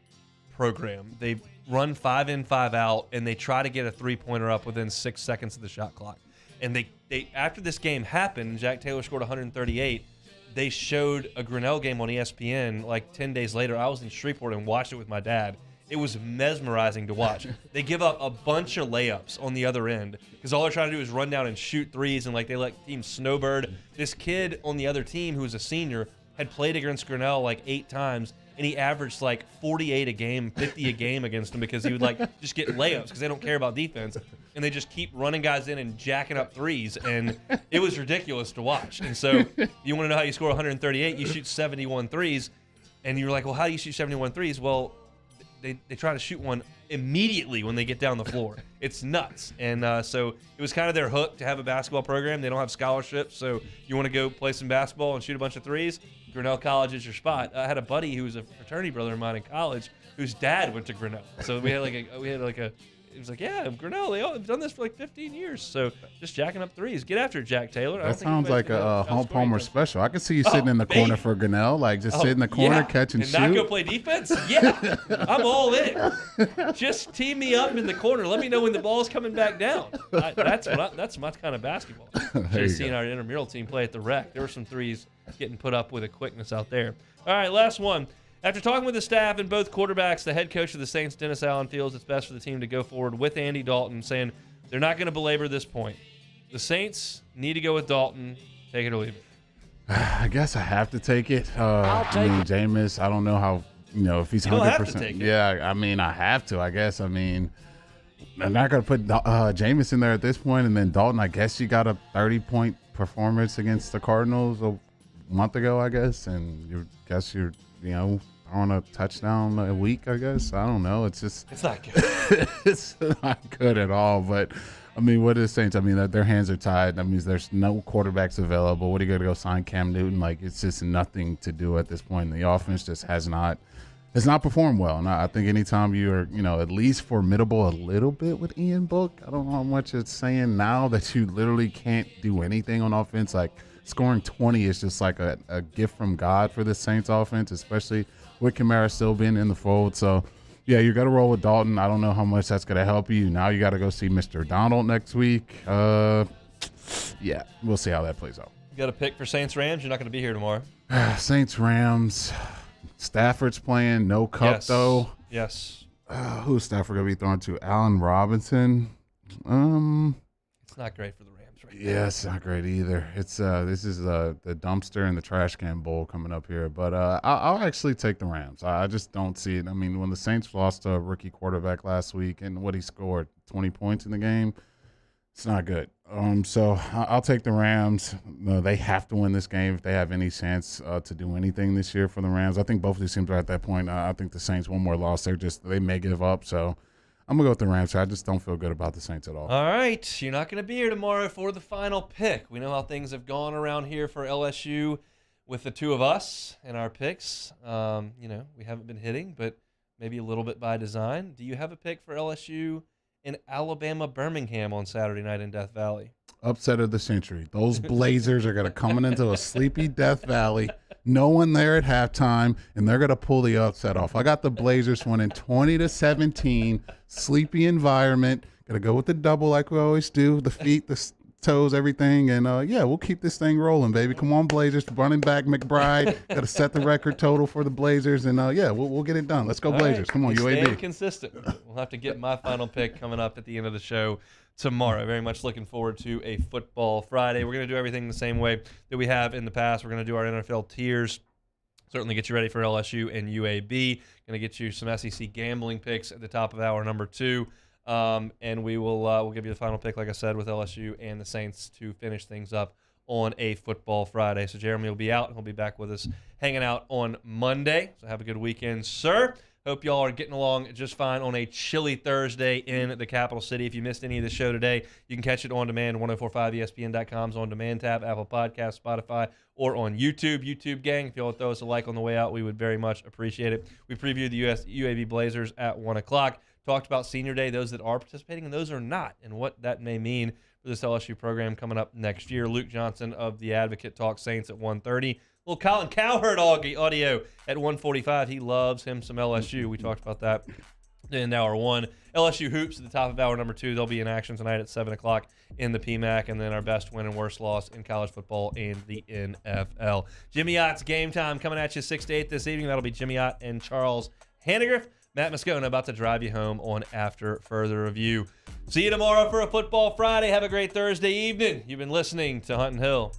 program. They run 5 in, 5 out, and they try to get a three-pointer up within 6 seconds of the shot clock. And they after this game happened, Jack Taylor scored 138. They showed a Grinnell game on ESPN like 10 days later. I was in Shreveport and watched it with my dad. It was mesmerizing to watch. They give up a bunch of layups on the other end because all they're trying to do is run down and shoot threes, and like they let team snowbird. This kid on the other team who was a senior had played against Grinnell like 8 times, and he averaged like 48 a game, 50 a game against them because he would like just get layups because they don't care about defense, and they just keep running guys in and jacking up threes, and it was ridiculous to watch. And so you want to know how you score 138? You shoot 71 threes, and you're like, well, how do you shoot 71 threes? Well, they try to shoot one immediately when they get down the floor. It's nuts. And so it was kind of their hook to have a basketball program. They don't have scholarships, so you want to go play some basketball and shoot a bunch of threes, Grinnell College is your spot. I had a buddy who was a fraternity brother of mine in college whose dad went to Grinnell. So we had it was like, yeah, Grinnell, they've done this for like 15 years. So just jacking up threes. Get after it, Jack Taylor. That sounds like a Home Palmer special. I could see you sitting in the corner for Grinnell, like just sit in the corner, catch and shoot. And not go play defense? Yeah, I'm all in. Just team me up in the corner. Let me know when the ball's coming back down. That's my kind of basketball. Just seeing our intramural team play at the Rec. There were some threes getting put up with a quickness out there. All right, last one. After talking with the staff and both quarterbacks, the head coach of the Saints, Dennis Allen, feels it's best for the team to go forward with Andy Dalton, saying they're not going to belabor this point. The Saints need to go with Dalton. Take it or leave it. I guess I have to take it. Jameis, I don't know how, if he's 100%. You don't have to take it. Yeah, I have to, I guess. I'm not going to put Jameis in there at this point, and then Dalton, I guess you got a 30-point performance against the Cardinals a month ago, I guess, and you're on a touchdown a week, I guess. I don't know. It's not good. It's not good at all. But what are the Saints? Their hands are tied. That means there's no quarterbacks available. What are you going to go sign Cam Newton? It's just nothing to do at this point. The offense just has not performed well. And I think anytime you're, at least formidable a little bit with Ian Book, I don't know how much it's saying now that you literally can't do anything on offense. Scoring 20 is just like a gift from God for the Saints offense, especially with Kamara still being in the fold. So Yeah, you got to roll with Dalton. I don't know how much that's going to help you. Now you got to go see Mr. Donald next week. Yeah, we'll see how that plays out. You got a pick for Saints-Rams? You're not going to be here tomorrow. Saints-Rams. Stafford's playing. No Cup, though. Yes. Who's Stafford going to be throwing to? Allen Robinson. It's not great for the Rams right now. Yeah, it's not great either. It's this is the dumpster and the trash can bowl coming up here. But I'll actually take the Rams. I just don't see it. I mean, when the Saints lost to a rookie quarterback last week and what he scored, 20 points in the game, it's not good. So I'll take the Rams. They have to win this game if they have any chance to do anything this year for the Rams. I think both of these teams are at that point. I think the Saints, one more loss, they may give up. So I'm going to go with the Rams. I just don't feel good about the Saints at all. All right. You're not going to be here tomorrow for the final pick. We know how things have gone around here for LSU with the two of us and our picks. We haven't been hitting, but maybe a little bit by design. Do you have a pick for LSU in Alabama-Birmingham on Saturday night in Death Valley? Upset of the century. Those Blazers are going to come into a sleepy Death Valley. No one there at halftime, and they're going to pull the upset off. I got the Blazers winning 20-17. Sleepy environment. Got to go with the double like we always do. The feet, the toes, everything. And, we'll keep this thing rolling, baby. Come on, Blazers. Running back McBride. Got to set the record total for the Blazers. And, we'll get it done. Let's go, Blazers. Come on, UAB. Staying consistent. We'll have to get my final pick coming up at the end of the show tomorrow. Very much looking forward to a football Friday. We're going to do everything the same way that we have in the past. We're going to do our NFL tiers. Certainly get you ready for LSU and UAB. Going to get you some SEC gambling picks at the top of hour number 2. And we'll give you the final pick, like I said, with LSU and the Saints to finish things up on a football Friday. So Jeremy will be out, and he'll be back with us hanging out on Monday. So have a good weekend, sir. Hope y'all are getting along just fine on a chilly Thursday in the capital city. If you missed any of the show today, you can catch it on demand, 1045ESPN.com's on-demand tab, Apple Podcasts, Spotify, or on YouTube. YouTube gang, if y'all would throw us a like on the way out, we would very much appreciate it. We previewed the UAB Blazers at 1 o'clock. Talked about Senior Day, those that are participating and those are not, and what that may mean for this LSU program coming up next year. Luke Johnson of The Advocate talks Saints at 1:30. Little Colin Cowherd audio at 1:45. He loves him some LSU. We talked about that in hour 1. LSU Hoops at the top of hour number 2. They'll be in action tonight at 7 o'clock in the PMAC, and then our best win and worst loss in college football and the NFL. Jimmy Ott's Game Time coming at you 6 to 8 this evening. That'll be Jimmy Ott and Charles Hannegriff. Matt Moscona about to drive you home on After Further Review. See you tomorrow for a Football Friday. Have a great Thursday evening. You've been listening to Hunt and Hill.